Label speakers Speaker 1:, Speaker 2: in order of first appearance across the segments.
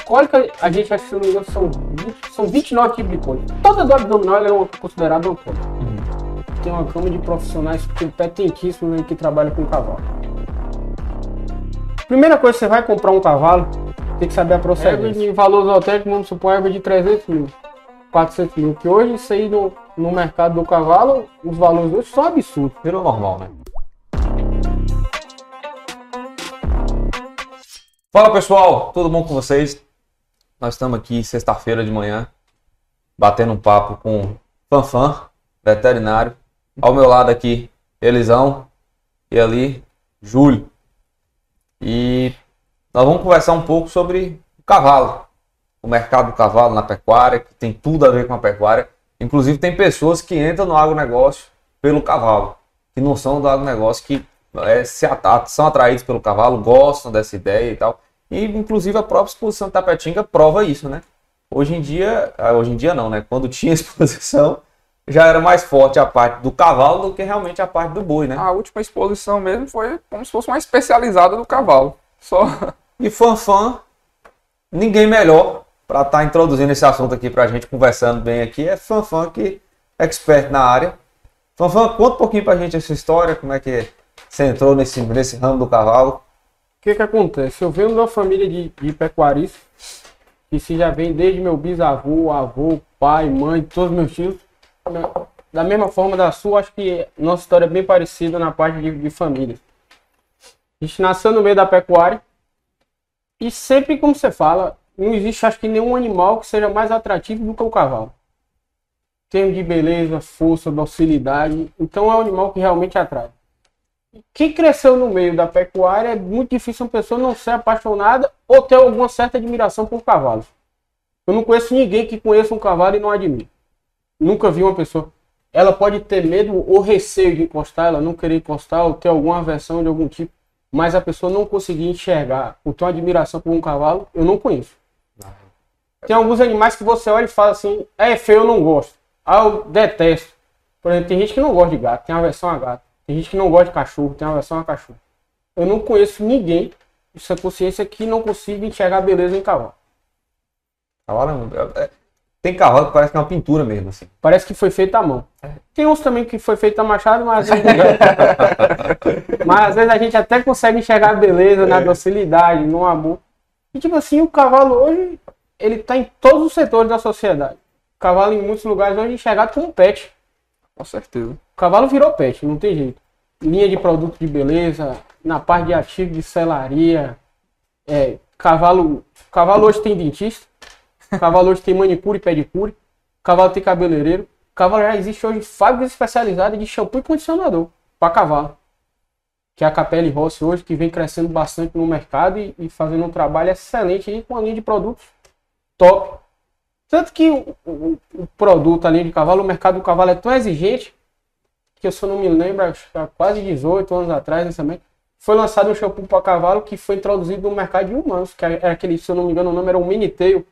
Speaker 1: cólica, a gente acha que, se não me engano, são 29 tipos de cólica. Toda dor abdominal ela é considerada uma cólica. Tem uma gama de profissionais competentíssimos aí que trabalham com cavalo. Primeira coisa, você vai comprar um cavalo, tem que saber a procedência. Em valores altéticos, vamos supor, égua de 300 mil, 400 mil. Que hoje, isso aí no mercado do cavalo, os valores hoje são absurdos.
Speaker 2: Virou normal, né? Fala pessoal, tudo bom com vocês? Nós estamos aqui sexta-feira de manhã, batendo um papo com Fanfan, veterinário. Ao meu lado aqui, Elisão, e ali, Júlio. E nós vamos conversar um pouco sobre o cavalo, o mercado do cavalo na pecuária, que tem tudo a ver com a pecuária. Inclusive tem pessoas que entram no agronegócio pelo cavalo, que não são do agronegócio, que são atraídos pelo cavalo, gostam dessa ideia e tal. E inclusive a própria exposição de Tapetinga prova isso, né? Hoje em dia não, né? Quando tinha exposição, já era mais forte a parte do cavalo do que realmente a parte do boi, né?
Speaker 3: A última exposição mesmo foi como se fosse uma especializada do cavalo. Só.
Speaker 2: E Fanfan, ninguém melhor para estar introduzindo esse assunto aqui pra gente, conversando bem aqui, é Fanfan, que é expert na área. Fanfan, conta um pouquinho pra gente essa história, como é que você entrou nesse ramo do cavalo.
Speaker 1: O que acontece? Eu venho de uma família de pecuaristas, que se já vem desde meu bisavô, avô, pai, mãe, todos meus tios. Da mesma forma da sua, acho que nossa história é bem parecida na parte de família. A gente nasceu no meio da pecuária e sempre, como você fala, não existe, acho que, nenhum animal que seja mais atrativo do que o cavalo. Em termos de beleza, força, docilidade, então é um animal que realmente atrai. Quem cresceu no meio da pecuária, é muito difícil uma pessoa não ser apaixonada ou ter alguma certa admiração por cavalos. Eu não conheço ninguém que conheça um cavalo e não admire. Nunca vi uma pessoa. Ela pode ter medo ou receio de encostar, ela não querer encostar ou ter alguma aversão de algum tipo, mas a pessoa não conseguir enxergar ou ter uma admiração por um cavalo, eu não conheço. Tem alguns animais que você olha e fala assim, é feio, eu não gosto. Ah, eu detesto. Por exemplo, tem gente que não gosta de gato, tem aversão a gato. Tem gente que não gosta de cachorro, tem aversão a cachorro. Eu não conheço ninguém, essa consciência, que não consiga enxergar beleza em cavalo.
Speaker 2: Tem cavalo que parece que é uma pintura mesmo, assim.
Speaker 1: Parece que foi feito à mão. Tem uns também que foi feito a machado, mas às vezes a gente até consegue enxergar a beleza na docilidade, no amor. E tipo assim, o cavalo hoje, ele tá em todos os setores da sociedade. O cavalo em muitos lugares hoje é enxergado como um pet.
Speaker 3: Com certeza.
Speaker 1: O cavalo virou pet, não tem jeito. Linha de produto de beleza, na parte de ativo de selaria. Cavalo hoje tem dentista. Cavalo hoje tem manicure e pedicure. Cavalo tem cabeleireiro. Cavalo já existe hoje fábricas especializadas de shampoo e condicionador para cavalo. Que é a Capelli Rossi hoje, que vem crescendo bastante no mercado e fazendo um trabalho excelente aí, com a linha de produtos top. Tanto que o produto, a linha de cavalo, o mercado do cavalo é tão exigente que, se eu não me lembro, acho que há quase 18 anos atrás, também, foi lançado um shampoo para cavalo que foi introduzido no mercado de humanos, que era aquele, se eu não me engano, o nome era um Minitail,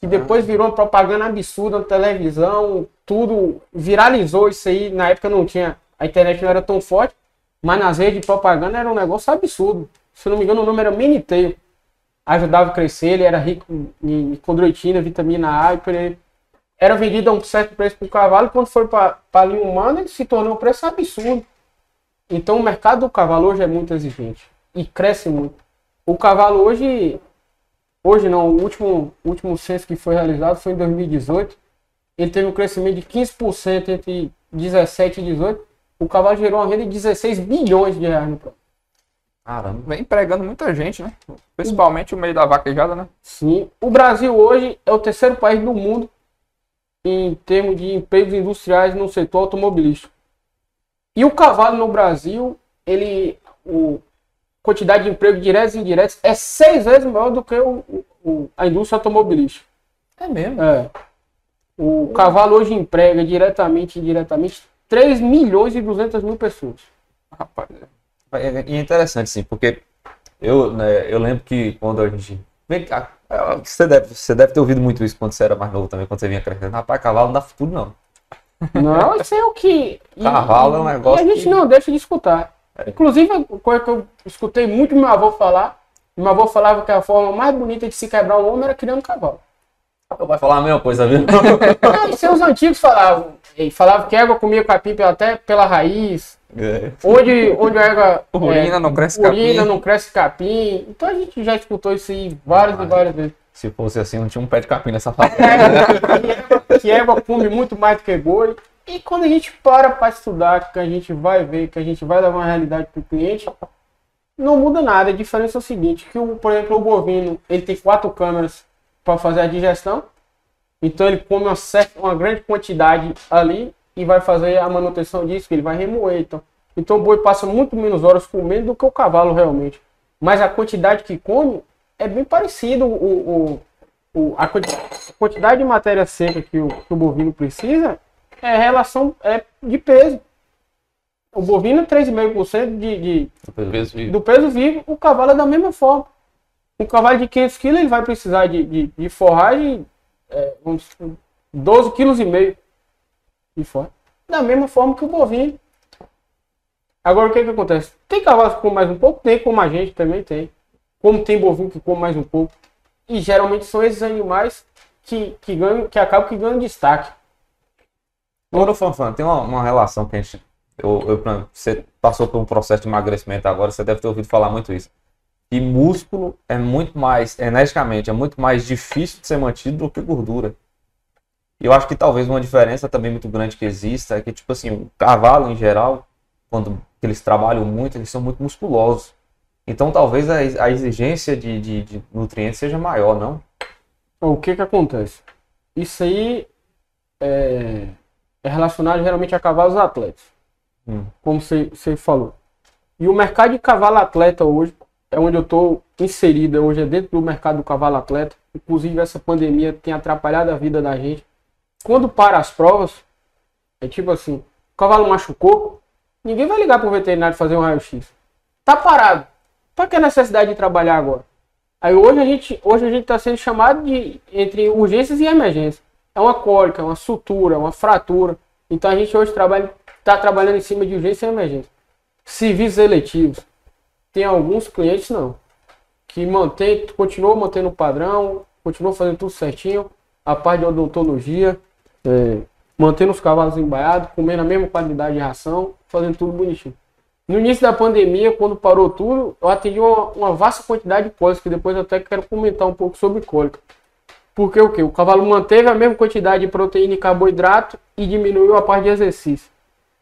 Speaker 1: que depois virou uma propaganda absurda na televisão, tudo viralizou isso aí. Na época não tinha, a internet não era tão forte, mas nas redes de propaganda era um negócio absurdo. Se eu não me engano, o nome era Minitail. Ajudava a crescer, ele era rico em condroitina, vitamina A, e era vendido a um certo preço para o cavalo, e quando foi para a linha humana, ele se tornou um preço absurdo. Então o mercado do cavalo hoje é muito exigente e cresce muito. O cavalo hoje não, o último censo que foi realizado foi em 2018, ele teve um crescimento de 15% entre 17 e 18, o cavalo gerou uma renda de 16 bilhões de reais no produto.
Speaker 2: Caramba.
Speaker 3: Vem empregando muita gente, né? Principalmente o meio da vaquejada, né?
Speaker 1: Sim. O Brasil hoje é o terceiro país do mundo em termos de empregos industriais no setor automobilístico. E o cavalo no Brasil, a quantidade de emprego diretos e indiretos é 6 vezes maior do que a indústria automobilística.
Speaker 2: É mesmo?
Speaker 1: É. O cavalo hoje emprega diretamente e indiretamente 3 milhões e 200 mil pessoas.
Speaker 3: Rapaz,
Speaker 2: E é interessante, sim, porque eu lembro que quando a gente... Você deve ter ouvido muito isso quando você era mais novo também, quando você vinha crescendo. Rapaz, cavalo não dá futuro, não.
Speaker 1: Não, isso é o que...
Speaker 2: Cavalo é um negócio
Speaker 1: e a gente não deixa de escutar. Inclusive, a coisa que eu escutei muito meu avô falar, Meu avô falava que a forma mais bonita de se quebrar um homem era criando cavalo.
Speaker 2: Eu vai falar a mesma coisa, viu?
Speaker 1: Não, isso os antigos falavam. E falavam que a égua comia capim até pela raiz. Onde a égua
Speaker 3: Urina não cresce
Speaker 1: urina,
Speaker 3: capim.
Speaker 1: não cresce capim. Então a gente já escutou isso aí várias e várias vezes.
Speaker 2: Se fosse assim, não tinha um pé de capim nessa fazenda.
Speaker 1: Que égua come muito mais do que boi. E quando a gente para estudar, que a gente vai ver, que a gente vai levar uma realidade para o cliente, não muda nada. A diferença é o seguinte, que por exemplo, o bovino, ele tem 4 câmeras para fazer a digestão. Então ele come uma grande quantidade ali e vai fazer a manutenção disso, que ele vai remoer. Então o boi passa muito menos horas comendo do que o cavalo realmente. Mas a quantidade que come é bem parecido. A quantidade de matéria seca que o bovino precisa relação de peso. O bovino é 3,5% do peso vivo. O cavalo é da mesma forma. Um cavalo de 500 kg ele vai precisar de forragem 12,5 kg de forragem. Da mesma forma que o bovino. Agora o que acontece? Tem cavalos que comem mais um pouco? Tem, como a gente também tem. Como tem bovino que come mais um pouco. E geralmente são esses animais que acabam que ganham destaque.
Speaker 2: Agora, Fanfan, tem uma relação que a gente... você passou por um processo de emagrecimento agora, você deve ter ouvido falar muito isso. E músculo é muito mais, energicamente, é muito mais difícil de ser mantido do que gordura. E eu acho que talvez uma diferença também muito grande que exista é que, tipo assim, o cavalo em geral, quando eles trabalham muito, eles são muito musculosos. Então talvez a exigência de nutrientes seja maior, não?
Speaker 1: O que acontece? Isso aí é relacionado geralmente a cavalos atletas, como você falou. E o mercado de cavalo atleta hoje, é onde eu estou inserido, hoje é dentro do mercado do cavalo atleta. Inclusive essa pandemia tem atrapalhado a vida da gente. Quando para as provas, é tipo assim, o cavalo machucou, ninguém vai ligar para o veterinário fazer um raio-x. Tá parado. Para que a necessidade de trabalhar agora? Aí hoje a gente está sendo chamado entre urgências e emergências. É uma cólica, uma sutura, uma fratura. Então a gente hoje está trabalhando em cima de urgência e emergência. Serviços eletivos. Tem alguns clientes não. Que continuam mantendo o padrão, continuam fazendo tudo certinho. A parte de odontologia, mantendo os cavalos embaiados, comendo a mesma qualidade de ração, fazendo tudo bonitinho. No início da pandemia, quando parou tudo, eu atendi uma vasta quantidade de cólicas, que depois eu até quero comentar um pouco sobre cólica. Porque o quê? O cavalo manteve a mesma quantidade de proteína e carboidrato e diminuiu a parte de exercício.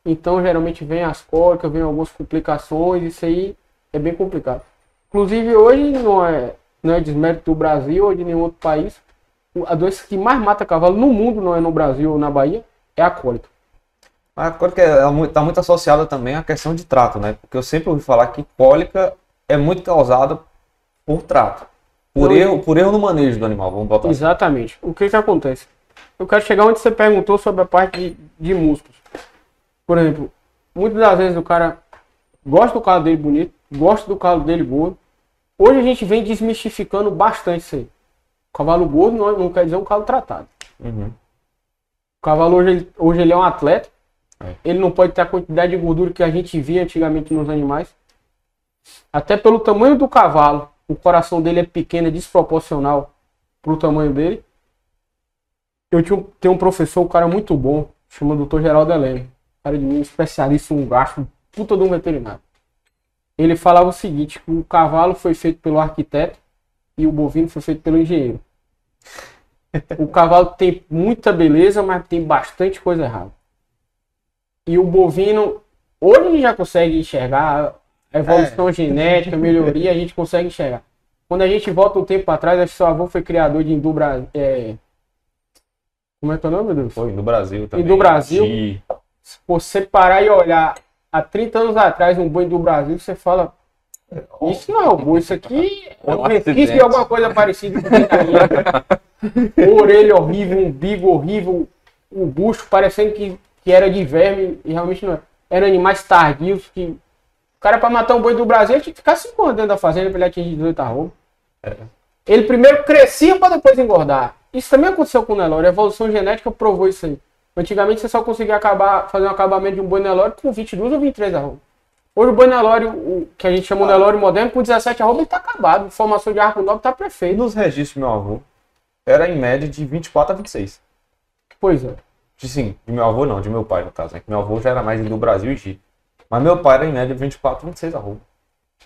Speaker 1: Então, geralmente vem as cólicas, vem algumas complicações, isso aí é bem complicado. Inclusive, hoje não é desmérito do Brasil ou de nenhum outro país. A doença que mais mata cavalo no mundo, não é no Brasil ou na Bahia, é a cólica.
Speaker 2: A cólica está muito associada também à questão de trato, né? Porque eu sempre ouvi falar que cólica é muito causada por trato. Por erro no manejo do animal, vamos botar assim.
Speaker 1: Exatamente. O que acontece? Eu quero chegar onde você perguntou sobre a parte de músculos. Por exemplo, muitas das vezes o cara gosta do calo dele bonito, gosta do calo dele gordo. Hoje a gente vem desmistificando bastante isso aí. O cavalo gordo não quer dizer um calo tratado.
Speaker 2: Uhum.
Speaker 1: O cavalo hoje ele é um atleta. Ele não pode ter a quantidade de gordura que a gente via antigamente nos animais. Até pelo tamanho do cavalo, o coração dele é pequeno, é desproporcional para o tamanho dele. Eu tenho um professor, um cara muito bom, chama Dr. Geraldo Heleno. Cara de mim, especialista em gasto, puta de um veterinário. Ele falava o seguinte, que o cavalo foi feito pelo arquiteto e o bovino foi feito pelo engenheiro. O cavalo tem muita beleza, mas tem bastante coisa errada. E o bovino, hoje a gente já consegue enxergar a evolução genética, melhoria, a gente consegue enxergar. Quando a gente volta um tempo atrás, acho que seu avô foi criador de Hindu Brasil. Como é que é o nome, meu Deus?
Speaker 2: Foi, do Brasil também.
Speaker 1: Hindu Brasil. Se você parar e olhar há 30 anos atrás um boi do Brasil, você fala, isso não é o boi, isso aqui é um resquício de alguma coisa parecida com o orelha horrível, um umbigo horrível, o bucho parecendo que era de verme, e realmente não é. Eram animais tardios, que o cara para matar um boi do Brasil tinha que ficar 5 anos dentro da fazenda para ele atingir 18 arrobas. Ele primeiro crescia para depois engordar. Isso também aconteceu com o Nelore, a evolução genética provou isso aí. Antigamente você só conseguia fazer um acabamento de um boi Nelore com 22 ou 23 arrobas. Hoje o boi Nelore, o que a gente chama de Nelore moderno, com 17 arroba, ele tá acabado. Formação de arco nobre tá
Speaker 2: E
Speaker 1: perfeito.
Speaker 2: nos registros do meu avô, era em média de 24 a 26.
Speaker 1: Pois é.
Speaker 2: Sim, de meu avô não, de meu pai no caso, né? Que meu avô já era mais do Brasil e Egito. Mas meu pai era em média 24 a 26 arroba,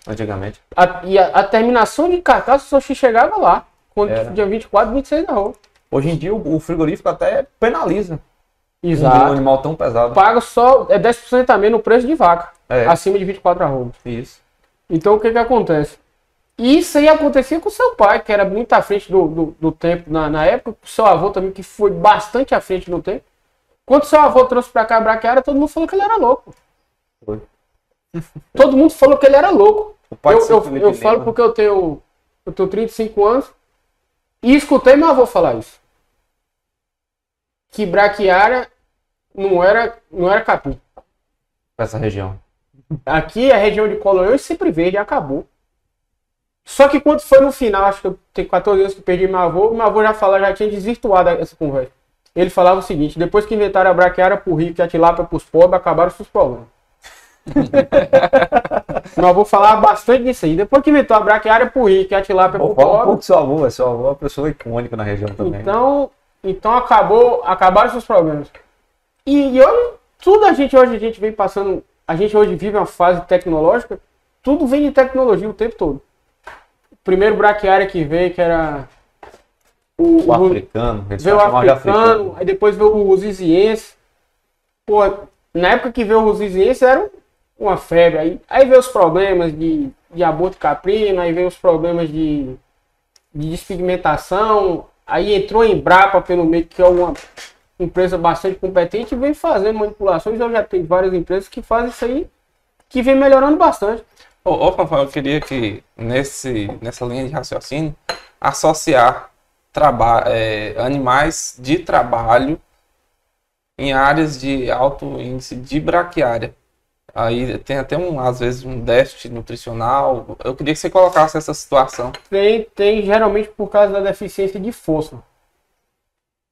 Speaker 2: antigamente.
Speaker 1: A terminação de carcaça só chegava lá. Quando
Speaker 2: Era.
Speaker 1: tinha 24, 26 arroba.
Speaker 2: Hoje em dia o frigorífico até penaliza um
Speaker 1: Exato.
Speaker 2: animal tão pesado.
Speaker 1: Paga só 10% a menos no preço de vaca.
Speaker 2: É.
Speaker 1: Acima de 24 arroba.
Speaker 2: Isso.
Speaker 1: Então o que acontece? Isso aí acontecia com seu pai, que era muito à frente do tempo na época. O seu avô também, que foi bastante à frente no tempo. Quando seu avô trouxe pra cá a braquiária, todo mundo falou que ele era louco.
Speaker 2: Foi.
Speaker 1: Todo mundo falou que ele era louco.
Speaker 2: O pai de
Speaker 1: Eu
Speaker 2: São Felipe
Speaker 1: falo
Speaker 2: Lima.
Speaker 1: porque eu tenho 35 anos e escutei meu avô falar isso. Que braquiária não era capim.
Speaker 2: Essa região.
Speaker 1: Aqui a região de Colonhão sempre verde, acabou. Só que quando foi no final, acho que eu tenho 14 anos que perdi meu avô já tinha desvirtuado essa conversa. Ele falava o seguinte: depois que inventaram a braquiária pro rico e a tilápia pros pobres, acabaram os seus problemas. Meu avô falava bastante disso aí. Depois que inventou a braquiária pro rico e a tilápia pro
Speaker 2: Fala um
Speaker 1: pobre,
Speaker 2: pouco do seu avô, seu avô é uma pessoa icônica na região também.
Speaker 1: então acabaram os seus problemas. E hoje, tudo a gente vem passando, a gente hoje vive uma fase tecnológica, tudo vem de tecnologia o tempo todo. O primeiro braquiária que veio, que era
Speaker 2: O africano, eles
Speaker 1: veio o
Speaker 2: chamam de
Speaker 1: africano, aí depois veio o rusiziense. Pô, na época que veio o rusiziense era uma febre. Aí veio os problemas de aborto caprino, aí veio os problemas de despigmentação, aí entrou a Embrapa pelo meio, que é uma empresa bastante competente, e vem fazendo manipulações. Eu já tenho várias empresas que fazem isso aí, que vem melhorando bastante.
Speaker 3: Ô, Fafão, eu queria que nessa linha de raciocínio associar animais de trabalho em áreas de alto índice de braquiária. Aí tem até às vezes um déficit nutricional. Eu queria que você colocasse essa situação.
Speaker 1: Tem geralmente por causa da deficiência de força. O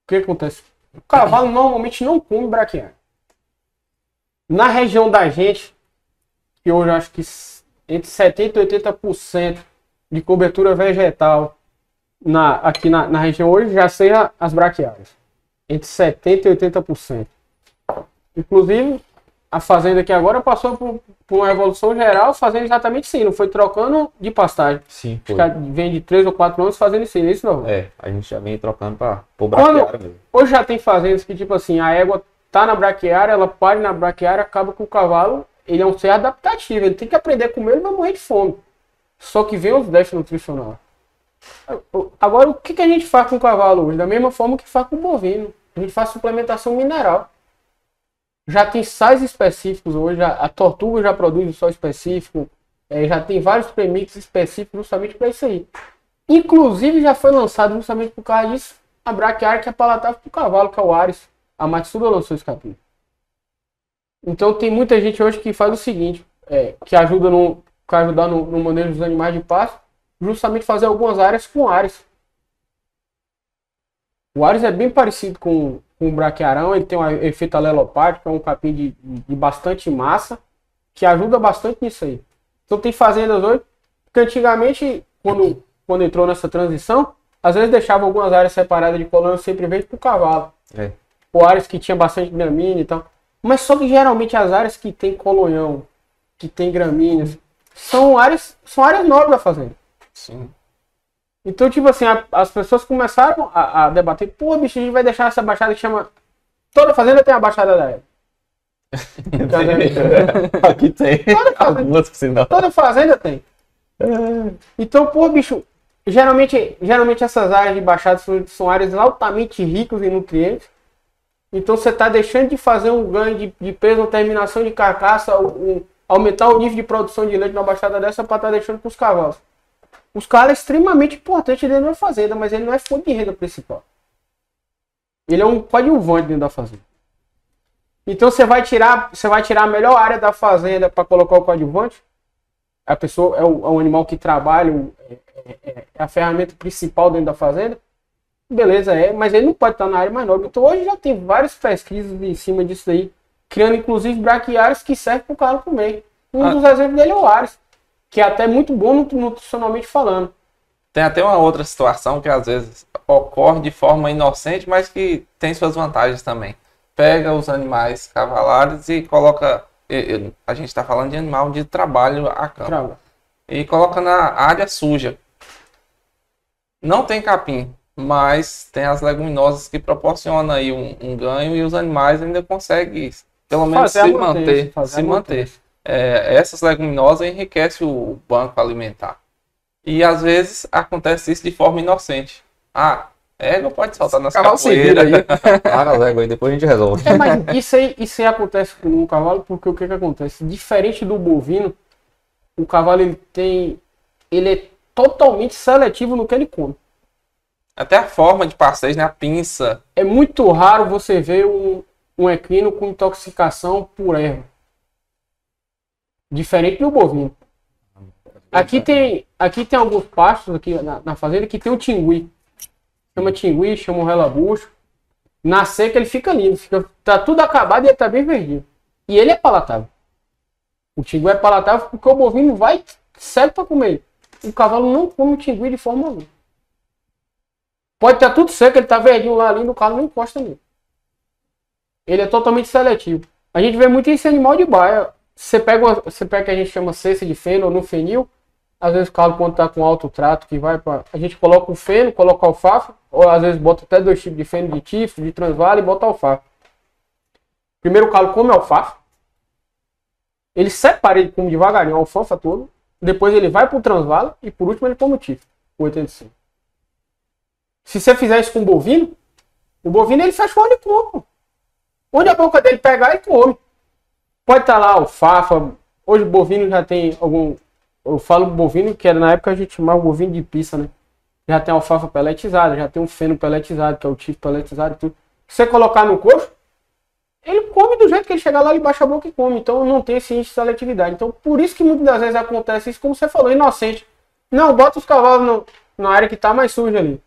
Speaker 1: que acontece? O cavalo normalmente não come braquiária. Na região da gente, que hoje eu acho que entre 70% e 80% de cobertura vegetal aqui na região hoje já seja as braquiárias. Entre 70% e 80%. Inclusive, a fazenda aqui agora passou por uma evolução geral, fazendo exatamente isso. Não foi trocando de pastagem.
Speaker 2: Sim, foi.
Speaker 1: Vem de 3 ou 4 anos fazendo isso. Isso não.
Speaker 2: A gente já vem trocando por braquiária mesmo.
Speaker 1: Hoje já tem fazendas que, tipo assim, a égua tá na braquiária, ela pare na braquiária, acaba com o cavalo. Ele é um ser adaptativo, ele tem que aprender a comer, ele vai morrer de fome. Só que vem os déficits nutricionais. Agora, o que a gente faz com o cavalo hoje? Da mesma forma que faz com o bovino. A gente faz suplementação mineral. Já tem sais específicos hoje, a tortuga já produz um sal específico, já tem vários premixes específicos justamente para isso aí. Inclusive já foi lançado justamente por causa disso a braquiária que é palatável para o cavalo, que é o Ares. A Matsuda lançou esse capítulo. Então tem muita gente hoje que faz o seguinte, que ajuda no manejo dos animais de pasto, justamente fazer algumas áreas com Ares. O Ares é bem parecido com o braquiarão, ele tem um efeito alelopático, é um capim de bastante massa, que ajuda bastante nisso aí. Então tem fazendas hoje, que antigamente, quando entrou nessa transição, às vezes deixava algumas áreas separadas de colônia sempre verde para o cavalo. Ou áreas que tinha bastante gramínea e tal. Mas só que geralmente as áreas que tem colonhão, que tem gramíneas, são áreas nobres da fazenda.
Speaker 3: Sim.
Speaker 1: Então, tipo assim, as pessoas começaram a debater, pô, bicho, a gente vai deixar essa baixada que chama... Toda fazenda tem a baixada da égua.
Speaker 2: Aqui tem.
Speaker 1: Toda fazenda tem. Então, pô, bicho, geralmente essas áreas de baixada são áreas altamente ricas em nutrientes. Então você está deixando de fazer um ganho de peso, uma terminação de carcaça, aumentar o nível de produção de leite na baixada dessa para estar deixando para os cavalos. Os cavalos é extremamente importante dentro da fazenda, mas ele não é fonte de renda principal. Ele é um coadjuvante dentro da fazenda. Então você vai tirar a melhor área da fazenda para colocar o coadjuvante. A pessoa é um animal que trabalha, é a ferramenta principal dentro da fazenda. Beleza, mas ele não pode estar na área mais nobre. Então hoje já tem várias pesquisas em cima disso aí, criando inclusive braquiárias que servem para o cavalo comer. Um dos exemplos dele é o Ares, que é até muito bom nutricionalmente falando.
Speaker 3: Tem até uma outra situação que às vezes ocorre de forma inocente, mas que tem suas vantagens também. Pega os animais cavalares e coloca, a gente está falando de animal de trabalho a campo, e coloca na área suja. Não tem capim, mas tem as leguminosas que proporcionam aí um ganho e os animais ainda conseguem pelo menos se manter. Essas leguminosas enriquecem o banco alimentar. E às vezes acontece isso de forma inocente. Égua pode saltar nas capoeiras.
Speaker 2: Para as éguas aí, depois a gente resolve.
Speaker 1: Mas isso aí acontece com o cavalo, porque o que acontece? Diferente do bovino, o cavalo ele é totalmente seletivo no que ele come.
Speaker 3: Até a forma de passeio, né? A pinça.
Speaker 1: É muito raro você ver um equino com intoxicação por erva. Diferente do bovino. Aqui tem alguns pastos aqui na fazenda que tem o tingui. Chama tingui, chama o relabucho. Na seca ele fica lindo. Tá tudo acabado e ele tá bem verdinho. E ele é palatável. O tingui é palatável porque o bovino vai certo para comer. O cavalo não come o tingui de forma alguma. Pode estar tudo seco, ele tá verdinho lá lindo, o cavalo não encosta nele. Ele é totalmente seletivo. A gente vê muito esse animal de baia. Você pega que a gente chama cesta de feno ou no fenil. Às vezes o cavalo quando tá com alto trato, que vai para a gente coloca o feno, coloca alfafa, ou às vezes bota até 2 tipos de feno, de tifo, de transvala e bota alfafa. Primeiro o cavalo come a alfafa. Ele separa, ele come devagarinho a alfafa toda. Depois ele vai pro transvala e por último ele come o tifo, o 85. Se você fizer isso com o bovino ele fecha o olho e come. Onde a boca dele pegar, ele come. Pode estar lá alfafa. Hoje o bovino já tem algum... Eu falo bovino, que era na época a gente chamava bovino de pista, né? Já tem alfafa peletizada, já tem um feno peletizado, que é o tifo peletizado e tudo. Se você colocar no coxo, ele come do jeito que ele chegar lá, ele baixa a boca e come. Então não tem esse índice de seletividade. Então por isso que muitas das vezes acontece isso, como você falou, inocente. Não, bota os cavalos na área que tá mais suja ali.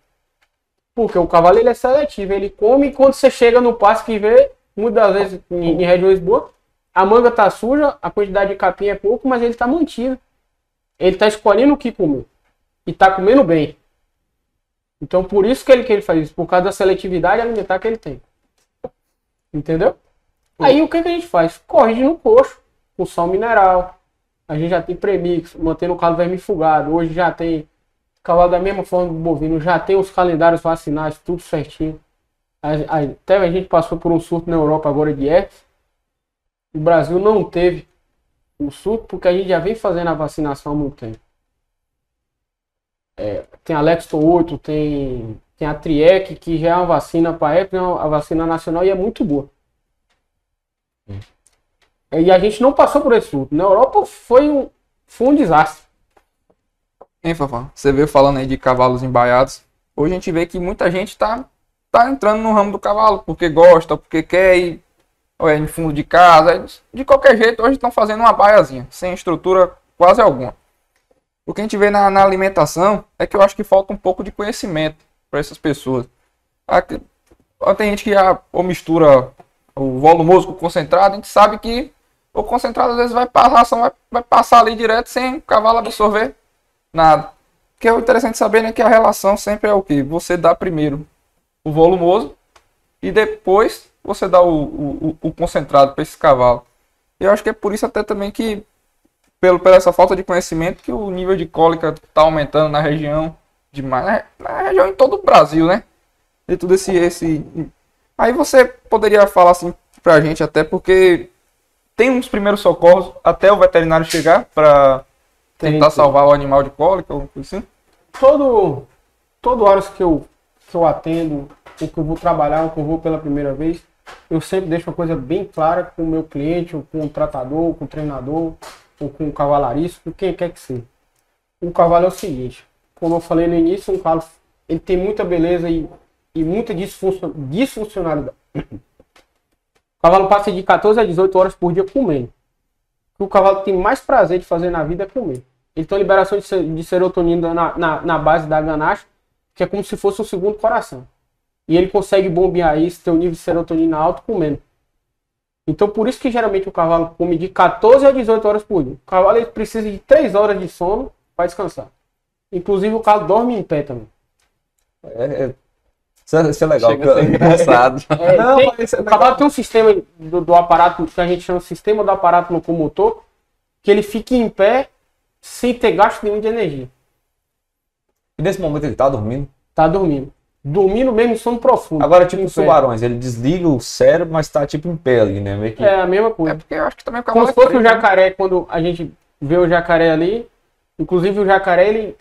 Speaker 1: Porque o cavalo ele é seletivo, ele come e quando você chega no pasto que vê, muitas das vezes em regiões boas, a manga tá suja, a quantidade de capim é pouco, mas ele tá mantido. Ele tá escolhendo o que comer. E tá comendo bem. Então por isso que ele faz isso, por causa da seletividade alimentar que ele tem. Entendeu? Aí o que a gente faz? Corrige no coxo, com sal mineral. A gente já tem premix, mantendo o cavalo vermifugado. Hoje já tem cavalo da mesma forma do bovino, já tem os calendários vacinais, tudo certinho. Até a gente passou por um surto na Europa agora de herpes. O Brasil não teve o surto porque a gente já vem fazendo a vacinação há muito tempo. Tem a Lexto 8, tem a Triec, que já é uma vacina para herpes, a vacina nacional, e é muito boa. E a gente não passou por esse surto. Na Europa foi um desastre.
Speaker 4: Hein, Fafá? Você veio falando aí de cavalos embaiados. Hoje a gente vê que muita gente tá entrando no ramo do cavalo, porque gosta, porque quer ir em fundo de casa. De qualquer jeito, hoje estão fazendo uma baiazinha, sem estrutura quase alguma. O que a gente vê na alimentação é que eu acho que falta um pouco de conhecimento para essas pessoas. Tem gente que ou mistura o volumoso com o concentrado. A gente sabe que o concentrado às vezes a ração vai passar ali direto sem o cavalo absorver nada. O que é interessante saber, né, que a relação sempre é o que? Você dá primeiro o volumoso e depois você dá o concentrado para esse cavalo. Eu acho que é por isso até também que, pela essa falta de conhecimento, que o nível de cólica está aumentando na região demais. Na região em todo o Brasil, né? E tudo esse... Aí você poderia falar assim pra gente, até porque tem uns primeiros socorros até o veterinário chegar para tentar salvar o animal de cólica, ou assim?
Speaker 1: Todo horas que eu atendo, ou que eu vou trabalhar, ou que eu vou pela primeira vez, eu sempre deixo uma coisa bem clara com o meu cliente, ou com o tratador, ou com o treinador, ou com o cavalariço, com quem quer que seja. O cavalo é o seguinte, como eu falei no início, um cavalo ele tem muita beleza e muita disfuncionalidade. O cavalo passa de 14 a 18 horas por dia comendo. O que o cavalo tem mais prazer de fazer na vida é comer. Ele tem uma liberação de serotonina na base da ganache, que é como se fosse um segundo coração. E ele consegue bombear isso, ter um nível de serotonina alto comendo. Então por isso que geralmente o cavalo come de 14 a 18 horas por dia. O cavalo ele precisa de 3 horas de sono para descansar. Inclusive o cavalo dorme em pé também.
Speaker 2: Isso é legal.
Speaker 3: Chega a ser engraçado.
Speaker 2: Não,
Speaker 1: Tem-
Speaker 2: mas
Speaker 1: o cavalo tem um sistema do aparato, que a gente chama de sistema do aparato locomotor, que ele fica em pé sem ter gasto nenhum de energia.
Speaker 2: E nesse momento ele tá dormindo.
Speaker 1: Tá dormindo. Dormindo mesmo em sono profundo.
Speaker 2: Agora, tipo
Speaker 1: Em
Speaker 2: os
Speaker 1: pé.
Speaker 2: tubarões, ele desliga o cérebro, mas tá tipo em pé ali, né? Meio que...
Speaker 1: É a mesma
Speaker 4: É
Speaker 1: coisa.
Speaker 4: porque eu acho que também o
Speaker 1: Como
Speaker 4: cavalo
Speaker 1: se
Speaker 4: é
Speaker 1: fosse o
Speaker 4: preto, né?
Speaker 1: jacaré, quando a gente vê o jacaré ali. Inclusive o jacaré, ele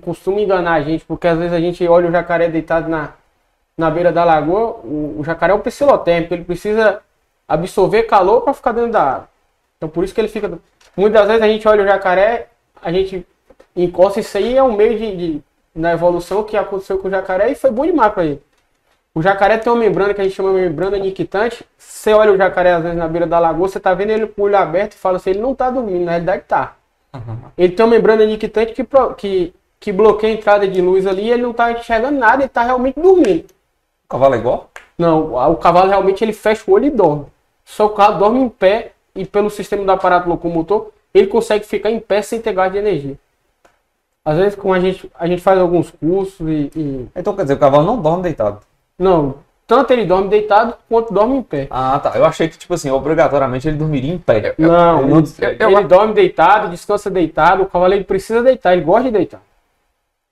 Speaker 1: costuma enganar a gente, porque às vezes a gente olha o jacaré deitado na beira da lagoa. O jacaré é um psilotérmico, ele precisa absorver calor para ficar dentro da água. Então por isso que ele fica... Muitas vezes a gente olha o jacaré, a gente encosta, isso aí é um meio na evolução que aconteceu com o jacaré e foi bom demais para ele. O jacaré tem uma membrana que a gente chama de membrana nictitante. Você olha o jacaré às vezes na beira da lagoa, você tá vendo ele com o olho aberto e fala assim, ele não tá dormindo, na realidade tá. Ele tem uma membrana nictitante que bloqueia a entrada de luz ali e ele não tá enxergando nada, ele tá realmente dormindo.
Speaker 2: O cavalo é igual?
Speaker 1: Não, o cavalo realmente ele fecha o olho e dorme. Só que o cavalo dorme em pé e pelo sistema do aparato locomotor, ele consegue ficar em pé sem ter gasto de energia. Às vezes como a gente faz alguns cursos
Speaker 2: Então quer dizer, o cavalo não dorme deitado.
Speaker 1: Não, tanto ele dorme deitado quanto dorme em pé.
Speaker 2: Ah, tá. Eu achei que, tipo assim, obrigatoriamente ele dormiria em pé.
Speaker 1: Não,
Speaker 2: eu-
Speaker 1: ele dorme deitado, descansa deitado, o cavalo ele precisa deitar, ele gosta de deitar.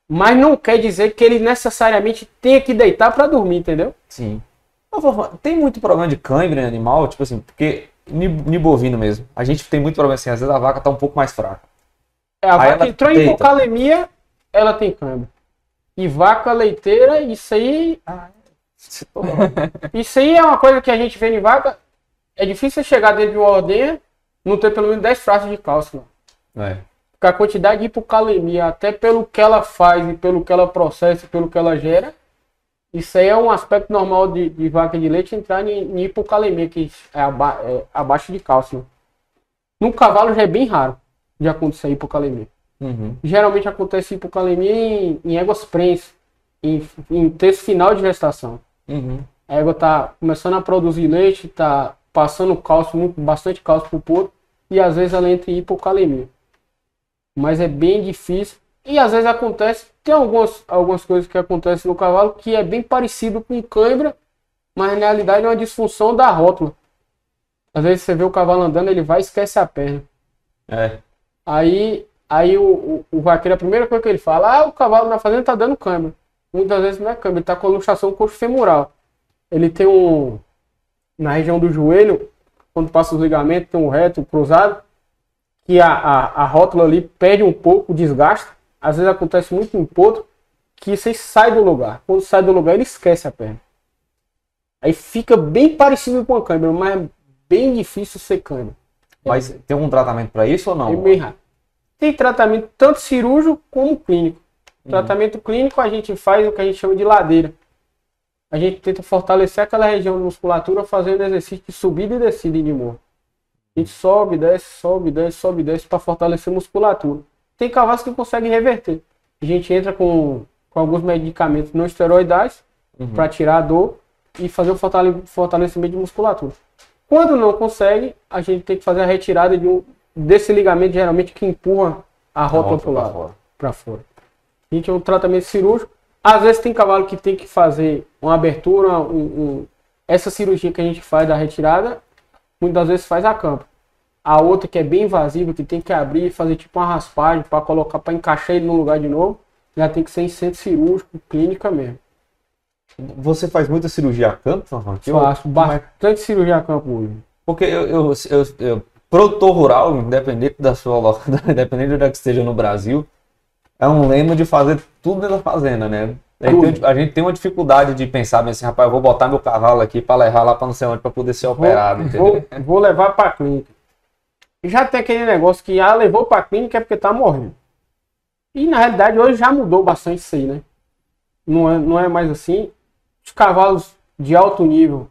Speaker 1: Mas não quer dizer que ele necessariamente tenha que deitar para dormir, entendeu?
Speaker 2: Sim. Ô, Fofão, tem muito problema de cãibra em animal, tipo assim, porque ni bovino mesmo. A gente tem muito problema assim, às vezes a vaca tá um pouco mais fraca.
Speaker 1: A
Speaker 2: Aí
Speaker 1: vaca
Speaker 2: ela
Speaker 1: entrou em
Speaker 2: deita.
Speaker 1: hipocalemia, ela tem câimbra. E vaca leiteira, isso aí é uma coisa que a gente vê em vaca. É difícil você chegar dentro de uma ordenha, não ter pelo menos 10 frascos de cálcio lá.
Speaker 2: É.
Speaker 1: Porque a quantidade de hipocalemia, até pelo que ela faz e pelo que ela processa e pelo que ela gera, isso aí é um aspecto normal de vaca de leite entrar em hipocalemia, que é abaixo de cálcio. No cavalo já é bem raro de acontecer hipocalemia.
Speaker 2: Uhum.
Speaker 1: Geralmente acontece hipocalemia em éguas prens, em terço final de gestação.
Speaker 2: Uhum.
Speaker 1: A égua está começando a produzir leite, está passando cálcio, bastante cálcio para o porco, e às vezes ela entra em hipocalemia. Mas é bem difícil. E às vezes acontece, tem algumas coisas que acontecem no cavalo que é bem parecido com cãibra, mas na realidade é uma disfunção da rótula. Às vezes você vê o cavalo andando, ele vai e esquece a perna.
Speaker 2: É.
Speaker 1: Aí o vaqueiro, a primeira coisa que ele fala, o cavalo na fazenda tá dando cãibra. Muitas vezes não é cãibra, ele tá com luxação coxo-femoral. Ele tem na região do joelho, quando passa os ligamentos, tem um reto, um cruzado, que a rótula ali perde um pouco, desgasta. Às vezes acontece muito em potro, que você sai do lugar. Quando sai do lugar, ele esquece a perna. Aí fica bem parecido com a cãibra, mas é bem difícil ser cãibra.
Speaker 2: Mas tem um tratamento pra isso ou
Speaker 1: É
Speaker 2: não?
Speaker 1: bem raro. Tem tratamento tanto cirúrgico como clínico. Tratamento clínico a gente faz o que a gente chama de ladeira. A gente tenta fortalecer aquela região de musculatura fazendo exercício de subida e descida de morro. A gente sobe, desce, sobe, desce, sobe, desce para fortalecer a musculatura. Tem cavalos que conseguem reverter. A gente entra com alguns medicamentos não esteroidais para tirar a dor e fazer o fortalecimento de musculatura. Quando não consegue, a gente tem que fazer a retirada desse ligamento, geralmente que empurra a rótula para o lado, para fora. A gente é um tratamento cirúrgico. Às vezes tem cavalo que tem que fazer uma abertura, essa cirurgia que a gente faz da retirada, muitas vezes faz a campo. A outra que é bem invasiva, que tem que abrir e fazer tipo uma raspagem para colocar, para encaixar ele no lugar de novo, já tem que ser em centro cirúrgico, clínica mesmo.
Speaker 2: Você faz muita cirurgia a campo, Fofão?
Speaker 1: Eu faço bastante cirurgia a campo hoje.
Speaker 2: Porque produtor rural, independente da sua independente de onde é que esteja no Brasil, é um lema de fazer tudo dentro da fazenda, né?
Speaker 1: Tudo.
Speaker 2: A gente tem uma dificuldade de pensar bem assim, rapaz, eu vou botar meu cavalo aqui para levar lá para não sei onde para poder ser operado, entendeu?
Speaker 1: Vou levar para a clínica. E já tem aquele negócio que levou para a clínica é porque tá morrendo. E na realidade hoje já mudou bastante isso aí, né? Não é mais assim. Os cavalos de alto nível,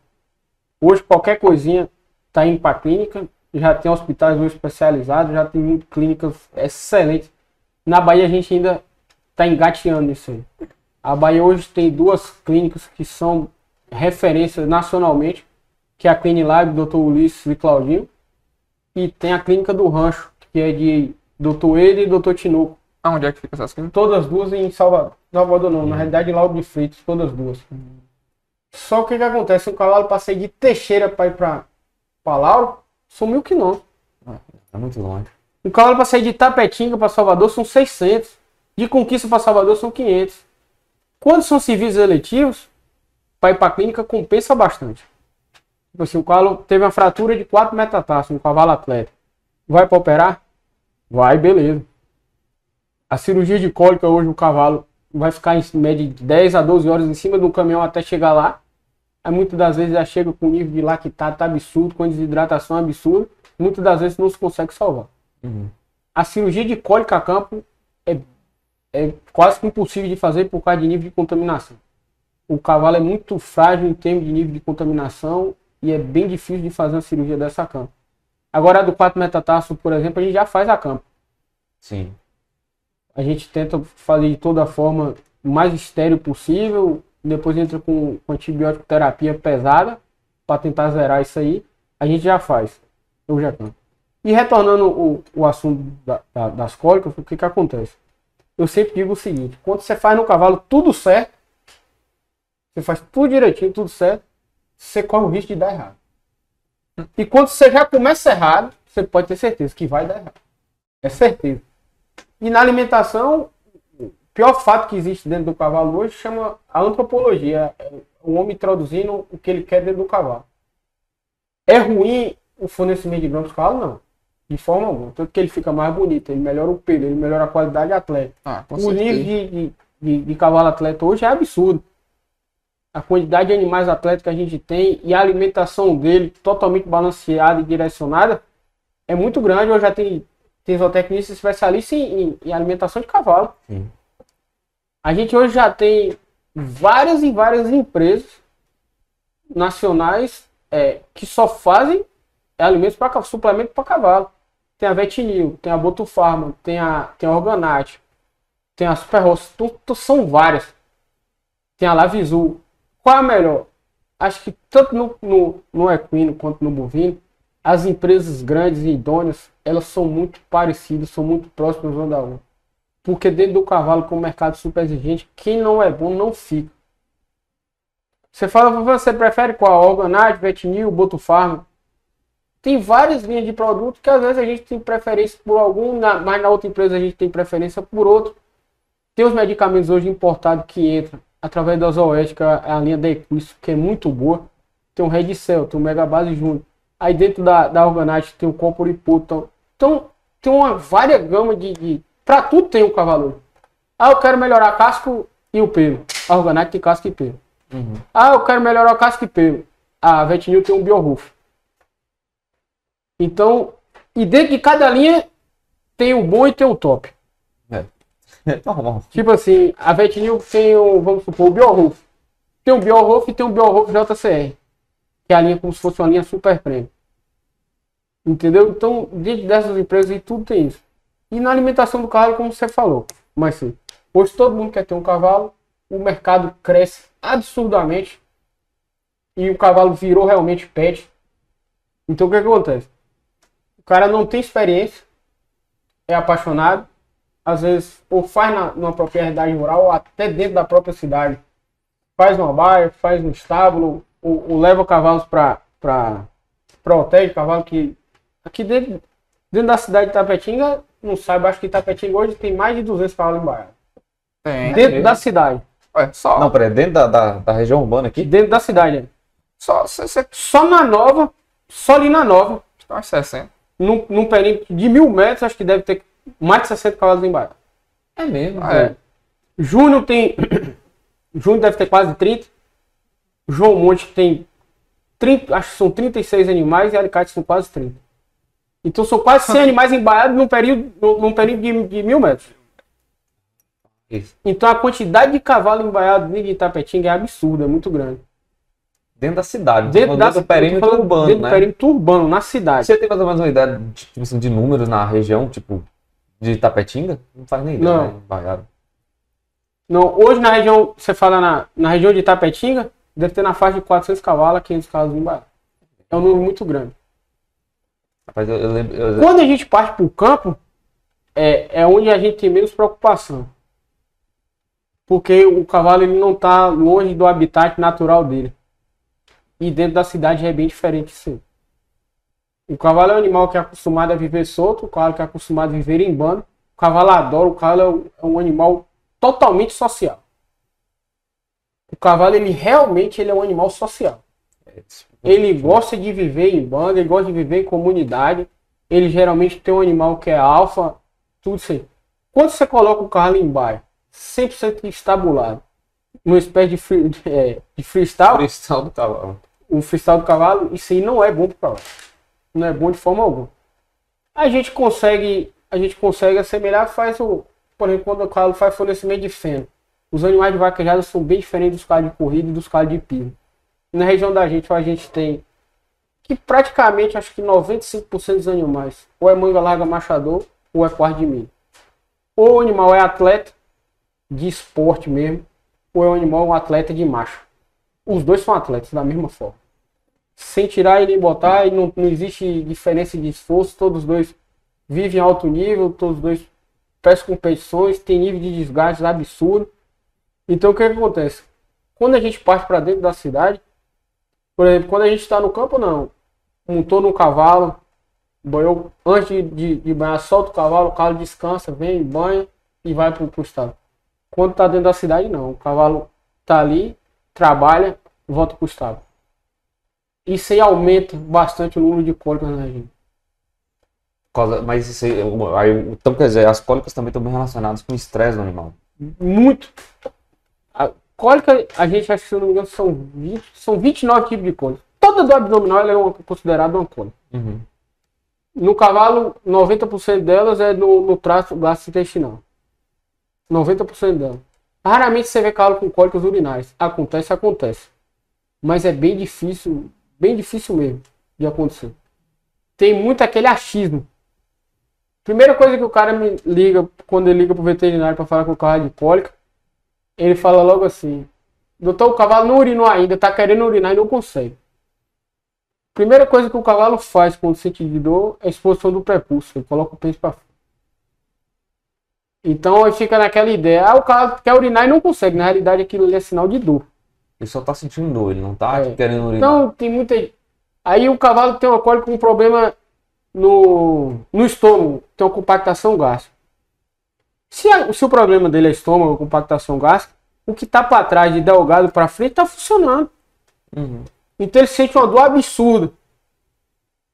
Speaker 1: hoje qualquer coisinha tá indo para a clínica. Já tem hospitais hoje especializados, já tem clínicas excelentes. Na Bahia a gente ainda está engateando nisso aí. A Bahia hoje tem 2 clínicas que são referências nacionalmente, que é a Clean Lab, Dr. Ulisses e Claudinho. E tem a Clínica do Rancho, que é de Dr. Eder e Dr. Tinoco.
Speaker 4: Aonde é que fica essas clínicas?
Speaker 1: Todas duas em Salvador. Salvador não, na realidade em Lauro de Freitas, todas duas. Só que o que acontece? O cavalo passei de Teixeira para ir para Lauro, são 1.000 quilômetros.
Speaker 2: É muito longe.
Speaker 1: O cavalo para sair de Tapetinga para Salvador são 600. De Conquista para Salvador são 500. Quando são serviços eletivos, para ir para a clínica compensa bastante. Tipo assim, o cavalo teve uma fratura de 4 metatarsos, um cavalo atleta. Vai para operar? Vai, beleza. A cirurgia de cólica hoje o cavalo vai ficar em média de 10 a 12 horas em cima do caminhão até chegar lá. Aí muitas das vezes já chega com nível de lactato absurdo, com desidratação absurda. Muitas das vezes não se consegue salvar. A cirurgia de cólica a campo é quase que impossível de fazer por causa de nível de contaminação. O cavalo é muito frágil em termos de nível de contaminação e é bem difícil de fazer uma cirurgia dessa a campo. Agora a do 4 metatarso, por exemplo, a gente já faz a campo.
Speaker 2: Sim.
Speaker 1: A gente tenta fazer de toda forma o mais estéril possível, depois entra com antibiótico terapia pesada para tentar zerar isso aí. A gente já faz. Eu já canto. E retornando o assunto das cólicas, o que acontece? Eu sempre digo o seguinte: quando você faz no cavalo tudo certo, você faz tudo direitinho, tudo certo, você corre o risco de dar errado. E quando você já começa errado, você pode ter certeza que vai dar errado. É certeza. E na alimentação, o pior fato que existe dentro do cavalo hoje chama a antropologia. É o homem introduzindo o que ele quer dentro do cavalo. É ruim o fornecimento de grãos do cavalo? Não. De forma alguma. Tanto que ele fica mais bonito, ele melhora o pelo, ele melhora a qualidade de atleta. O nível de cavalo atleta hoje é absurdo. A quantidade de animais atletas que a gente tem e a alimentação dele totalmente balanceada e direcionada é muito grande. Hoje já tem zootecnista especialista em alimentação de cavalo.
Speaker 2: Sim.
Speaker 1: A gente hoje já tem várias e várias empresas nacionais que só fazem alimentos para suplemento para cavalo. Tem a Vetinil, tem a Botufarma, tem a Organate, tem a Super Roça, são várias. Tem a Lavisul. Qual é a melhor? Acho que tanto no equino quanto no bovino, as empresas grandes e idôneas, elas são muito parecidas, são muito próximas uma da outra. Porque dentro do cavalo, com o mercado super exigente, quem não é bom não fica. Você fala, você prefere qual? Organate, Vetinil, Botufarma? Tem várias linhas de produto que às vezes a gente tem preferência por algum, mas na outra empresa a gente tem preferência por outro. Tem os medicamentos hoje importados que entram através da Zoética, a linha da Equus, que é muito boa. Tem o Redicel, tem o Megabase Júnior. Aí dentro da Organite tem o Corporiputo. Então tem uma vária gama de... Pra tudo tem um cavalo. Ah, eu quero melhorar casco e o pelo. A Organite tem casco e pelo. Ah, eu quero melhorar o casco e pelo. A Vetinil tem um BioRoof. Então, e dentro de cada linha tem o bom e tem o top. Tipo assim, a Vetinil tem vamos supor, o BioRoof. Tem um BioRoof e tem um BioRoof JCR. Que é a linha como se fosse uma linha super premium. Entendeu? Então, dentro dessas empresas aí, tudo tem isso. E na alimentação do cavalo, como você falou. Mas sim, hoje todo mundo quer ter um cavalo. O mercado cresce absurdamente. E o cavalo virou realmente pet. Então, o que acontece? O cara não tem experiência. É apaixonado. Às vezes, ou faz numa propriedade rural, ou até dentro da própria cidade. Faz uma baia, faz no estábulo, ou leva cavalos para hotel de cavalo, que aqui dentro da cidade de Itapetinga, não sabe, acho que Itapetinga hoje tem mais de 200 cavalos em baia.
Speaker 4: Tem.
Speaker 1: Dentro da cidade.
Speaker 4: Só.
Speaker 2: Não, peraí, dentro da região urbana aqui?
Speaker 1: Dentro da cidade.
Speaker 4: Só
Speaker 1: na Nova, só ali na Nova,
Speaker 4: estão uns 60.
Speaker 1: num perímetro de 1.000 metros, acho que deve ter mais de 60 cavalos em baia.
Speaker 2: É mesmo?
Speaker 1: Júnior tem... Júnior deve ter quase 30. João Monte tem 30, acho que são 36 animais e Alicate são quase 30. Então são quase 100 animais embaiados num período de 1.000 metros.
Speaker 2: Isso.
Speaker 1: Então a quantidade de cavalo embaiado dentro de Itapetinga é absurda, é muito grande.
Speaker 2: Dentro da cidade.
Speaker 1: Dentro
Speaker 2: do perímetro urbano,
Speaker 1: dentro
Speaker 2: né?
Speaker 1: do perímetro urbano, na cidade.
Speaker 2: Você tem mais ou menos uma ideia tipo, assim, de números na região, tipo, de Itapetinga? Não faz nem ideia,
Speaker 1: Não.
Speaker 2: né? Baiado.
Speaker 1: Não, hoje na região, você fala na região de Itapetinga, deve ter na faixa de 400 cavalos a 500 cavalos embaiados. É um número muito grande.
Speaker 2: Rapaz, eu lembro.
Speaker 1: Quando a gente parte para o campo, é onde a gente tem menos preocupação. Porque o cavalo ele não está longe do habitat natural dele. E dentro da cidade é bem diferente isso. O cavalo é um animal que é acostumado a viver solto, o cavalo que é acostumado a viver em bando. O cavalo adora, o cavalo é um animal totalmente social. O cavalo, ele realmente é um animal social. Ele gosta de viver em bando, ele gosta de viver em comunidade. Ele geralmente tem um animal que é alfa, tudo isso aí. Quando você coloca o cavalo em baia, 100% estabulado, numa espécie de freestyle,
Speaker 2: Freestyle do cavalo.
Speaker 1: o freestyle do cavalo, isso aí não é bom pro cavalo. Não é bom de forma alguma. A gente consegue assemelhar, por exemplo, quando o cavalo faz fornecimento de feno. Os animais de vaquejada são bem diferentes dos cavalos de corrida e dos cavalos de pino. Na região da gente, a gente tem que praticamente, acho que 95% dos animais, ou é manga larga machador, ou é quarto de milho. Ou o animal é atleta, de esporte mesmo, ou é um animal um atleta de macho. Os dois são atletas da mesma forma. Sem tirar e nem botar, e não existe diferença de esforço, todos os dois vivem em alto nível, todos os dois prestam competições, tem nível de desgaste absurdo. Então o que acontece? Quando a gente parte para dentro da cidade, por exemplo, quando a gente está no campo, não. Montou no cavalo, banhou, antes de banhar, solta o cavalo descansa, vem, banha e vai para o estado. Quando está dentro da cidade, não. O cavalo está ali, trabalha, volta para o estado. Isso aí aumenta bastante o número de cólicas na região.
Speaker 2: Mas isso aí, então quer dizer, as cólicas também estão bem relacionadas com o estresse do animal.
Speaker 1: Muito. A cólica, a gente acha que, se eu não me engano, são 29 tipos de cólica. Toda dor abdominal ela é considerada uma cólica.
Speaker 2: Uhum.
Speaker 1: No cavalo, 90% delas é no trato gastrointestinal. 90% delas. Raramente você vê cavalo com cólicas urinárias. Acontece. Mas é bem difícil mesmo de acontecer. Tem muito aquele achismo. Primeira coisa que o cara me liga, quando ele liga pro veterinário para falar com o cavalo de cólica, ele fala logo assim: doutor, o cavalo não urinou ainda, tá querendo urinar e não consegue. Primeira coisa que o cavalo faz quando sente de dor é a exposição do prepúcio. Ele coloca o pênis para fora. Então aí fica naquela ideia: o cavalo quer urinar e não consegue. Na realidade aquilo ali é sinal de dor.
Speaker 2: Ele só tá sentindo dor, ele não tá querendo urinar.
Speaker 1: Então tem muita. Aí o cavalo tem uma cólica com um problema no estômago, tem uma compactação gástrica. Se o problema dele é estômago, compactação gástrica, o que tá para trás de delgado para frente tá funcionando.
Speaker 2: Uhum.
Speaker 1: Então ele sente uma dor absurda.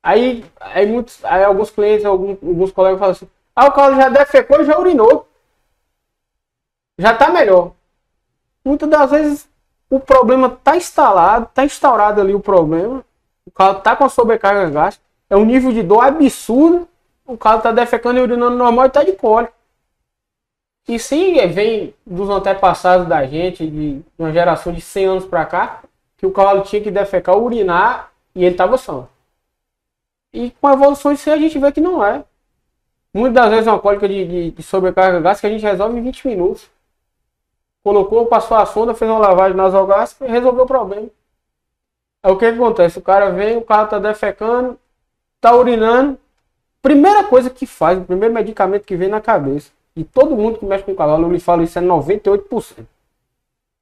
Speaker 1: Aí alguns clientes, alguns colegas falam assim: o cavalo já defecou e já urinou. Já tá melhor. Muitas das vezes o problema tá instalado, tá instaurado ali o problema. O cavalo tá com a sobrecarga gástrica. É um nível de dor absurdo. O cavalo tá defecando e urinando normal e tá de cólica. E sim, vem dos antepassados da gente, de uma geração de 100 anos para cá, que o cavalo tinha que defecar, urinar e ele tava são. E com a evolução disso a gente vê que não é. Muitas das vezes é uma cólica de sobrecarga gástrica que a gente resolve em 20 minutos. Colocou, passou a sonda, fez uma lavagem nasogástrica e resolveu o problema. Aí o que acontece? O cara vem, o cara tá defecando, tá urinando. Primeira coisa que faz, o primeiro medicamento que vem na cabeça, e todo mundo que mexe com o cavalo, eu lhe falo isso, é 98%.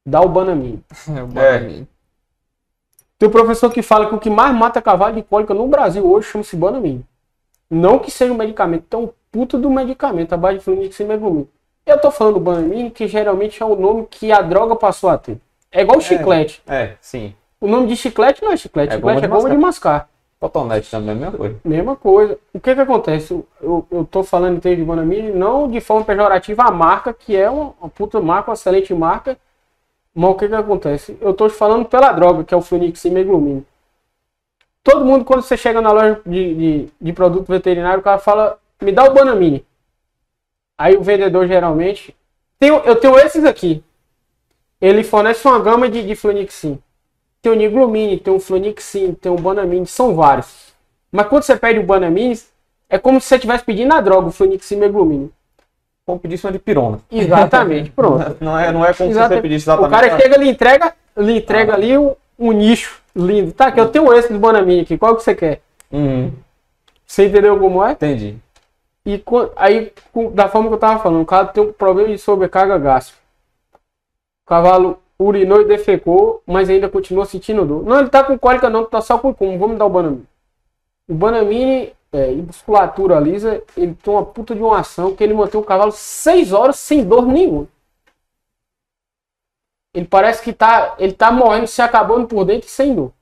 Speaker 1: Dá o Banamine. Tem um professor que fala que o que mais mata cavalo de cólica no Brasil hoje chama-se Banamine. Não que seja um medicamento, então puta do medicamento, a base de Flunix e Meglumine. Eu tô falando do Banamine, que geralmente é o nome que a droga passou a ter. É igual chiclete.
Speaker 2: Sim.
Speaker 1: O nome de chiclete não é chiclete, chiclete é goma de mascar.
Speaker 2: Cotonete também é a mesma coisa.
Speaker 1: Mesma coisa. O que acontece? Eu tô falando em termos de Banamine, não de forma pejorativa a marca, que é uma puta marca, uma excelente marca. Mas o que acontece? Eu tô te falando pela droga, que é o Flunix e Meglumine. Todo mundo, quando você chega na loja de produto veterinário, o cara fala: me dá o Banamine. Aí o vendedor geralmente... Eu tenho esses aqui. Ele fornece uma gama de Flunixin. Tem o Niglumine, tem o Flunixin, tem o Banamine, são vários. Mas quando você pede o Banamine, é como se você estivesse pedindo a droga, o Flunixin e Meglumine.
Speaker 2: Como pedir uma de pirona.
Speaker 1: Exatamente, pronto.
Speaker 2: Não é como se você pedisse exatamente.
Speaker 1: O cara chega e lhe entrega ali um nicho Lindo. Tá, que eu tenho esse do Bonamini aqui. Qual que você quer? Você entendeu como é?
Speaker 2: Entendi.
Speaker 1: E aí, da forma que eu tava falando, o cavalo tem um problema de sobrecarga gástrica. O cavalo urinou e defecou, mas ainda continua sentindo dor. Não, ele tá com cólica não, tá só com como. Vamos dar o Bonamini. O Bonamini, em musculatura lisa, ele tem uma puta de uma ação que ele mantém o cavalo 6 horas sem dor nenhuma. Ele parece que ele tá morrendo, se acabando por dentro e sem dor.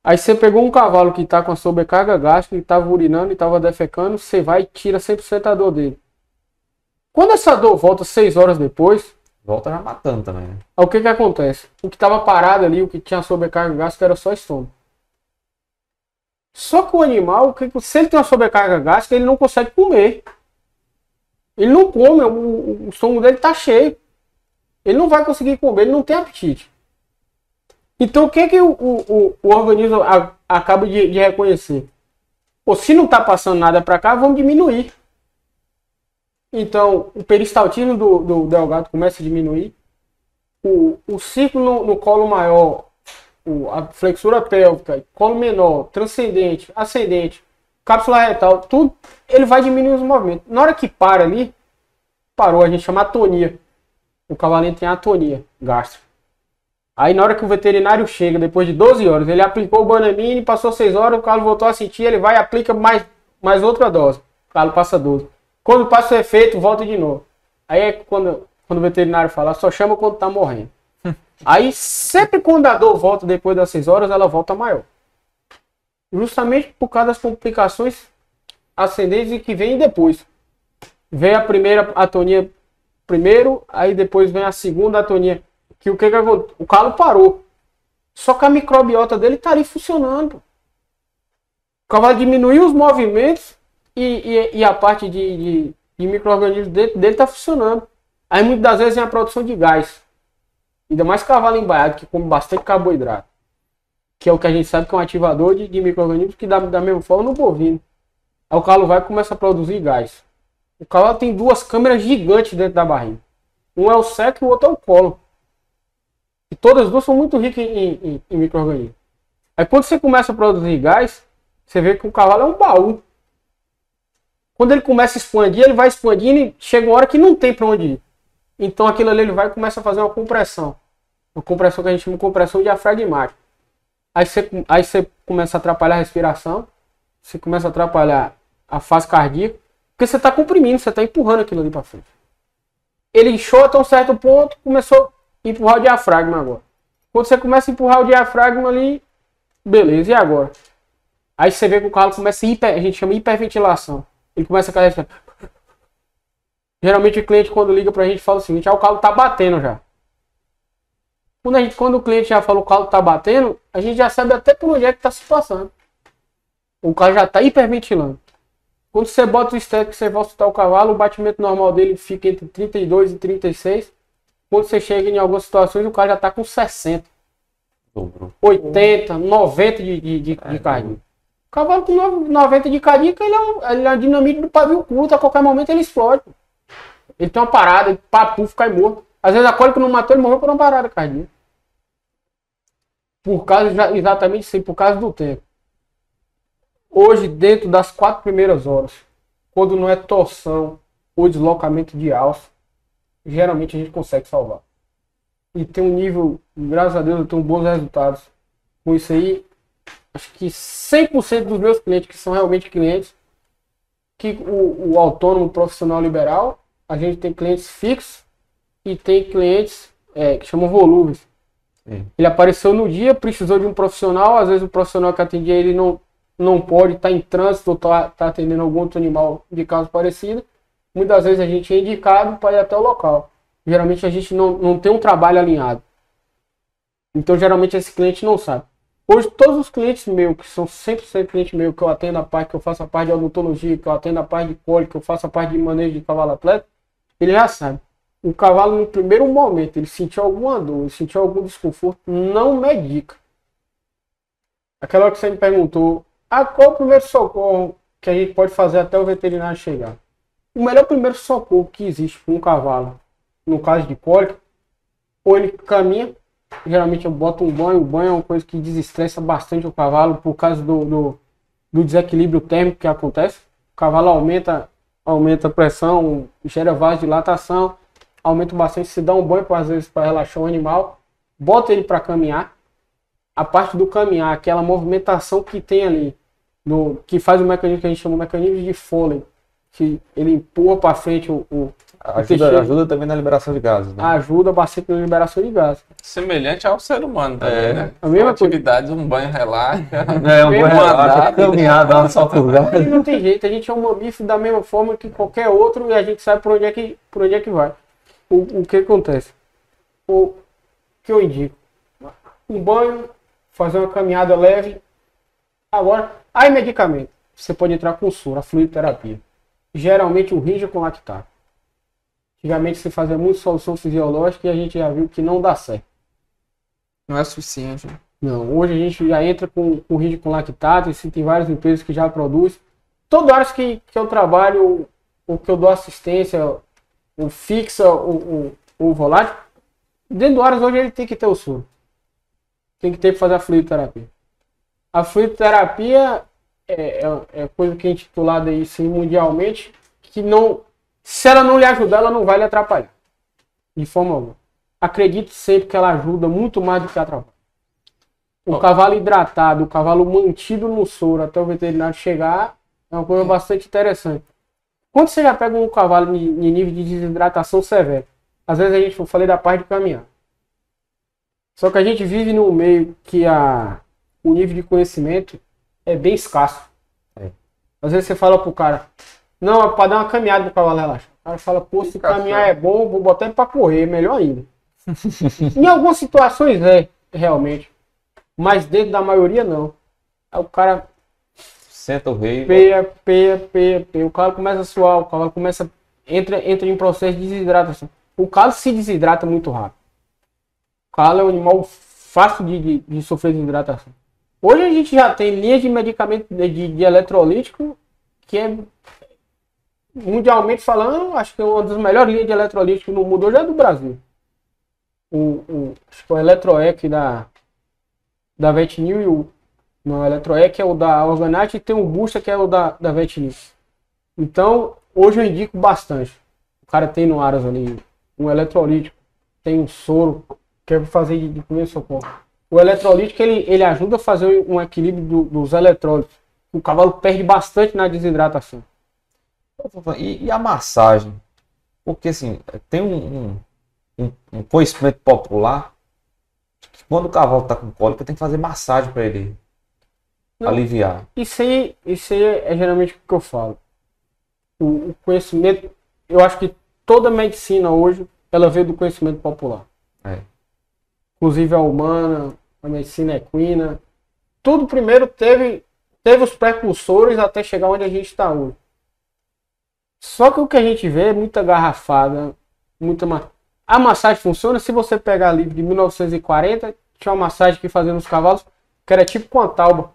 Speaker 1: Aí você pegou um cavalo que tá com a sobrecarga gástrica, ele tava urinando e tava defecando, você vai e tira 100% a dor dele. Quando essa dor volta 6 horas depois,
Speaker 2: Volta já matando também, né?
Speaker 1: o que acontece? O que tava parado ali, o que tinha sobrecarga gástrica era só estômago. Só que o animal, se ele tem uma sobrecarga gástrica, ele não consegue comer. Ele não come, o estômago dele tá cheio. Ele não vai conseguir comer, ele não tem apetite. Então o que o organismo acaba de reconhecer? Pô, se não está passando nada para cá, vamos diminuir. Então o peristaltismo do delgado começa a diminuir. O ciclo no colo maior, a flexura pélvica, colo menor, transcendente, ascendente, cápsula retal, tudo, ele vai diminuir os movimentos. Na hora que para ali, parou, a gente chama atonia. O cavalinho tem atonia gástrica. Aí na hora que o veterinário chega, depois de 12 horas, ele aplicou o Bonamini, passou 6 horas, o cavalo voltou a sentir, ele vai e aplica mais outra dose. O cavalo passa 12. Quando passa o efeito, volta de novo. Aí é quando o veterinário fala, só chama quando tá morrendo. Aí sempre quando a dor volta depois das 6 horas, ela volta maior. Justamente por causa das complicações ascendentes e que vem depois. Vem a primeira atonia primeiro, aí depois vem a segunda atonia. Que o que aconteceu? O cavalo parou. Só que a microbiota dele tá ali funcionando. O cavalo diminuiu os movimentos e a parte de micro-organismos dele tá funcionando. Aí muitas das vezes vem a produção de gás. Ainda mais cavalo embaiado, que come bastante carboidrato. Que é o que a gente sabe que é um ativador de micro-organismos que dá da mesma forma no bovino. Aí o cavalo vai e começa a produzir gás. O cavalo tem 2 câmeras gigantes dentro da barriga. Um é o seco e o outro é o colo. E todas as duas são muito ricas em micro-organismos. Aí quando você começa a produzir gás, você vê que o cavalo é um baú. Quando ele começa a expandir, ele vai expandindo e chega uma hora que não tem para onde ir. Então aquilo ali ele vai e começa a fazer uma compressão. Uma compressão que a gente chama de compressão diafragmática. Aí você começa a atrapalhar a respiração. Você começa a atrapalhar a fase cardíaca. Porque você está comprimindo, você está empurrando aquilo ali para frente. Ele inchou até um certo ponto, começou a empurrar o diafragma agora. Quando você começa a empurrar o diafragma ali, beleza, e agora? Aí você vê que o cavalo começa a gente chama de hiperventilação. Ele começa a cair. Geralmente o cliente quando liga pra gente fala o seguinte, o cavalo tá batendo já. Quando o cliente já fala o cavalo tá batendo, a gente já sabe até por onde é que tá se passando. O cavalo já tá hiperventilando. Quando você bota o step que você vai soltar o cavalo, o batimento normal dele fica entre 32 e 36. Quando você chega em algumas situações, o cara já tá com 60. 80, 90 de cardíaco. O cavalo com 90 de cardíaco, ele é um dinamite do pavio curto, a qualquer momento ele explode. Ele tem uma parada, ele papuf, cai morto. Às vezes a cólica não matou, ele morreu por uma parada cardíaca. Por causa, exatamente isso, por causa do tempo. Hoje, dentro das 4 primeiras horas, quando não é torção ou deslocamento de alça, geralmente a gente consegue salvar. E tem um nível, graças a Deus, eu tenho bons resultados. Com isso aí, acho que 100% dos meus clientes, que são realmente clientes, que o autônomo profissional liberal, a gente tem clientes fixos e tem clientes que chamam volúveis. Ele apareceu no dia, precisou de um profissional, às vezes o profissional que atendia ele não pode estar em trânsito ou tá atendendo algum outro animal de caso parecido. Muitas vezes a gente é indicado para ir até o local. Geralmente a gente não tem um trabalho alinhado. Então geralmente esse cliente não sabe. Hoje todos os clientes meus, que são 100% clientes meus, que eu atendo a parte, que eu faço a parte de odontologia, que eu atendo a parte de cólica, que eu faço a parte de manejo de cavalo atleta, ele já sabe. O cavalo no primeiro momento, ele sentiu alguma dor, ele sentiu algum desconforto, não medica. Aquela hora que você me perguntou, qual o primeiro socorro que a gente pode fazer até o veterinário chegar? O melhor primeiro socorro que existe para um cavalo, no caso de cólica, ou ele caminha, geralmente eu boto um banho. O banho é uma coisa que desestressa bastante o cavalo por causa do desequilíbrio térmico que acontece. O cavalo aumenta a pressão, gera vasodilatação, aumenta bastante. Se dá um banho, às vezes, para relaxar o animal, bota ele para caminhar. A parte do caminhar, aquela movimentação que tem ali, que faz o mecanismo que a gente chama de mecanismo de Foley, que ele empurra para frente o
Speaker 2: Ajuda também na liberação de gases, né?
Speaker 1: ajuda bastante na liberação de gases.
Speaker 3: Semelhante ao ser humano também, né?
Speaker 1: A mesma
Speaker 3: São atividades, um banho relaxa.
Speaker 2: Um
Speaker 1: Mesmo
Speaker 2: banho
Speaker 3: andado.
Speaker 2: relaxa, caminhar, dar uma saltugada.
Speaker 1: E não tem jeito, a gente é um mamífero da mesma forma que qualquer outro e a gente sabe por onde é que vai. O que acontece? O que eu indico? Um banho, fazer uma caminhada leve. Agora, aí medicamento. Você pode entrar com soro, a fluidoterapia. Geralmente o rígido com lactato. Antigamente se fazia muito solução fisiológica e a gente já viu que não dá certo.
Speaker 4: Não é suficiente.
Speaker 1: Não, hoje a gente já entra com rígido com lactato, e tem várias empresas que já produzem. Toda hora que eu trabalho, ou que eu dou assistência, ou fixa, ou volátil, dentro do horas hoje ele tem que ter o soro. Tem que ter que fazer a fluidoterapia. A fluidoterapia é coisa que é intitulada aí sim, mundialmente, que não, se ela não lhe ajudar, ela não vai lhe atrapalhar. De forma alguma. Acredite sempre que ela ajuda muito mais do que atrapalha. O cavalo hidratado, o cavalo mantido no soro até o veterinário chegar, é uma coisa bastante interessante. Quando você já pega um cavalo em nível de desidratação severo, às vezes eu falei da parte de caminhar. Só que a gente vive num meio que o nível de conhecimento é bem escasso. Às vezes você fala pro cara, não, é para dar uma caminhada pro cavalo relaxar. O cara fala, pô, se caminhar é bom, vou botar ele para correr, melhor ainda. Em algumas situações realmente. Mas dentro da maioria não. Aí o cara
Speaker 2: Senta o rei.
Speaker 1: peia. O cavalo começa a suar, o cavalo entra em processo de desidratação. O cavalo se desidrata muito rápido. O cavalo é um animal fácil de sofrer desidratação. Hoje a gente já tem linhas de medicamento de eletrolítico que é, mundialmente falando, acho que é uma das melhores linhas de eletrolítico no mundo hoje é do Brasil. Acho que o Eletroec da Vetnil e o Eletroec é o da Organite e tem o Busta que é o da Vetnil. Então, hoje eu indico bastante. O cara tem no Aras ali um eletrolítico, tem um soro, que é para fazer de primeiro socorro. O eletrolítico ele ajuda a fazer um equilíbrio dos eletrólitos. O cavalo perde bastante na desidratação.
Speaker 2: E a massagem? Porque assim, tem um conhecimento popular que quando o cavalo está com cólica tem que fazer massagem para ele aliviar.
Speaker 1: Isso aí é geralmente o que eu falo. O conhecimento, eu acho que toda medicina hoje, ela veio do conhecimento popular. Inclusive a humana, a medicina equina. Tudo primeiro teve os precursores até chegar onde a gente está hoje. Só que o que a gente vê é muita garrafada, A massagem funciona se você pegar livro de 1940, tinha uma massagem que fazia nos cavalos, que era tipo com a tauba.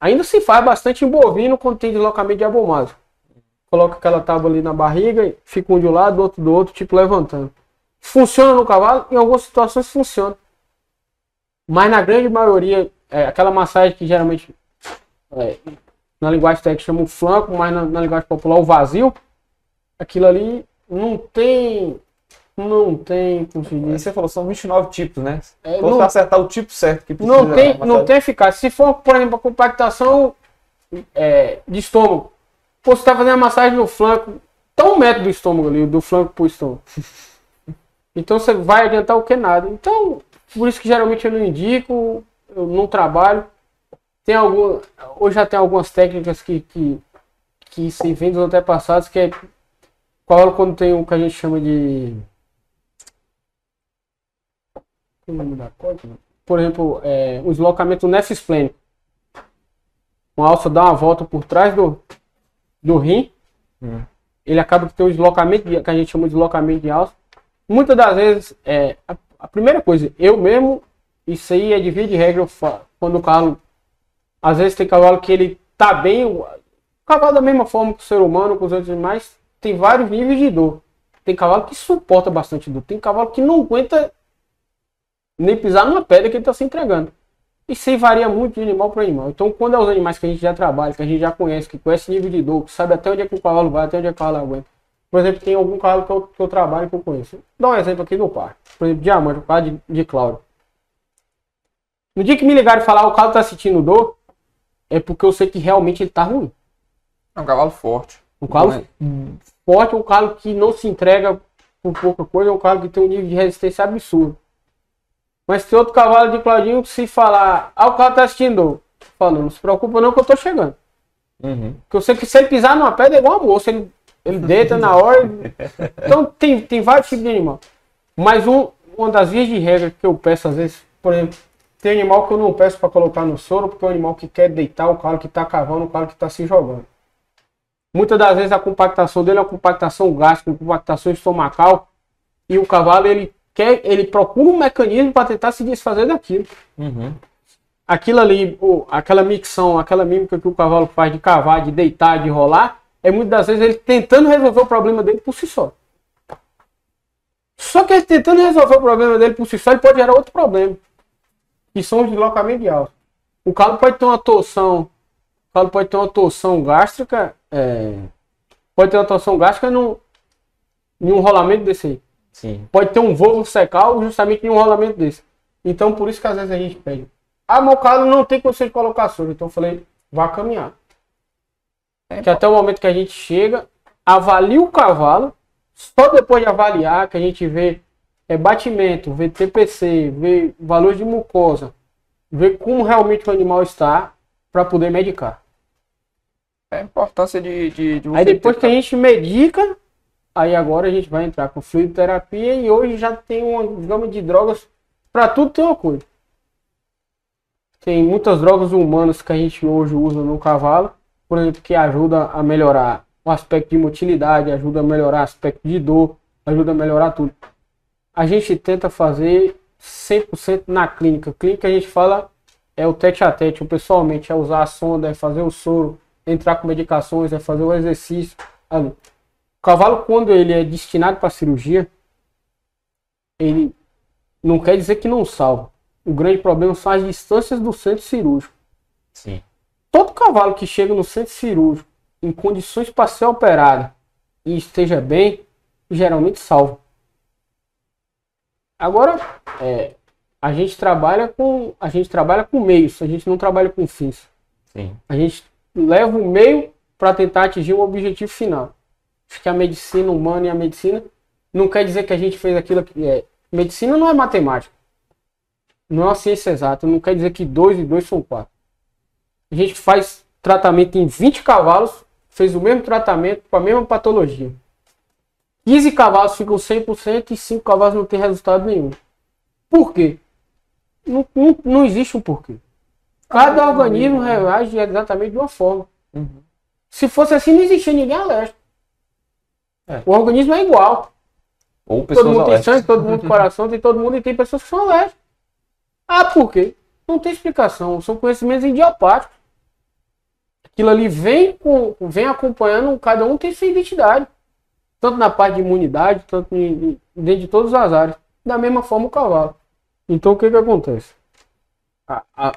Speaker 1: Ainda se faz bastante em bovino quando tem deslocamento de abomático. Coloca aquela tábua ali na barriga, e fica um de um lado, outro do outro, tipo levantando. Funciona no cavalo? Em algumas situações funciona. Mas na grande maioria, aquela massagem que geralmente, na linguagem técnica chama o flanco, mas na linguagem popular o vazio, aquilo ali não tem, como se diz.
Speaker 2: Você falou, são 29 tipos, né?
Speaker 1: Não-
Speaker 2: Você acertar o tipo certo que precisa.
Speaker 1: Não tem eficácia. Se for, por exemplo, a compactação de estômago, você está fazendo a massagem no flanco, tá 1 metro do estômago ali, do flanco pro estômago. Então você vai adiantar o que nada. Então, por isso que geralmente eu não indico, eu não trabalho. Hoje já tem algumas técnicas que se vêm dos antepassados, que é quando tem o que a gente chama de... Qual é o nome da coisa? Por exemplo, o deslocamento nefisplênico. Uma alça dá uma volta por trás do rim. Ele acaba que tem um deslocamento, que a gente chama de deslocamento de alça. Muitas das vezes, a primeira coisa, eu mesmo, isso aí é de via de regra, quando o cavalo, às vezes tem cavalo que ele tá bem, o cavalo da mesma forma que o ser humano, com os outros animais, tem vários níveis de dor. Tem cavalo que suporta bastante dor, tem cavalo que não aguenta nem pisar numa pedra que ele está se entregando. Isso aí varia muito de animal para animal. Então, quando é os animais que a gente já trabalha, que a gente já conhece, que conhece nível de dor, que sabe até onde é que o cavalo vai, até onde é que o cavalo aguenta. Por exemplo, tem algum cavalo que eu trabalho que eu conheço. Vou dar um exemplo aqui do parque. Por exemplo, Diamante, o cavalo de Cláudio. No dia que me ligaram e falaram, o cavalo está sentindo dor, é porque eu sei que realmente ele está ruim.
Speaker 4: É um cavalo forte.
Speaker 1: Um cavalo forte, um cavalo que não se entrega por pouca coisa, é um cavalo que tem um nível de resistência absurdo. Mas tem outro cavalo de Claudinho que se falar, o cavalo tá assistindo dor. Falando, não se preocupa não que eu tô chegando. Porque eu sei que se ele pisar numa pedra é igual a moço, ele deita na hora. Então tem vários tipos de animal. Mas uma das vias de regra que eu peço às vezes, por exemplo, tem animal que eu não peço para colocar no soro, porque é um animal que quer deitar, o cavalo que tá cavando, o cavalo que tá se jogando. Muitas das vezes a compactação dele é uma compactação gástrica, uma compactação estomacal, e o cavalo ele procura um mecanismo para tentar se desfazer daquilo. Aquilo ali, aquela micção, aquela mímica que o cavalo faz de cavar, de deitar, de rolar, é muitas das vezes ele tentando resolver o problema dele por si só. Só que ele tentando resolver o problema dele por si só, ele pode gerar outro problema, que são os deslocamentos de alça. O cavalo pode ter uma torção, gástrica, pode ter uma torção gástrica em um rolamento desse aí.
Speaker 2: Sim.
Speaker 1: Pode ter um voo secal justamente em um rolamento desse. Então, por isso que às vezes a gente pede. Mas o cavalo não tem condição de colocar soro. Então eu falei, vá caminhar. Que até o momento que a gente chega, avalia o cavalo. Só depois de avaliar, que a gente vê batimento, vê TPC, vê valor de mucosa, vê como realmente o animal está, para poder medicar.
Speaker 4: É a importância de você
Speaker 1: Aí depois
Speaker 4: ter-
Speaker 1: que a gente medica, aí agora a gente vai entrar com fluidoterapia e hoje já tem uma gama de drogas para tudo tem uma coisa. Tem muitas drogas humanas que a gente hoje usa no cavalo, por exemplo, que ajuda a melhorar o aspecto de motilidade, ajuda a melhorar o aspecto de dor, ajuda a melhorar tudo. A gente tenta fazer 100% na clínica. Clínica a gente fala é o tete a tete, pessoalmente, é usar a sonda, é fazer o soro, entrar com medicações, é fazer o exercício ali. O cavalo, quando ele é destinado para cirurgia, ele não quer dizer que não salva. O grande problema são as distâncias do centro cirúrgico.
Speaker 2: Sim.
Speaker 1: Todo cavalo que chega no centro cirúrgico em condições para ser operado e esteja bem, geralmente salva. Agora, a gente trabalha com meios, a gente não trabalha com fins.
Speaker 2: Sim.
Speaker 1: A gente leva o meio para tentar atingir um objetivo final. Acho que a medicina humana e a medicina não quer dizer que a gente fez aquilo que é. Medicina não é matemática. Não é uma ciência exata. Não quer dizer que 2 e 2 são 4. A gente faz tratamento em 20 cavalos, fez o mesmo tratamento com a mesma patologia. 15 cavalos ficam 100% e 5 cavalos não tem resultado nenhum. Por quê? Não existe um porquê. Cada organismo reage exatamente de uma forma. Se fosse assim, não existia ninguém alérgico. O organismo é igual.
Speaker 2: Ou
Speaker 1: Todo
Speaker 2: pessoas
Speaker 1: mundo tem
Speaker 2: alérgicas.
Speaker 1: sangue, todo mundo tem coração, tem todo mundo e tem pessoas que são alérgicas. Por quê? Não tem explicação. São conhecimentos idiopáticos. Aquilo ali vem acompanhando, cada um tem sua identidade. Tanto na parte de imunidade, tanto dentro de todas as áreas. Da mesma forma o cavalo. Então o que acontece?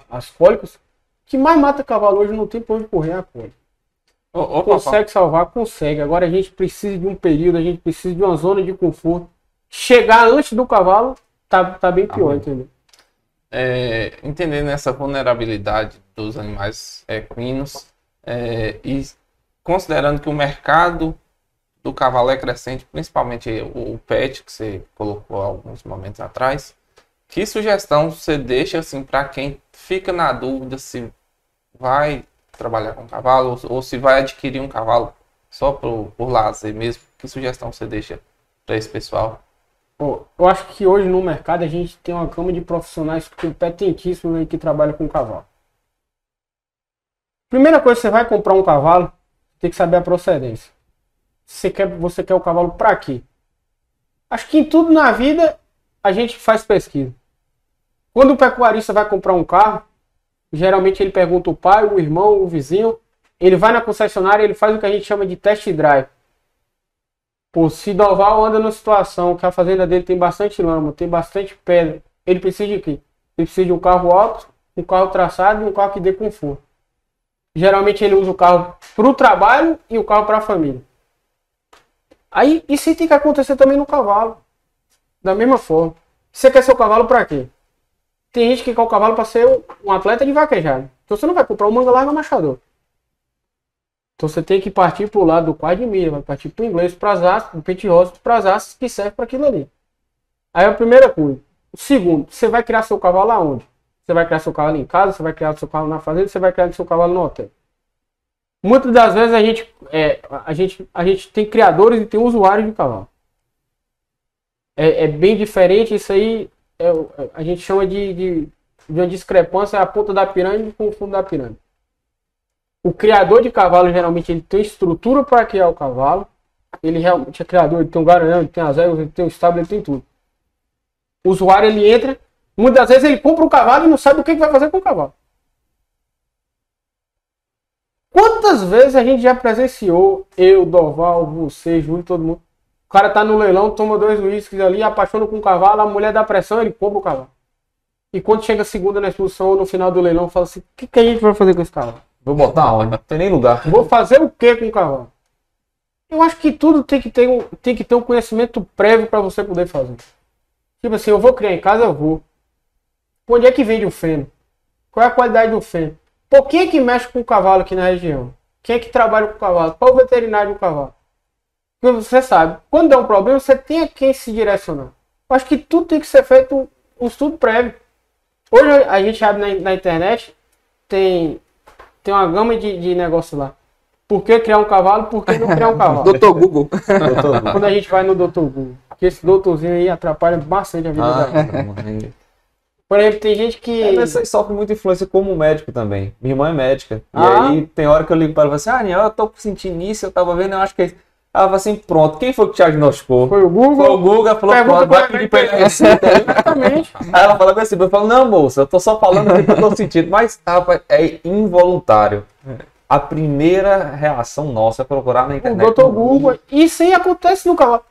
Speaker 1: As cólicas, que mais mata cavalo hoje não tem por onde correr a cólica. Consegue salvar? Consegue. Agora a gente precisa de um período, a gente precisa de uma zona de conforto. Chegar antes do cavalo tá bem pior, entendeu?
Speaker 3: Entendendo essa vulnerabilidade dos animais equinos e considerando que o mercado do cavalo é crescente, principalmente o pet, que você colocou alguns momentos atrás, que sugestão você deixa assim, para quem fica na dúvida se vai trabalhar com cavalo ou se vai adquirir um cavalo só por lazer mesmo? Que sugestão você deixa para esse pessoal?
Speaker 1: Eu acho que hoje no mercado a gente tem uma gama de profissionais competentíssimos aí que trabalham com cavalo. Primeira coisa, você vai comprar um cavalo, tem que saber a procedência. Você quer o cavalo para quê? Acho que em tudo na vida a gente faz pesquisa. Quando o pecuarista vai comprar um carro, geralmente ele pergunta o pai, o irmão, o vizinho, ele vai na concessionária e ele faz o que a gente chama de test drive. Se Doval anda numa situação que a fazenda dele tem bastante lama, tem bastante pedra, ele precisa de quê? Ele precisa de um carro alto, um carro traçado e um carro que dê conforto. Geralmente ele usa o carro para o trabalho e o carro para a família. Aí isso tem que acontecer também no cavalo. Da mesma forma. Você quer seu cavalo para quê? Tem gente que quer o cavalo para ser um atleta de vaquejada. Então você não vai comprar um manga larga machador. Então você tem que partir para o lado do quarto de milha, vai partir para o inglês, para as asas, do pente rosa, para as asas que serve para aquilo ali. Aí a primeira coisa. O segundo, você vai criar seu cavalo aonde? Você vai criar seu cavalo em casa, você vai criar seu cavalo na fazenda, você vai criar seu cavalo no hotel. Muitas das vezes a gente tem criadores e tem usuários de cavalo. É bem diferente, isso aí a gente chama de uma discrepância, a ponta da pirâmide com o fundo da pirâmide. O criador de cavalo, geralmente, ele tem estrutura para criar o cavalo. Ele realmente é criador, ele tem um garanhão, ele tem as éguas, ele tem o estábulo, ele tem tudo. O usuário, ele entra, muitas vezes ele compra um cavalo e não sabe o que vai fazer com o cavalo. Quantas vezes a gente já presenciou, eu, Dorval, você, Júlio, todo mundo. O cara tá no leilão, toma 2 uísques ali, apaixona com o cavalo, a mulher dá pressão, ele compra o cavalo. E quando chega a segunda na exposição ou no final do leilão, fala assim, o que a gente vai fazer com esse cavalo?
Speaker 2: Vou botar onde? Não tem nem lugar.
Speaker 1: Vou fazer o que com o cavalo? Eu acho que tudo tem que ter um conhecimento prévio para você poder fazer. Tipo assim, eu vou criar em casa, eu vou. Onde é que vende o feno? Qual é a qualidade do feno? Por quem é que mexe com o cavalo aqui na região? Quem é que trabalha com o cavalo? Qual o veterinário do cavalo? Porque você sabe, quando der um problema, você tem a quem se direcionar. Eu acho que tudo tem que ser feito um estudo prévio. Hoje a gente abre na internet, tem uma gama de negócio lá. Por que criar um cavalo? Por que não criar um cavalo?
Speaker 4: Doutor Google.
Speaker 1: Quando a gente vai no Dr. Google. Porque esse doutorzinho aí atrapalha bastante a vida da gente. Por exemplo, tem gente que...
Speaker 2: Mas você sofre muita influência como médico também. Minha irmã é médica. E
Speaker 1: Ah.
Speaker 2: aí tem hora que eu ligo para ela e falo assim, eu tô sentindo isso, eu tava vendo, eu acho que é isso. Ela fala assim, pronto, quem foi que te diagnosticou?
Speaker 1: Foi o Google.
Speaker 2: Foi o Google, ela falou,
Speaker 1: Pergunta
Speaker 2: pronto, vai
Speaker 1: pra
Speaker 2: pedir
Speaker 1: mim.
Speaker 2: pra ele receita aí.
Speaker 1: Exatamente.
Speaker 2: Aí ela fala assim, eu falo, não, moça, eu tô só falando o que eu tô sentindo. Mas, rapaz, é involuntário. A primeira reação nossa é procurar na
Speaker 1: O
Speaker 2: internet.
Speaker 1: Dr. Google. Isso aí acontece no cavalo.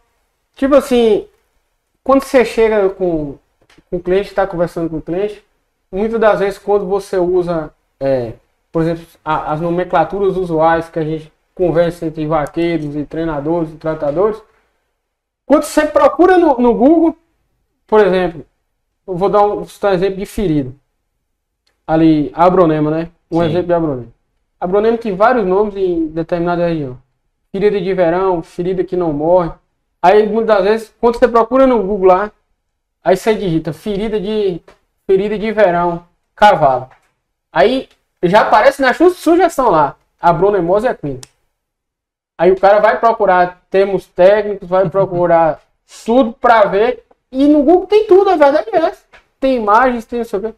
Speaker 1: Tipo assim, quando você chega com o cliente, está conversando com o cliente, muitas das vezes quando você usa, por exemplo, as nomenclaturas usuais que a gente conversa entre vaqueiros e treinadores e tratadores, quando você procura no Google, por exemplo, eu vou dar um exemplo de ferida. Ali, abronema, né? Um
Speaker 2: Sim.
Speaker 1: exemplo de abronema. Abronema tem vários nomes em determinada região. Ferida de verão, ferida que não morre. Aí, muitas das vezes, quando você procura no Google lá, aí você digita ferida de verão, cavalo. Aí, já aparece na sugestão lá, abronemose equina. Aí o cara vai procurar termos técnicos, vai procurar tudo pra ver. E no Google tem tudo, a verdade é essa. Tem imagens, tem não sei o quê.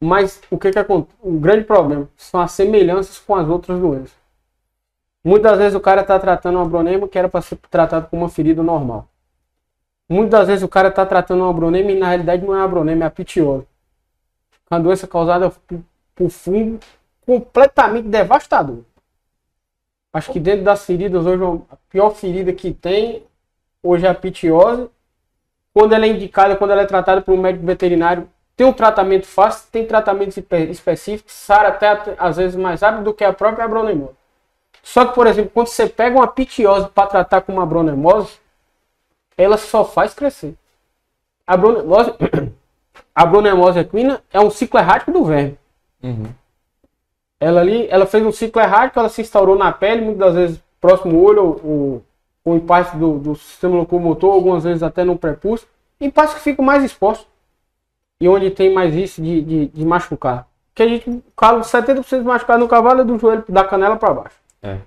Speaker 1: Mas o que acontece? O grande problema são as semelhanças com as outras doenças. Muitas vezes o cara está tratando um abronema que era para ser tratado como uma ferida normal. Muitas vezes o cara está tratando um abronema e na realidade não é abronema, é a pitiose. Uma doença causada por fungo completamente devastador. Acho que dentro das feridas hoje a pior ferida que tem hoje é a pitiose. Quando ela é indicada, quando ela é tratada por um médico veterinário, tem um tratamento fácil, tem tratamentos específicos, sara até às vezes mais rápido do que a própria abronemose. Só que, por exemplo, quando você pega uma pitiose para tratar com uma abronemose, ela só faz crescer. A abronemose equina é um ciclo errático do verme.
Speaker 2: Uhum.
Speaker 1: Ela fez um ciclo errático, ela se instaurou na pele, muitas das vezes próximo ao olho, ou em parte do sistema locomotor, algumas vezes até no prepúcio, em partes que ficam mais expostos. E onde tem mais risco de machucar. Porque a gente, 70% de machucado no cavalo é do joelho, da canela para baixo.
Speaker 2: É.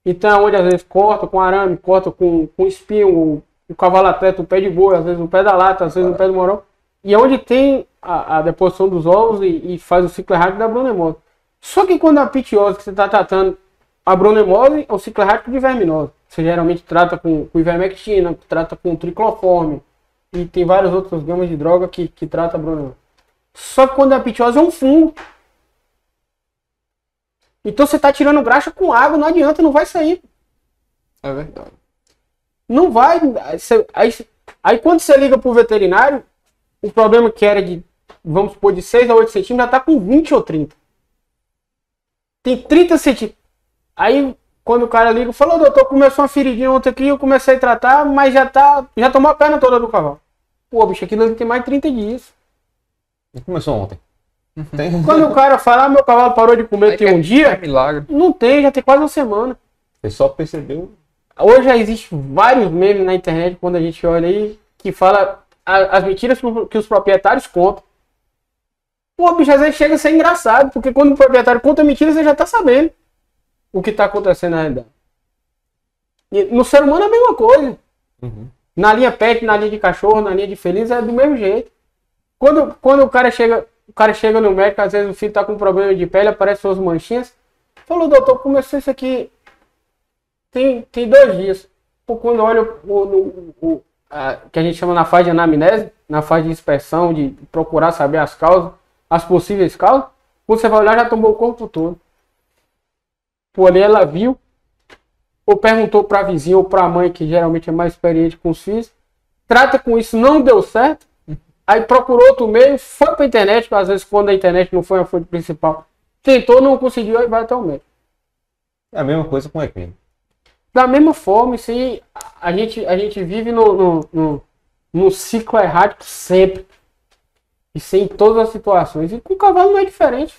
Speaker 1: Então, onde às vezes corta com arame, corta com espinho, o cavalo atleta, o pé de boi, às vezes o pé da lata, às vezes o pé do morão. E é onde tem a deposição dos ovos e faz o ciclo errático da abronemose. Só que quando a pitiose que você está tratando, a abronemose é o ciclo errático de verminose. Você geralmente trata com ivermectina, trata com tricloforme. E tem várias outras gamas de droga que tratam a abronemose. Só que quando a pitiose é um fungo. Então você está tirando graxa com água, não adianta, não vai sair.
Speaker 4: É verdade.
Speaker 1: Não vai. Aí quando você liga pro veterinário, o problema que era de, vamos supor, de 6 a 8 centímetros, já tá com 20 ou 30. Tem 30 centímetros. Aí, quando o cara liga, falou, doutor, começou uma feridinha ontem aqui, eu comecei a tratar, mas já tomou a perna toda do cavalo. Pô, bicho, aquilo ali tem mais de 30 dias.
Speaker 2: Começou ontem.
Speaker 1: Quando o cara fala, meu cavalo parou de comer tem um dia,
Speaker 4: É milagre.
Speaker 1: não tem, já tem quase uma semana.
Speaker 2: Você só percebeu.
Speaker 1: Hoje já existem vários memes na internet, quando a gente olha aí, que fala as mentiras que os proprietários contam. Pô, bicho, às vezes chega a ser engraçado, porque quando o proprietário conta mentira, você já tá sabendo o que tá acontecendo na realidade. E no ser humano é a mesma coisa.
Speaker 2: Uhum.
Speaker 1: Na linha pet, na linha de cachorro, na linha de feliz, é do mesmo jeito. Quando o cara chega no médico, às vezes o filho tá com problema de pele, aparecem suas manchinhas. Falou, doutor, começou isso aqui tem 2 dias. Pô, quando olha que a gente chama na fase de anamnese, na fase de inspeção, de procurar saber as causas, as possíveis causas, quando você vai olhar, já tomou o corpo todo. Pô, ali ela viu, ou perguntou pra vizinha ou pra mãe, que geralmente é mais experiente com os filhos, trata com isso, não deu certo, aí procurou outro meio, foi pra internet, que às vezes quando a internet não foi a fonte principal, tentou, não conseguiu, aí vai até o médico.
Speaker 2: É a mesma coisa com o equino.
Speaker 1: Da mesma forma, isso aí, a gente vive no ciclo errático sempre. Isso em todas as situações. E com o cavalo não é diferente.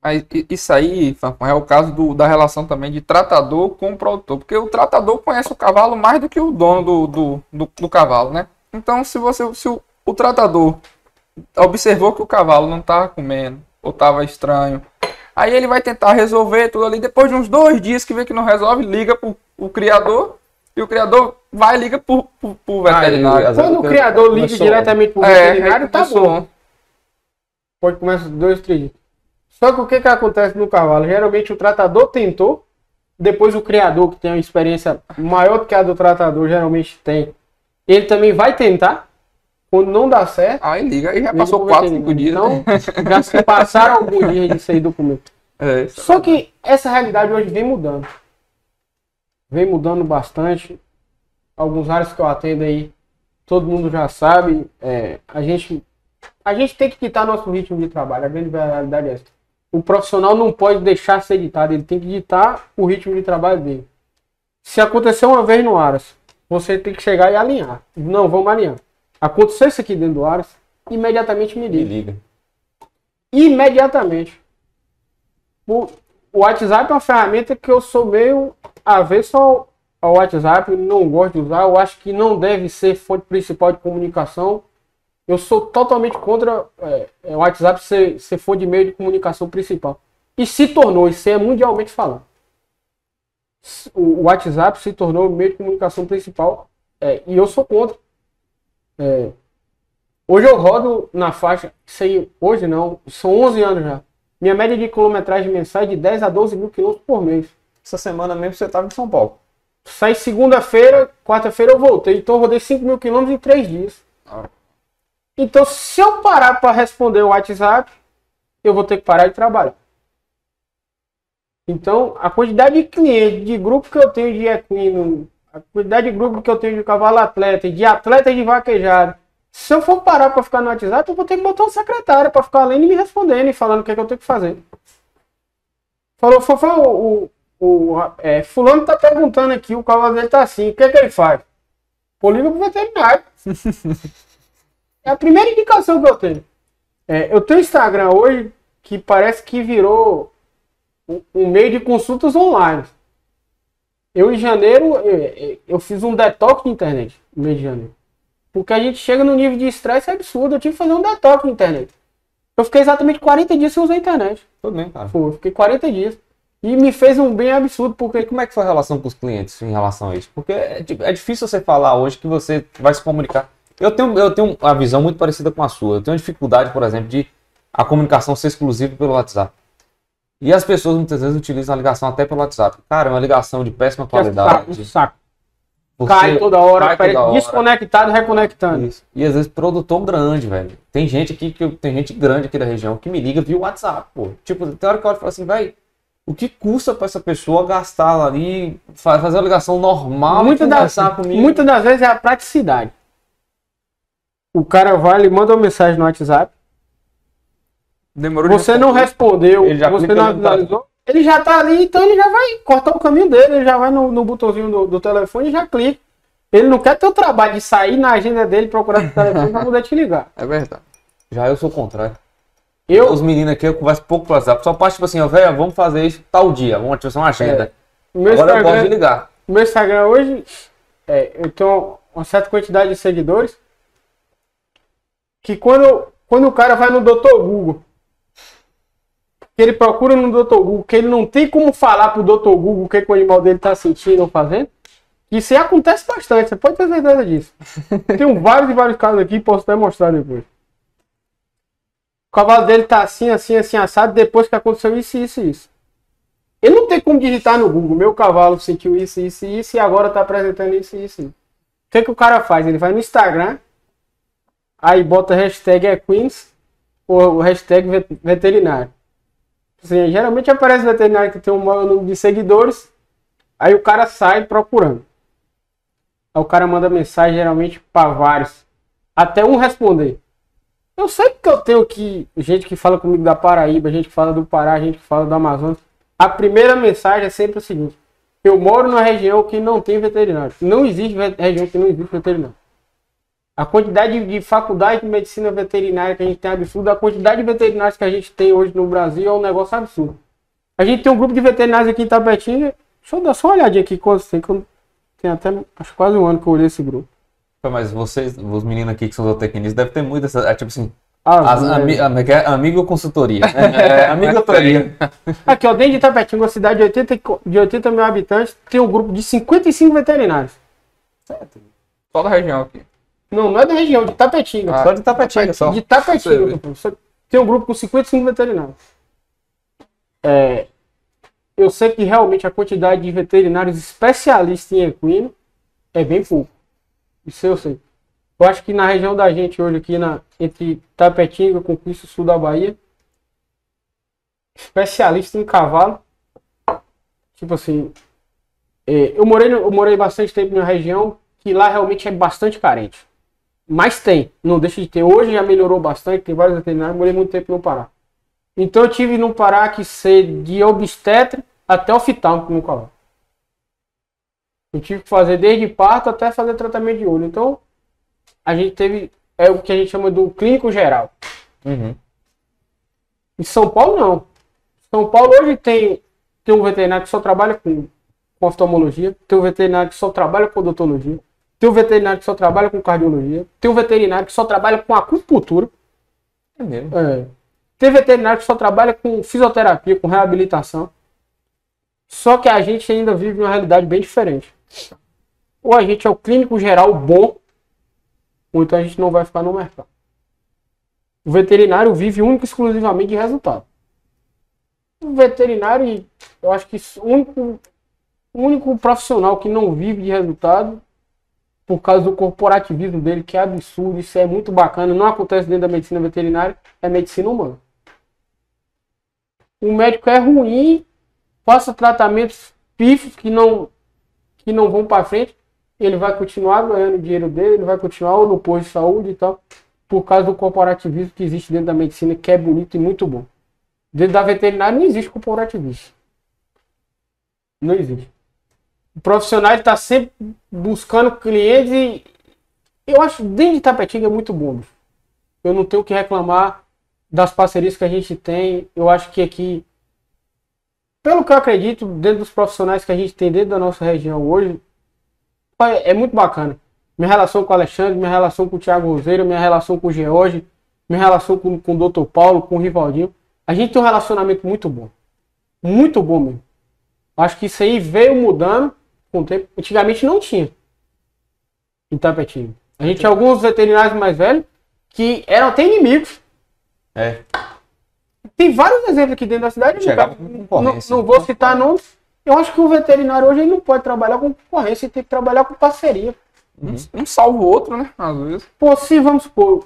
Speaker 4: Mas isso aí, Fanfan, é o caso da relação também de tratador com o produtor. Porque o tratador conhece o cavalo mais do que o dono do cavalo, né? Então, se o tratador observou que o cavalo não estava comendo ou estava estranho, aí ele vai tentar resolver tudo ali. Depois de uns 2 dias que vê que não resolve, liga pro criador. E o criador vai e liga pro veterinário.
Speaker 1: Quando o criador liga diretamente pro veterinário, tá bom. Pode começar 2, 3 dias. Só que o que acontece no cavalo? Geralmente o tratador tentou, depois o criador, que tem uma experiência maior do que a do tratador, geralmente tem. Ele também vai tentar. Quando não dá certo...
Speaker 4: Aí liga, aí já passou 4, 5 dias.
Speaker 1: Então, já se passaram alguns dias de sair documento. Só que essa realidade hoje vem mudando. Vem mudando bastante. Alguns áreas que eu atendo aí, todo mundo já sabe. A gente tem que ditar nosso ritmo de trabalho. A grande realidade é essa. O profissional não pode deixar ser ditado. Ele tem que ditar o ritmo de trabalho dele. Se acontecer uma vez no Aras, você tem que chegar e alinhar. Não, vamos alinhar. Aconteceu isso aqui dentro do Aras, imediatamente me liga. Imediatamente. O WhatsApp é uma ferramenta que eu sou meio avesso ao WhatsApp, não gosto de usar, eu acho que não deve ser fonte principal de comunicação. Eu sou totalmente contra o WhatsApp ser fonte de meio de comunicação principal. E se tornou, isso é mundialmente falando. O WhatsApp se tornou o meio de comunicação principal e eu sou contra. Hoje eu rodo na faixa, hoje não, são 11 anos já. Minha média de quilometragem mensal é de 10 a 12 mil quilômetros por mês.
Speaker 2: Essa semana mesmo você estava em São Paulo.
Speaker 1: Saí segunda-feira, quarta-feira eu voltei. Então eu rodei 5 mil quilômetros em 3 dias. Então se eu parar para responder o WhatsApp, eu vou ter que parar de trabalhar. Então a quantidade de clientes, de grupo que eu tenho de equino, a quantidade de grupo que eu tenho de cavalo atleta, de atleta de vaquejado, se eu for parar para ficar no WhatsApp, eu vou ter que botar uma secretária para ficar além de me respondendo e falando o que é que eu tenho que fazer. Falou, Fofão, fulano tá perguntando aqui, o cavalo dele tá assim, o que é que ele faz? Pô, liga pro veterinário. É a primeira indicação que eu tenho. Eu tenho Instagram hoje que parece que virou um meio de consultas online. Eu em janeiro, eu fiz um detox na internet, no mês de janeiro. Porque a gente chega no nível de estresse absurdo, eu tive que fazer um detox na internet. Eu fiquei exatamente 40 dias sem usar a internet.
Speaker 2: Tudo bem, cara.
Speaker 1: Pô, fiquei 40 dias. E me fez um bem absurdo, porque...
Speaker 2: E como é que foi a relação com os clientes em relação a isso? Porque é difícil você falar hoje que você vai se comunicar. Eu tenho uma visão muito parecida com a sua. Eu tenho dificuldade, por exemplo, de a comunicação ser exclusiva pelo WhatsApp. E as pessoas muitas vezes utilizam a ligação até pelo WhatsApp. Cara, é uma ligação de péssima qualidade.
Speaker 1: Saco. Cai toda hora, desconectado, reconectando.
Speaker 2: Isso. E às vezes produtor grande, velho. Tem gente grande aqui da região que me liga via WhatsApp, pô. Tipo, tem hora que eu olho e falo assim, velho, o que custa pra essa pessoa gastar ali, fazer uma ligação normal e conversar comigo?
Speaker 1: Muitas das vezes é a praticidade. O cara vai, ele manda uma mensagem no WhatsApp.
Speaker 4: Demorou de
Speaker 1: Você não respondeu,
Speaker 2: Ele já
Speaker 1: você
Speaker 2: clica
Speaker 1: não
Speaker 2: no botão.
Speaker 1: visualizou. Ele já tá ali, então ele já vai cortar o caminho dele. Ele já vai no botãozinho do telefone e já clica. Ele não quer ter o trabalho de sair na agenda dele, procurar o telefone pra poder te ligar.
Speaker 4: É verdade.
Speaker 2: Já eu sou o contrário.
Speaker 1: Eu,
Speaker 2: Os meninos aqui eu converso pouco pro WhatsApp. Só parte tipo assim, ó, velho, vamos fazer isso tal dia. Vamos ativar uma agenda.
Speaker 1: meu
Speaker 2: Agora eu
Speaker 1: Instagram,
Speaker 2: posso ligar.
Speaker 1: meu Instagram hoje, eu tenho uma certa quantidade de seguidores. Que quando o cara vai no Dr. Google, que ele procura no Dr. Google, que ele não tem como falar pro Dr. Google o que o animal dele tá sentindo ou fazendo, isso aí acontece bastante, você pode ter certeza disso. Tenho vários e vários casos aqui, posso até mostrar depois. O cavalo dele tá assim, assim, assim, assado, depois que aconteceu isso, isso e isso. Ele não tem como digitar no Google, meu cavalo sentiu isso, isso e isso, e agora tá apresentando isso, isso e isso. O que o cara faz? Ele vai no Instagram, aí bota hashtag equines ou hashtag veterinário. Assim, geralmente aparece veterinário que tem um maior número de seguidores, aí o cara sai procurando. Aí o cara manda mensagem geralmente para vários, até um responder. Eu sei porque eu tenho aqui gente que fala comigo da Paraíba, gente que fala do Pará, gente que fala do Amazonas. A primeira mensagem é sempre o seguinte: eu moro numa região que não tem veterinário. Não existe região que não existe veterinário. A quantidade de faculdade de medicina veterinária que a gente tem é absurda. A quantidade de veterinários que a gente tem hoje no Brasil é um negócio absurdo. A gente tem um grupo de veterinários aqui em Itapetinga. Deixa eu dar só uma olhadinha aqui quantos tem, que eu tenho até acho quase um ano que eu olhei esse grupo.
Speaker 2: Mas vocês, os meninos aqui que são zootecnistas, devem ter muito essa. Tipo assim, amigo consultoria. Amigotoria.
Speaker 1: Aqui, ó, dentro de Itapetinga, uma cidade de 80 mil habitantes, tem um grupo de 55 veterinários.
Speaker 4: Só da região aqui.
Speaker 1: Não é da região, de Itapetinga.
Speaker 2: Só de Tapetinga, só.
Speaker 1: De Itapetinga. Tem um grupo com 55 veterinários. Eu sei que realmente a quantidade de veterinários especialistas em equino é bem pouco. Isso eu sei. Eu acho que na região da gente hoje aqui, entre Tapetinga e Conquista Sul da Bahia, especialista em cavalo, tipo assim, eu morei bastante tempo na região que lá realmente é bastante carente. Mas tem, não deixa de ter. Hoje já melhorou bastante, tem vários veterinários, morei muito tempo no Pará. Então eu tive no Pará que ser de obstetra até oftalmo no cavalo. Eu tive que fazer desde parto até fazer tratamento de olho. Então, a gente teve o que a gente chama do clínico geral.
Speaker 2: Uhum.
Speaker 1: Em São Paulo, não. São Paulo hoje tem um veterinário que só trabalha com oftalmologia, tem um veterinário que só trabalha com odontologia, tem um veterinário que só trabalha com cardiologia, tem um veterinário que só trabalha com acupuntura.
Speaker 2: É mesmo.
Speaker 1: Tem veterinário que só trabalha com fisioterapia, com reabilitação. Só que a gente ainda vive uma realidade bem diferente. Ou a gente é o clínico geral bom, ou então a gente não vai ficar no mercado. O veterinário vive único e exclusivamente de resultado. O veterinário, eu acho que o único profissional que não vive de resultado, por causa do corporativismo dele, que é absurdo, isso é muito bacana, não acontece dentro da medicina veterinária, é medicina humana. O médico é ruim, passa tratamentos pífios que não vão para frente, ele vai continuar ganhando o dinheiro dele, ele vai continuar no posto de saúde e tal, por causa do corporativismo que existe dentro da medicina, que é bonito e muito bom. Dentro da veterinária não existe corporativismo. Não existe. O profissional está sempre buscando clientes e eu acho dentro de Itapetinga é muito bom. Bicho. Eu não tenho o que reclamar das parcerias que a gente tem. Eu acho que aqui, pelo que eu acredito, dentro dos profissionais que a gente tem dentro da nossa região hoje, é muito bacana. Minha relação com o Alexandre, minha relação com o Thiago Roseiro, minha relação com o George, minha relação com o Dr. Paulo, com o Rivaldinho. A gente tem um relacionamento muito bom. Muito bom mesmo. Acho que isso aí veio mudando com o tempo. Antigamente não tinha. Em Itapetinga. A gente tinha alguns veterinários mais velhos que eram até inimigos. Tem vários exemplos aqui dentro da cidade. Não vou citar nomes. Eu acho que o veterinário hoje ele não pode trabalhar com concorrência, ele tem que trabalhar com parceria.
Speaker 4: Um salva o outro, né? Às vezes.
Speaker 1: Pô, se vamos supor,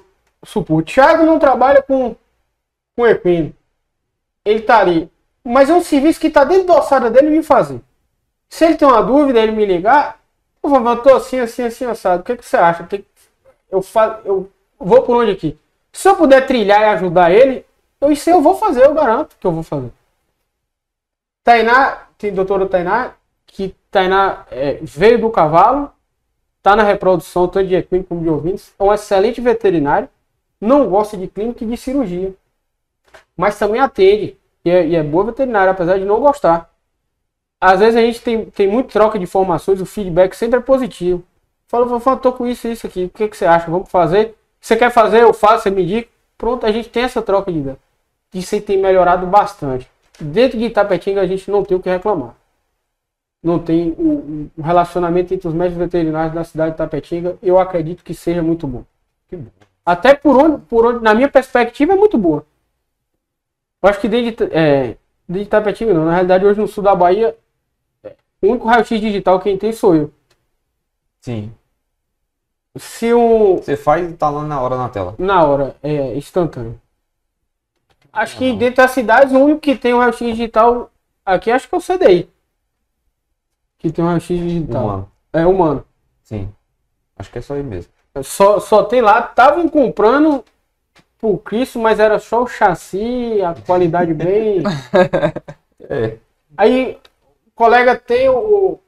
Speaker 1: o Thiago não trabalha com equino. Ele tá ali. Mas é um serviço que tá dentro da alçada dele me fazer. Se ele tem uma dúvida, ele me ligar, eu tô assim, assado. O que você acha? vou por onde aqui? Se eu puder trilhar e ajudar ele, isso eu vou fazer, eu garanto que eu vou fazer. Tainá, tem doutora Tainá, que Tainá veio do cavalo, está na reprodução tanto de equino como de ovinos, é um excelente veterinário, não gosta de clínica e de cirurgia, mas também atende, e é boa veterinária, apesar de não gostar. Às vezes a gente tem muito troca de informações, o feedback sempre é positivo. Fala, Fafã, tô com isso aqui, o que você acha? Vamos fazer? Você quer fazer? Eu faço, você me diz. Pronto, a gente tem essa troca de ideia. Isso aí tem melhorado bastante. Dentro de Itapetinga a gente não tem o que reclamar. Não tem o relacionamento entre os médicos veterinários da cidade de Itapetinga, eu acredito que seja muito bom. Até por onde, na minha perspectiva, é muito boa. Eu acho que desde Itapetinga não. Na realidade, hoje no sul da Bahia, o único raio-x digital quem tem sou eu.
Speaker 2: Sim.
Speaker 1: Se o...
Speaker 2: Você faz e tá lá na hora na tela.
Speaker 1: Na hora, é instantâneo. Acho que dentro das cidades, o único que tem um raio-x digital aqui, acho que é o CDI. Que tem um raio-x digital.
Speaker 2: Humano.
Speaker 1: É humano.
Speaker 2: Sim. Acho que é só aí mesmo.
Speaker 1: Só tem lá, estavam comprando por Cristo, mas era só o chassi, a qualidade bem... Aí, o colega tem o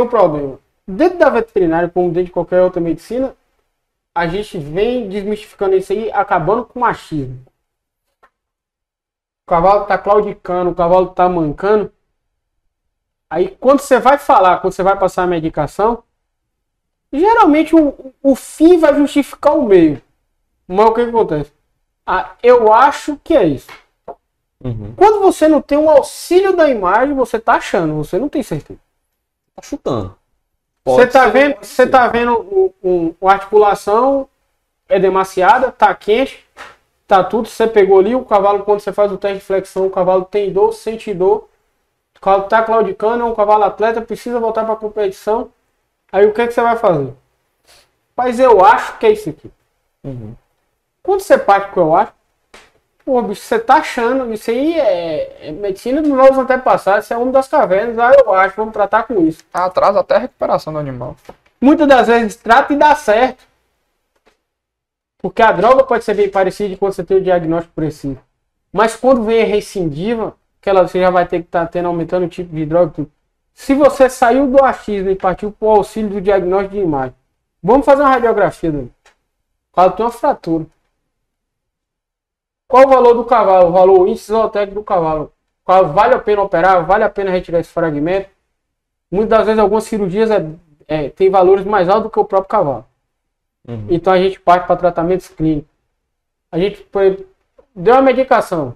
Speaker 1: problema. Dentro da veterinária, como dentro de qualquer outra medicina, a gente vem desmistificando isso aí, acabando com o machismo. O cavalo tá claudicando, o cavalo tá mancando. Aí, quando você vai falar, quando você vai passar a medicação, geralmente o fim vai justificar o meio. Mas o que acontece? Eu acho que é isso.
Speaker 2: Uhum.
Speaker 1: Quando você não tem o auxílio da imagem, você tá achando, você não tem certeza.
Speaker 2: Tá chutando.
Speaker 1: Você tá vendo uma articulação é demasiada, tá quente, tá tudo, você pegou ali, o cavalo, quando você faz o teste de flexão, o cavalo tem dor, sente dor, o cavalo tá claudicando, é um cavalo atleta, precisa voltar para a competição. Aí o que você vai fazer? Mas eu acho que é isso aqui.
Speaker 2: Uhum.
Speaker 1: Quando você parte com eu acho, pô, bicho, você tá achando, isso aí é medicina dos nossos antepassados, isso é homem das cavernas, eu acho, vamos tratar com isso.
Speaker 4: Atrasa até a recuperação do animal.
Speaker 1: Muitas das vezes trata e dá certo. Porque a droga pode ser bem parecida quando você tem o diagnóstico preciso. Mas quando vem a recidiva, você já vai ter que estar aumentando o tipo de droga. Tudo. Se você saiu do achismo e partiu para o auxílio do diagnóstico de imagem, vamos fazer uma radiografia dele. O cavalo tem uma fratura. Qual o valor do cavalo? O valor, o índice zootécnico do cavalo. O cavalo vale a pena operar? Vale a pena retirar esse fragmento? Muitas das vezes algumas cirurgias tem valores mais altos do que o próprio cavalo.
Speaker 2: Uhum.
Speaker 1: Então a gente parte para tratamentos clínicos. A gente deu uma medicação,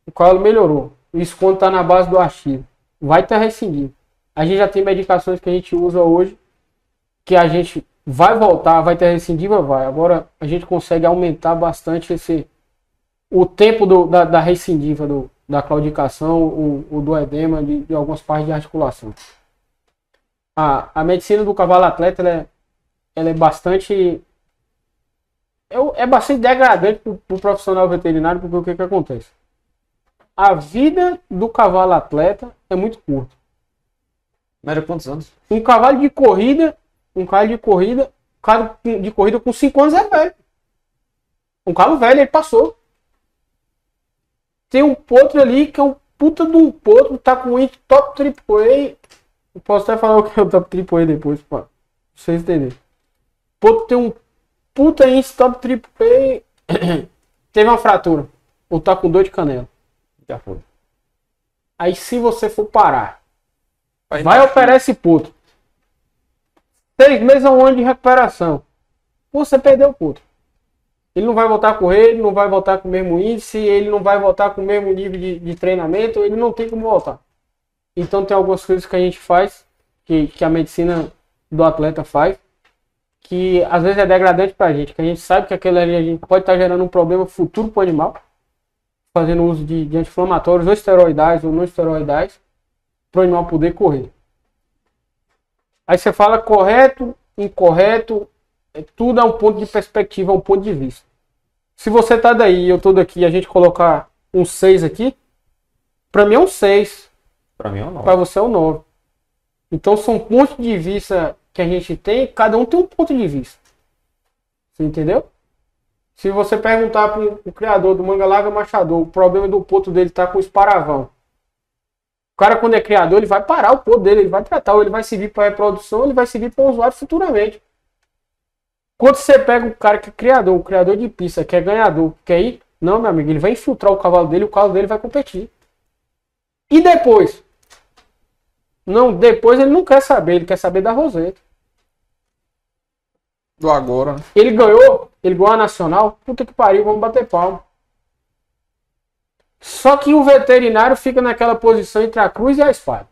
Speaker 1: o cavalo melhorou. Isso quando está na base do achismo. Vai ter recidiva. A gente já tem medicações que a gente usa hoje, que a gente vai voltar, vai ter recidiva, vai. Agora a gente consegue aumentar bastante o tempo da recidiva, da claudicação, o do edema, de algumas partes de articulação. A medicina do cavalo atleta, ela é bastante... É bastante degradante para o profissional veterinário, porque o que acontece? A vida do cavalo atleta é muito curta.
Speaker 2: Média quantos anos?
Speaker 1: Um cavalo de corrida com 5 anos é velho. Um cavalo velho, ele passou. Tem um potro ali que é um puta de um potro, tá com o top triple A. Eu posso até falar o que é o top triple A depois, pra vocês entenderem. O potro tem um puta índice top triple A. Teve uma fratura. Ou tá com dor de canela.
Speaker 2: Já foi.
Speaker 1: Aí se você for parar, vai operar esse potro. 6 meses a um ano de recuperação. Você perdeu o potro. Ele não vai voltar a correr, ele não vai voltar com o mesmo índice, ele não vai voltar com o mesmo nível de treinamento, ele não tem como voltar. Então tem algumas coisas que a gente faz, que a medicina do atleta faz, que às vezes é degradante pra gente, que a gente sabe que aquele ali a gente pode estar gerando um problema futuro pro animal, fazendo uso de anti-inflamatórios ou esteroidais ou não esteroidais, para o animal poder correr. Aí você fala correto, incorreto, tudo é um ponto de perspectiva, é um ponto de vista. Se você tá daí e eu tô daqui e a gente colocar um 6 aqui, para mim é um 6.
Speaker 2: Para mim é um 9.
Speaker 1: Para você é um 9. Então são pontos de vista que a gente tem, cada um tem um ponto de vista. Você entendeu? Se você perguntar para o criador do manga larga machador, o problema do potro dele tá com esparavão. O cara, quando é criador, ele vai parar o potro dele, ele vai tratar, ou ele vai servir para reprodução, ou ele vai servir para o usuário futuramente. Quando você pega o cara que é criador, o criador de pista, que é ganhador, quer ir, não, meu amigo, ele vai infiltrar o cavalo dele vai competir. E depois? Não, depois ele não quer saber, ele quer saber da Roseta.
Speaker 4: Do agora, né?
Speaker 1: Ele ganhou a nacional, puta que pariu, vamos bater palma. Só que o veterinário fica naquela posição entre a cruz e a espada.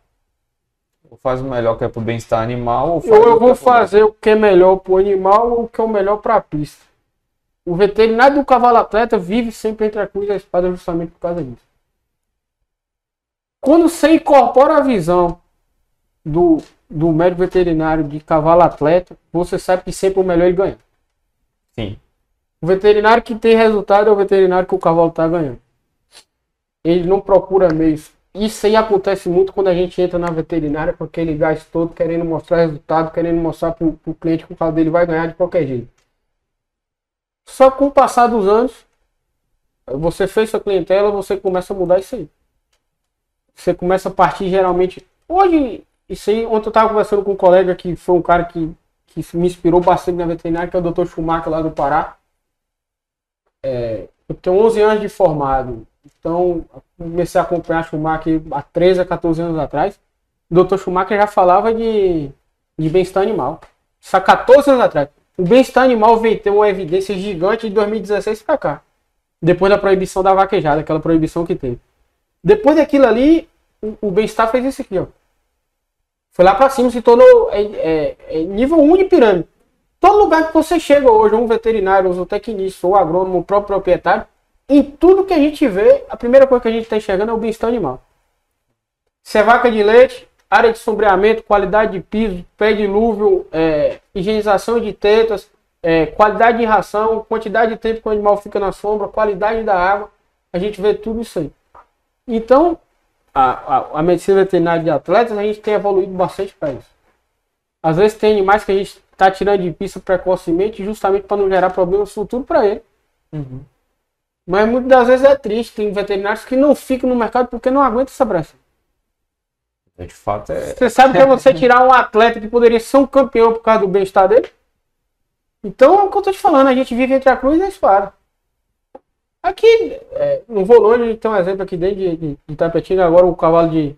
Speaker 2: Ou faz o melhor que é pro bem-estar animal, ou faz
Speaker 1: Eu
Speaker 2: o que
Speaker 1: vou
Speaker 2: é pro-
Speaker 1: fazer o que é melhor pro animal ou o que é o melhor pra pista. O veterinário do cavalo atleta vive sempre entre a cruz e a espada justamente por causa disso. Quando você incorpora a visão do médico veterinário de cavalo atleta, você sabe que sempre o melhor ele ganha.
Speaker 2: Sim.
Speaker 1: O veterinário que tem resultado é o veterinário que o cavalo está ganhando. Ele não procura meios. Isso aí acontece muito quando a gente entra na veterinária com aquele gás todo, querendo mostrar resultado, querendo mostrar para o cliente que o cavalo dele vai ganhar de qualquer jeito. Só que com o passar dos anos, você fez sua clientela, você começa a mudar isso aí. Você começa a partir geralmente... Hoje, isso aí, ontem eu estava conversando com um colega que foi um cara que me inspirou bastante na veterinária, que é o Dr. Schumacher lá do Pará. Eu tenho 11 anos de formado. Então, comecei a acompanhar Schumacher há 13 a 14 anos atrás. O Dr. Schumacher já falava de bem-estar animal. Isso há 14 anos atrás. O bem-estar animal veio ter uma evidência gigante de 2016 para cá. Depois da proibição da vaquejada, aquela proibição que teve. Depois daquilo ali, o bem-estar fez isso aqui, ó. Foi lá para cima, se tornou nível 1 de pirâmide. Todo lugar que você chega hoje, um veterinário, um zootecnista, ou agrônomo, o próprio proprietário, em tudo que a gente vê, a primeira coisa que a gente está enxergando é o bem-estar animal. Se é vaca de leite, área de sombreamento, qualidade de piso, pé dilúvio, higienização de tetas, qualidade de ração, quantidade de tempo que o animal fica na sombra, qualidade da água, a gente vê tudo isso aí. Então, a medicina veterinária de atletas, a gente tem evoluído bastante para isso. Às vezes tem animais que a gente está tirando de pista precocemente, justamente para não gerar problemas futuros para ele.
Speaker 2: Uhum.
Speaker 1: Mas muitas das vezes é triste, tem veterinários que não ficam no mercado porque não aguentam essa pressão.
Speaker 2: De fato é.
Speaker 1: Você sabe que é você tirar um atleta que poderia ser um campeão por causa do bem-estar dele? Então é o que eu tô te falando, a gente vive entre a cruz e a espada. Aqui, no Volônia, a gente tem um exemplo aqui dentro de Tapetinga, agora o cavalo de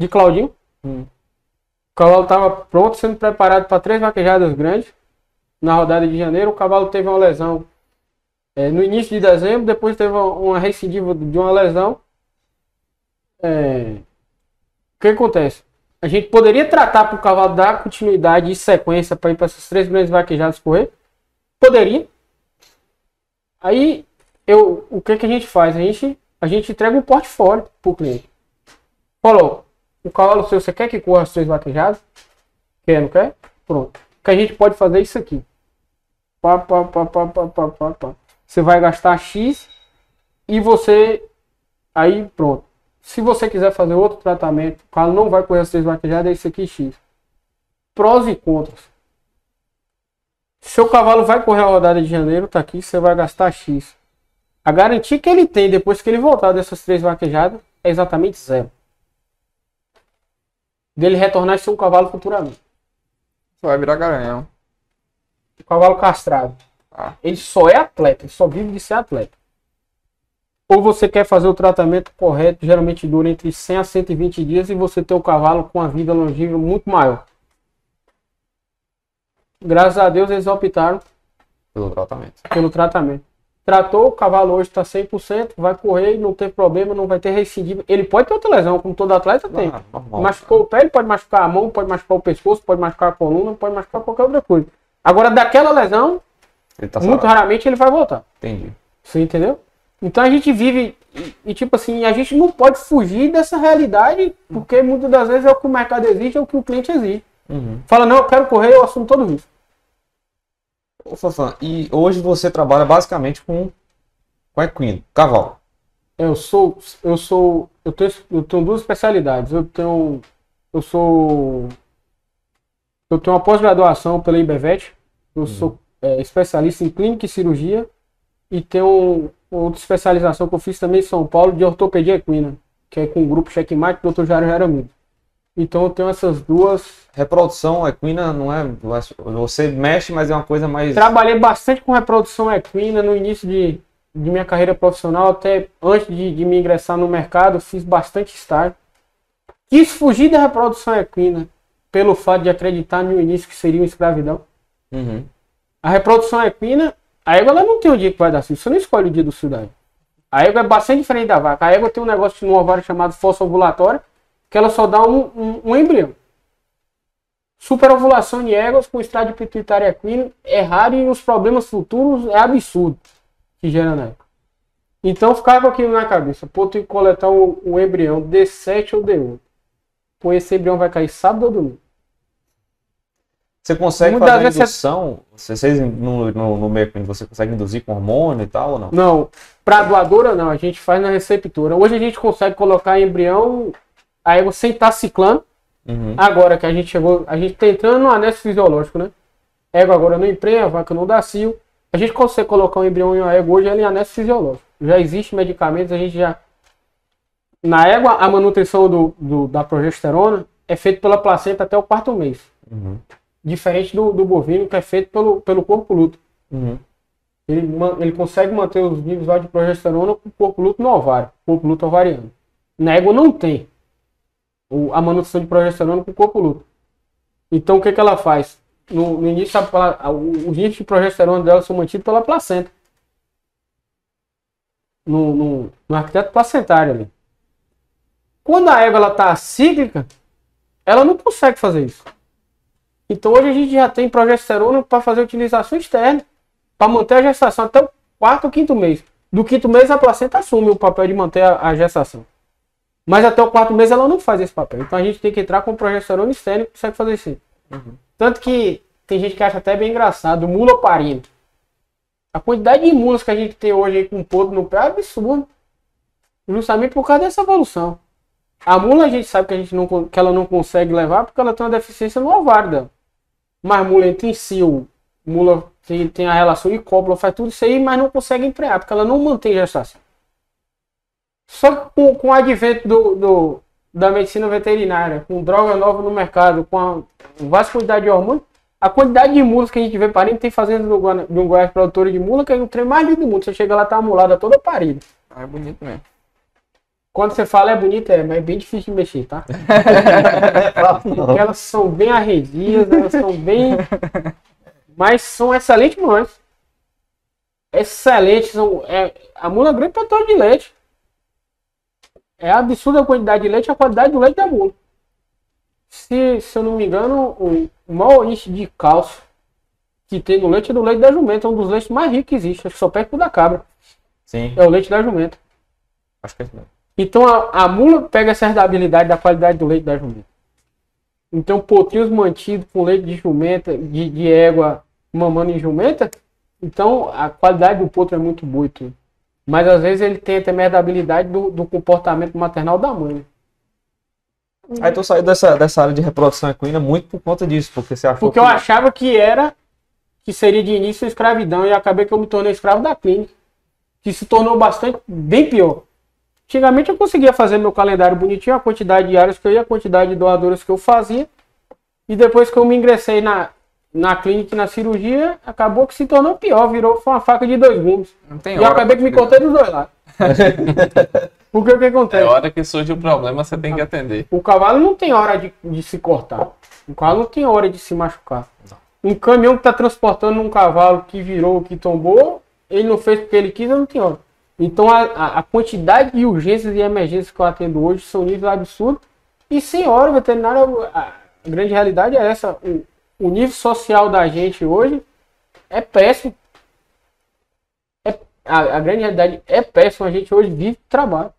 Speaker 1: Claudinho. O cavalo estava pronto, sendo preparado para 3 vaquejadas grandes. Na rodada de janeiro, o cavalo teve uma lesão no início de dezembro, depois teve uma recidiva de uma lesão. O que acontece? A gente poderia tratar para o cavalo dar continuidade e sequência para ir para essas 3 grandes vaquejadas correr? Poderia. Aí, o que a gente faz? A gente entrega um portfólio para o cliente. Falou, o cavalo seu, você quer que corra as 3 vaquejadas? Quer, não quer? Pronto. O que a gente pode fazer é isso aqui. Pá. Você vai gastar X e você... Aí, pronto. Se você quiser fazer outro tratamento, o cavalo não vai correr as 3 vaquejadas, é isso aqui X. Prós e contras. Seu cavalo vai correr a rodada de janeiro, tá aqui, você vai gastar X. A garantia que ele tem depois que ele voltar dessas 3 vaquejadas é exatamente 0. Dele retornar a ser um cavalo futuramente.
Speaker 4: Só vai virar garanhão.
Speaker 1: O cavalo castrado. Ele só é atleta, ele só vive de ser atleta. Ou você quer fazer o tratamento correto, geralmente dura entre 100 a 120 dias e você ter o cavalo com a vida longeva muito maior. Graças a Deus eles optaram pelo tratamento. Tratou, o cavalo hoje está 100%, vai correr, não tem problema, não vai ter recidiva. Ele pode ter outra lesão, como todo atleta tem.
Speaker 2: Normal.
Speaker 1: Machucou o pé, ele pode machucar a mão, pode machucar o pescoço, pode machucar a coluna, pode machucar qualquer outra coisa. Agora, daquela lesão,
Speaker 2: Ele tá
Speaker 1: muito
Speaker 2: sarado.
Speaker 1: raramente ele vai voltar.
Speaker 2: Entendi.
Speaker 1: Você entendeu? Então a gente vive, e tipo assim, a gente não pode fugir dessa realidade, porque muitas das vezes é o que o mercado exige, é o que o cliente exige.
Speaker 2: Uhum.
Speaker 1: Fala, não, eu quero correr, eu assumo todo isso.
Speaker 2: Ô, Fafã, e hoje você trabalha basicamente com equino, cavalo.
Speaker 1: Eu tenho 2 especialidades. Eu tenho uma pós-graduação pela IBVET. Eu sou especialista em clínica e cirurgia. e tem outra especialização que eu fiz também em São Paulo de ortopedia equina, que é com o grupo Checkmate do Dr. Jairo Jaramillo. Então eu tenho essas duas.
Speaker 2: Reprodução equina não é. Você mexe, mas é uma coisa mais.
Speaker 1: Trabalhei bastante com reprodução equina no início de minha carreira profissional, até antes de me ingressar no mercado, fiz bastante estágio. Quis fugir da reprodução equina pelo fato de acreditar no início que seria uma escravidão.
Speaker 2: Uhum.
Speaker 1: A reprodução equina, a égua ela não tem um dia que vai dar cio, você não escolhe o dia do cio da égua. A égua é bastante diferente da vaca. A égua tem um negócio no ovário chamado fossa-ovulatória, que ela só dá um embrião. Superovulação de éguas com estágio pituitário equino é raro e os problemas futuros é absurdo que gera na égua. Então ficava aqui na cabeça, pô, tem que coletar um embrião D7 ou D8. Pô, esse embrião vai cair sábado ou domingo.
Speaker 2: Você consegue
Speaker 1: Muitas
Speaker 2: fazer
Speaker 1: vezes
Speaker 2: indução? Vocês no meio equino, você consegue induzir com hormônio e tal ou não?
Speaker 1: Não, para doadora não, a gente faz na receptora. Hoje a gente consegue colocar embrião, a égua sem estar ciclando.
Speaker 2: Uhum.
Speaker 1: Agora que a gente chegou, a gente tá entrando no anexo fisiológico, né? Égua agora não emprenha, a vaca não dá cio. A gente consegue colocar um embrião em uma égua hoje ela em anexo fisiológico. Já existe medicamentos, a gente já... Na égua, a manutenção da progesterona é feita pela placenta até o quarto mês.
Speaker 2: Uhum.
Speaker 1: Diferente do bovino, que é feito pelo corpo luto.
Speaker 2: Uhum.
Speaker 1: Ele consegue manter os níveis lá de progesterona com o corpo luto no ovário, corpo luto ovariano. Na égua não tem a manutenção de progesterona com o corpo luto. Então o que ela faz? No início, os níveis de progesterona dela são mantidos pela placenta. No arquiteto placentário ali. Quando a égua está cíclica, ela não consegue fazer isso. Então hoje a gente já tem progesterona para fazer utilização externa, para manter a gestação até o quarto ou quinto mês. Do quinto mês a placenta assume o papel de manter a gestação. Mas até o quarto mês ela não faz esse papel. Então a gente tem que entrar com progesterona externa e consegue fazer isso. Uhum. Tanto que tem gente que acha até bem engraçado, mula parindo. A quantidade de mulas que a gente tem hoje aí com podre no pé é absurda. Justamente por causa dessa evolução. A mula a gente sabe que ela não consegue levar porque ela tem uma deficiência no ovário dela. Mas mula entra em cio, mula tem a relação de cópula, faz tudo isso aí, mas não consegue emprenhar, porque ela não mantém gestação. Só que com o advento da medicina veterinária, com droga nova no mercado, com a vasta quantidade de hormônios, a quantidade de mulas que a gente vê parindo, tem fazenda de um Goiás produtora de mula, que é o trem mais lindo do mundo. Você chega lá, tá a mulada toda parida.
Speaker 4: É bonito mesmo.
Speaker 1: Quando você fala é bonito, mas é bem difícil de mexer, tá? Porque elas são bem arredias, elas são bem... Mas são excelentes mães. Excelentes. A mula é um grande produtor de leite. É absurda a quantidade de leite e a qualidade do leite da mula. Se eu não me engano, o maior índice de cálcio que tem no leite é do leite da jumenta. É um dos leites mais ricos que existe. Acho que só perde pro da cabra.
Speaker 2: Sim.
Speaker 1: É o leite da jumenta.
Speaker 2: Acho que é isso mesmo.
Speaker 1: Então a mula pega essa herdabilidade da qualidade do leite da jumenta. Então potrinhos mantidos com leite de jumenta, de égua mamando em jumenta, então a qualidade do potro é muito boa e tudo. Mas às vezes ele tem também a herdabilidade do comportamento maternal da mãe. Né?
Speaker 2: Aí tu saiu dessa área de reprodução equina muito por conta disso, porque você achou
Speaker 1: porque eu achava que seria de início a escravidão e acabei que eu me tornei escravo da clínica, que se tornou bem pior. Antigamente eu conseguia fazer meu calendário bonitinho, a quantidade de áreas que eu ia, a quantidade de doadoras que eu fazia. E depois que eu me ingressei na clínica e na cirurgia, acabou que se tornou pior, foi uma faca de dois gumes. E eu acabei que me cortei dos dois lados. Porque o que acontece?
Speaker 3: É hora que surge o problema, você tem que atender.
Speaker 1: O cavalo não tem hora de se cortar. O cavalo não tem hora de se machucar. Um caminhão que está transportando um cavalo que virou, que tombou, ele não fez porque ele quis, não tem hora. Então a quantidade de urgências e emergências que eu atendo hoje são níveis absurdos. E sem hora, o veterinário, a grande realidade é essa. O nível social da gente hoje é péssimo. A grande realidade é péssimo. A gente hoje vive trabalho.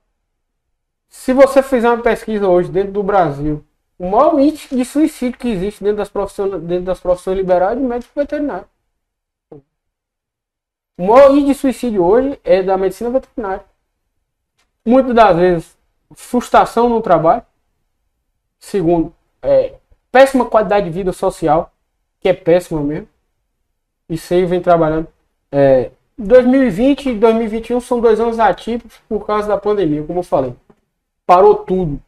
Speaker 1: Se você fizer uma pesquisa hoje dentro do Brasil, o maior índice de suicídio que existe dentro das profissões liberais é de médico veterinário. O maior índice de suicídio hoje é da medicina veterinária. Muitas das vezes, frustração no trabalho. Segundo, péssima qualidade de vida social, que é péssima mesmo. Isso aí vem trabalhando 2020 e 2021 são 2 anos atípicos por causa da pandemia, como eu falei. Parou tudo.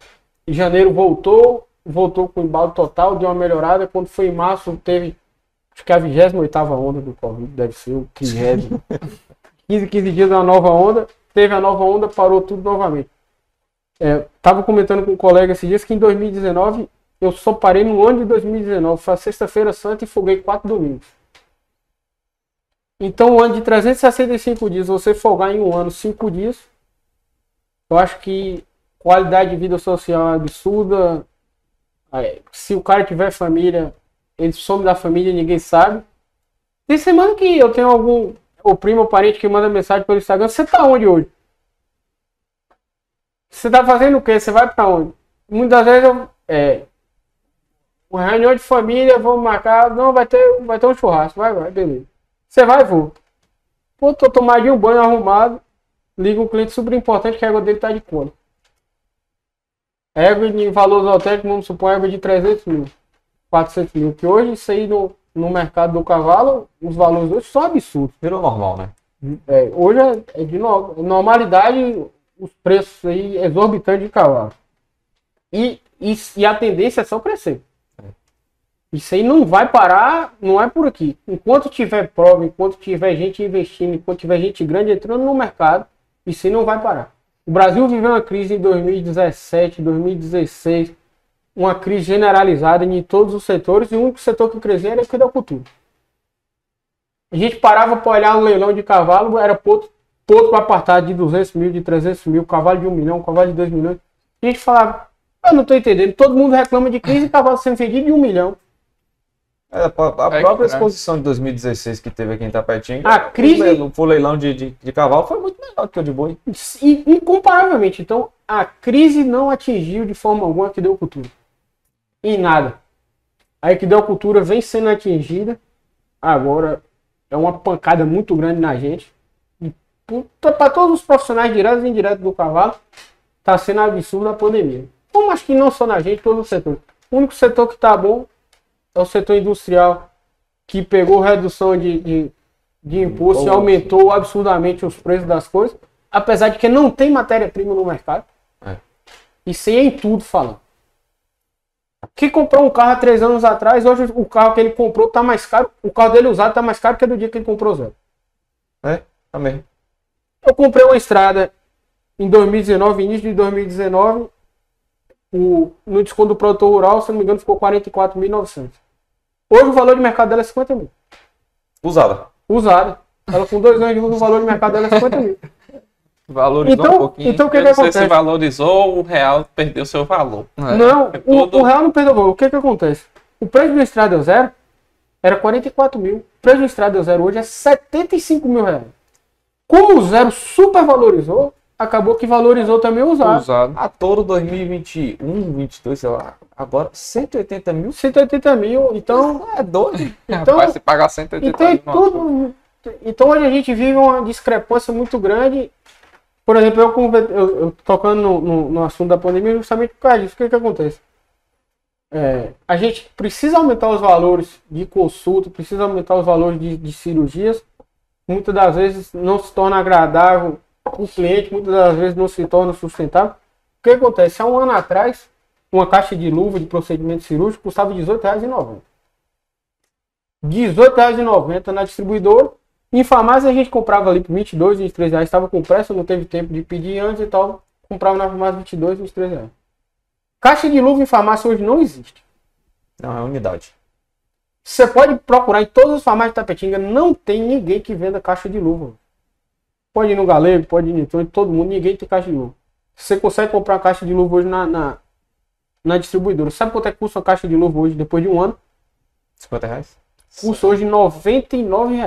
Speaker 1: Em janeiro voltou com embalo total, deu uma melhorada. Quando foi em março, teve, acho que a 28ª onda do Covid, deve ser o 30º. 15 dias da nova onda, teve a nova onda, parou tudo novamente. Tava comentando com um colega esses dias que em 2019, eu só parei no ano de 2019, foi a Sexta-feira Santa e folguei 4 domingos. Então, um ano de 365 dias, você folgar em um ano 5 dias, eu acho que qualidade de vida social é absurda. Se o cara tiver família, ele some da família e ninguém sabe. Tem semana que eu tenho algum primo ou parente que manda mensagem pelo Instagram: você tá onde hoje? Você tá fazendo o quê? Você vai pra onde? Muitas vezes uma reunião de família, vamos marcar, não, vai ter um churrasco, vai, beleza. Você vai, vou. Pô, tô tomadinho um banho arrumado, liga um cliente super importante que a égua dele tá de conta. Égua de valores altéticos, vamos supor, égua de 300 mil, 400 mil, que hoje isso aí no mercado do cavalo, os valores hoje são absurdos.
Speaker 2: Virou normal, né?
Speaker 1: Hoje é de normalidade os preços aí exorbitantes de cavalo. E a tendência é só crescer. Isso aí não vai parar, não é por aqui. Enquanto tiver prova, enquanto tiver gente investindo, enquanto tiver gente grande entrando no mercado, isso aí não vai parar. O Brasil viveu uma crise em 2017, 2016, uma crise generalizada em todos os setores, e o único setor que crescia era a equicultura. A gente parava para olhar um leilão de cavalo, era ponto para apartar de 200 mil, de 300 mil, cavalo de 1 milhão, cavalo de 2 milhões. A gente falava, eu não estou entendendo, todo mundo reclama de crise e cavalo sendo vendido de 1 milhão.
Speaker 2: A própria exposição de 2016 que teve aqui em Itapetinga,
Speaker 1: a crise,
Speaker 2: o leilão de cavalo foi muito melhor que o de boi.
Speaker 1: Incomparavelmente. Então, a crise não atingiu de forma alguma a equicultura. Em nada. A equicultura vem sendo atingida. Agora, é uma pancada muito grande na gente. Para todos os profissionais diretos e indiretos do cavalo, está sendo absurdo a pandemia. Como acho que não só na gente, todos os setores. O único setor que está bom é o setor industrial, que pegou redução de imposto e aumentou absurdamente os preços das coisas, apesar de que não tem matéria-prima no mercado. Isso aí é em tudo falando. Que comprou um carro há 3 anos atrás, hoje o carro que ele comprou está mais caro, o carro dele usado está mais caro que do dia que ele comprou zero.
Speaker 2: Também.
Speaker 1: Eu comprei uma estrada em 2019, início de 2019, no desconto do produtor rural, se não me engano, ficou 44.900. Hoje o valor de mercado dela é 50 mil.
Speaker 2: Usada.
Speaker 1: Ela com 2 anos de uso, o valor de mercado dela é 50 mil.
Speaker 3: Valorizou um pouquinho.
Speaker 1: Então o que
Speaker 3: Eu não sei
Speaker 1: acontece?
Speaker 3: se valorizou, o real perdeu seu valor.
Speaker 1: Não, o real não perdeu valor. O que acontece? O preço do estrada zero era 44 mil. O preço do estrada zero hoje é 75 mil reais. Como o zero super valorizou, acabou que valorizou também o usado.
Speaker 2: A Toro 2021, 22, sei lá, agora 180 mil.
Speaker 1: 180 mil, então...
Speaker 2: É doido.
Speaker 1: Então,
Speaker 3: Rapaz, se pagar 180 mil.
Speaker 1: Então hoje a gente vive uma discrepância muito grande. Por exemplo, eu tocando no assunto da pandemia, justamente por causa disso. O que acontece? A gente precisa aumentar os valores de consulta, precisa aumentar os valores de cirurgias. Muitas das vezes não se torna agradável o cliente, muitas das vezes não se torna sustentável. O que acontece? Há um ano atrás, uma caixa de luva de procedimento cirúrgico custava R$ 18,90. R$ 18,90 na distribuidora. Em farmácia a gente comprava ali por R$ 22, R$ 23 reais. Estava com pressa, não teve tempo de pedir antes e tal. Comprava na farmácia R$ 22, R$ 23 reais. Caixa de luva em farmácia hoje não existe.
Speaker 2: Não, é unidade.
Speaker 1: Você pode procurar em todas as farmácias de Itapetinga, não tem ninguém que venda caixa de luva. Pode ir no Galego, pode ir no Nitro, todo mundo, ninguém tem caixa de luva. Você consegue comprar uma caixa de luva hoje na distribuidora. Sabe quanto é que custa uma caixa de luva hoje, depois de um ano?
Speaker 2: 50 reais?
Speaker 1: Custa hoje R$ 99.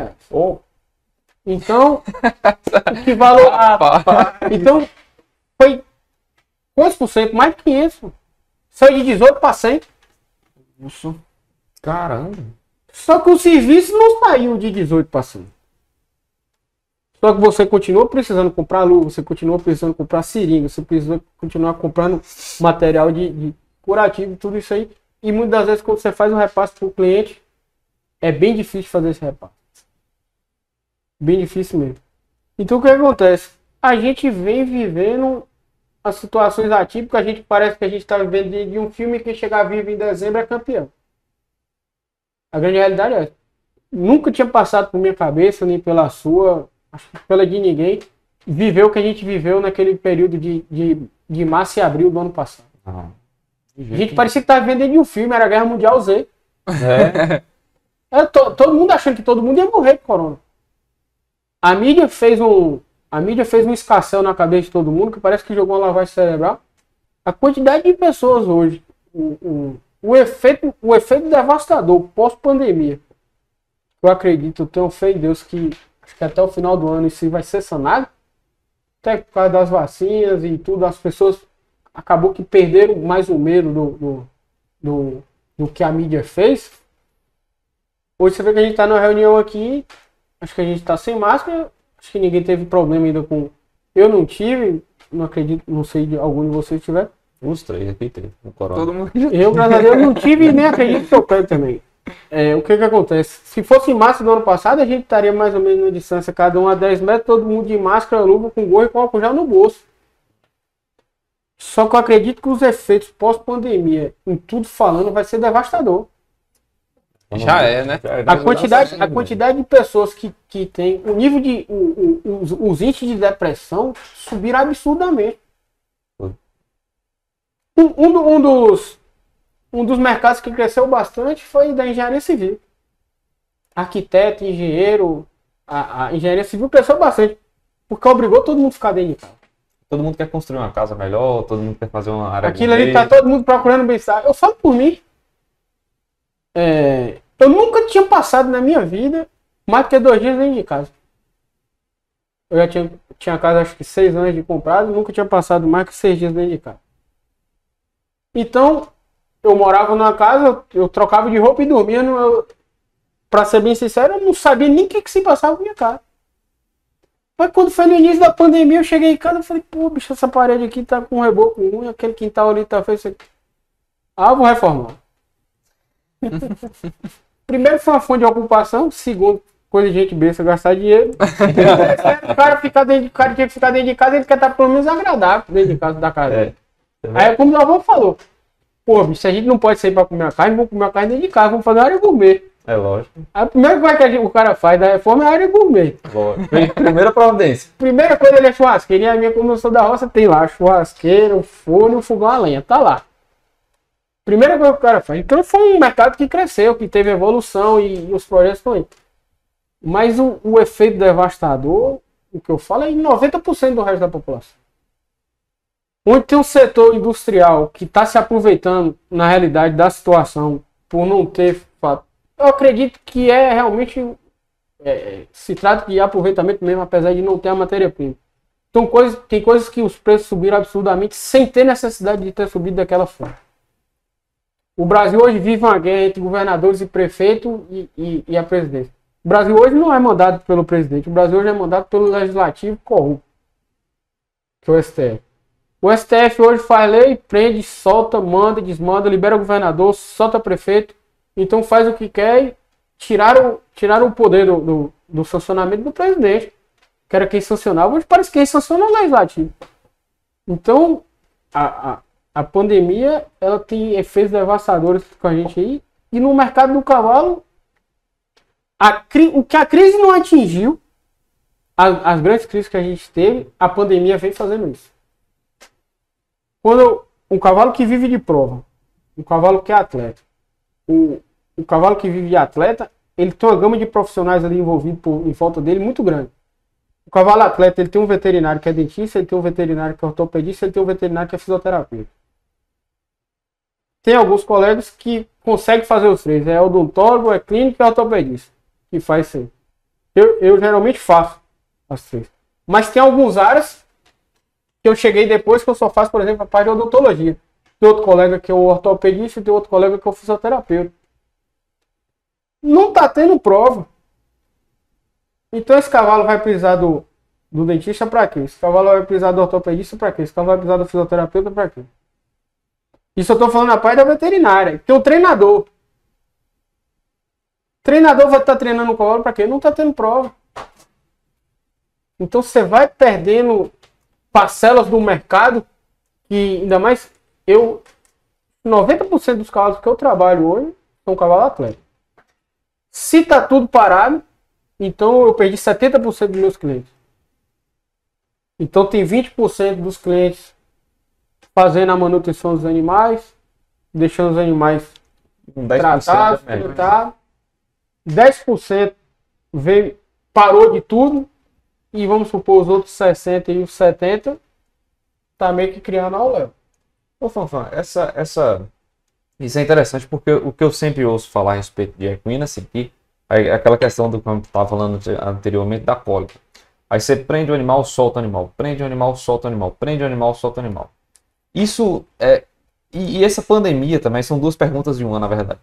Speaker 1: Então, o que valor... Então, foi quantos por cento? Mais de 500. Saiu de 18 para 100.
Speaker 2: Isso. Caramba.
Speaker 1: Só que o serviço não saiu de 18 para 100. Só que você continua precisando comprar luva, você continua precisando comprar seringa, você precisa continuar comprando material de curativo, tudo isso aí. E muitas das vezes quando você faz um repasse para o cliente, é bem difícil fazer esse repasse. Bem difícil mesmo. Então o que acontece? A gente vem vivendo as situações atípicas, a gente parece que a gente está vivendo de um filme que chegar vivo em dezembro é campeão. A grande realidade é essa. Nunca tinha passado por minha cabeça, nem pela sua, acho que pela de ninguém, viver o que a gente viveu naquele período de março e abril do ano passado.
Speaker 2: Ah,
Speaker 1: A gente parecia que estava vivendo dentro de um filme, era a Guerra Mundial Z.
Speaker 2: é.
Speaker 1: Todo mundo achando que todo mundo ia morrer com corona. A mídia fez um escarcéu na cabeça de todo mundo, que parece que jogou uma lavagem cerebral. A quantidade de pessoas hoje, o efeito devastador pós-pandemia, eu acredito, eu tenho fé em Deus que acho que até o final do ano isso vai ser sanado. Até por causa das vacinas e tudo, as pessoas acabou que perderam mais o medo do que a mídia fez. Hoje você vê que a gente está numa reunião aqui, acho que a gente está sem máscara, acho que ninguém teve problema ainda com... Eu não tive, não acredito, não sei de algum de vocês tiver.
Speaker 2: Uns 3 aqui teve, no corona.
Speaker 4: Todo mundo
Speaker 1: Eu, graças a Deus, não tive e nem acredito que eu pego também. O que acontece? Se fosse em março do ano passado, a gente estaria mais ou menos na distância, cada um a 10 metros, todo mundo de máscara, luva, com gorro e com álcool já no bolso. Só que eu acredito que os efeitos pós-pandemia, em tudo falando, vai ser devastador.
Speaker 3: Já é, né?
Speaker 1: A quantidade de pessoas que tem o nível de... os índices de depressão subiram absurdamente. Um dos mercados que cresceu bastante foi da engenharia civil. Arquiteto, engenheiro, a engenharia civil cresceu bastante, porque obrigou todo mundo a ficar dentro de casa.
Speaker 2: Todo mundo quer construir uma casa melhor, todo mundo quer fazer uma área
Speaker 1: Aquilo ali tá todo mundo procurando bem-estar. Eu falo por mim. Eu nunca tinha passado na minha vida mais do que 2 dias dentro de casa. Eu já tinha casa acho que 6 anos de comprado, nunca tinha passado mais que 6 dias dentro de casa. Então, eu morava numa casa, eu trocava de roupa e dormia. Pra ser bem sincero, eu não sabia nem o que se passava com minha casa. Mas quando foi no início da pandemia, eu cheguei em casa e falei, pô, bicho, essa parede aqui tá com um reboco ruim, aquele quintal ali tá feio. Eu vou reformar. Primeiro foi uma fonte de ocupação, segundo, coisa de gente besta gastar dinheiro. O cara tinha que ficar dentro de casa, ele quer estar pelo menos agradável dentro de casa da casa. Aí como o meu avô falou, pô, bicho, se a gente não pode sair pra comer a carne, vamos comer a carne dentro de casa, vamos fazer uma área gourmet.
Speaker 2: É lógico.
Speaker 1: A primeira coisa que o cara faz da reforma é a área gourmet.
Speaker 2: Primeira providência.
Speaker 1: Primeira coisa ele é churrasqueira, e a minha, como eu sou da roça, tem lá churrasqueira, o forno, o fogão a lenha, tá lá. Primeira coisa que o cara faz. Então foi um mercado que cresceu, que teve evolução e os projetos estão aí. Mas o efeito devastador, o que eu falo, é em 90% do resto da população. Onde tem um setor industrial que está se aproveitando, na realidade, da situação, por não ter fato. Eu acredito que realmente se trata de aproveitamento mesmo, apesar de não ter a matéria-prima. Então tem coisas que os preços subiram absurdamente sem ter necessidade de ter subido daquela forma. O Brasil hoje vive uma guerra entre governadores e prefeito e a presidência. O Brasil hoje não é mandado pelo presidente, o Brasil hoje é mandado pelo legislativo corrupto, que é o STF. O STF hoje faz lei, prende, solta, manda, desmanda, libera o governador, solta o prefeito. Então faz o que quer e tiraram o poder do sancionamento do presidente, que era quem sancionava, hoje parece que quem sanciona é o legislativo. Então, a pandemia, ela tem efeitos devastadores com a gente aí, e no mercado do cavalo, o que a crise não atingiu, as grandes crises que a gente teve, a pandemia vem fazendo isso. Quando um cavalo que vive de prova, um cavalo que é atleta, o cavalo que vive de atleta, ele tem uma gama de profissionais ali envolvidos em volta dele muito grande. O cavalo atleta, ele tem um veterinário que é dentista, ele tem um veterinário que é ortopedista, ele tem um veterinário que é fisioterapeuta. Tem alguns colegas que conseguem fazer os 3, é odontólogo, é clínico e é ortopedista, que faz isso aí. Eu geralmente faço as 3. Mas tem algumas áreas que eu cheguei depois que eu só faço, por exemplo, a parte de odontologia. Tem outro colega que é o ortopedista e tem outro colega que é o fisioterapeuta. Não está tendo prova. Então esse cavalo vai precisar do dentista para quê? Esse cavalo vai precisar do ortopedista para quê? Esse cavalo vai precisar do fisioterapeuta para quê? Isso eu estou falando na parte da veterinária. Tem o treinador. O treinador vai estar treinando o cavalo para quê? Não está tendo prova. Então você vai perdendo parcelas do mercado que, ainda mais, 90% dos cavalos que eu trabalho hoje são cavalo atleta. Se tá tudo parado, então eu perdi 70% dos meus clientes. Então tem 20% dos clientes fazendo a manutenção dos animais, deixando os animais
Speaker 2: Com 10%
Speaker 1: tratados,
Speaker 2: da média.
Speaker 1: tratados. 10% parou de tudo. E vamos supor os outros 60 e os 70 tá meio que criando ao léu.
Speaker 2: Ô, Fanfan, isso é interessante porque o que eu sempre ouço falar a respeito de equina, assim, que é aquela questão do que eu estava falando anteriormente da cólica. Aí você prende o animal, solta o animal, prende o animal, solta o animal, prende o animal, solta o animal. Isso é. E essa pandemia também são duas perguntas de uma, na verdade.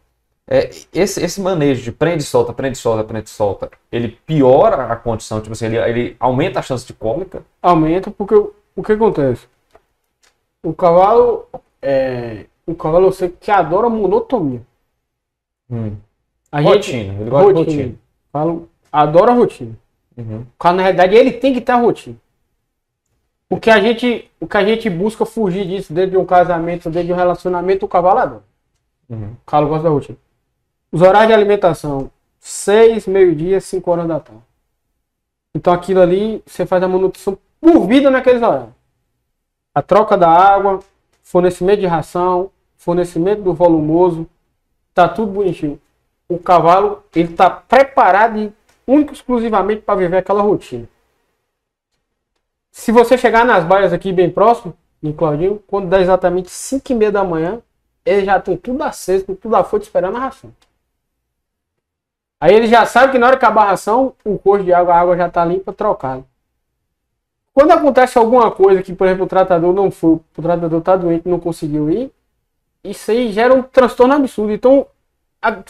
Speaker 2: Esse manejo de prende, solta, prende, solta, prende, solta, ele piora a condição, tipo assim, ele aumenta a chance de cólica?
Speaker 1: Aumenta porque o que acontece? O cavalo eu sei que adora monotonia. A
Speaker 2: Rotina, ele gosta de rotina.
Speaker 1: O cavalo adora rotina.
Speaker 2: Uhum.
Speaker 1: O cavalo, na realidade, ele tem que ter a rotina. O que a gente busca fugir disso dentro de um casamento, dentro de um relacionamento, o cavalo adora.
Speaker 2: Uhum.
Speaker 1: O cavalo gosta da rotina. Os horários de alimentação, 6, meio-dia, 5 horas da tarde. Então aquilo ali, você faz a manutenção por vida naqueles horários. A troca da água, fornecimento de ração, fornecimento do volumoso, tá tudo bonitinho. O cavalo, ele tá preparado único e exclusivamente para viver aquela rotina. Se você chegar nas baias aqui bem próximo, em Claudinho, quando dá exatamente 5h30 da manhã, ele já tem tudo aceso, tudo afoito esperando a ração. Aí ele já sabe que na hora que acabar a ração, o coxo de água, a água já está limpa, trocada. Quando acontece alguma coisa que, por exemplo, o tratador não foi, o tratador está doente e não conseguiu ir, isso aí gera um transtorno absurdo. Então,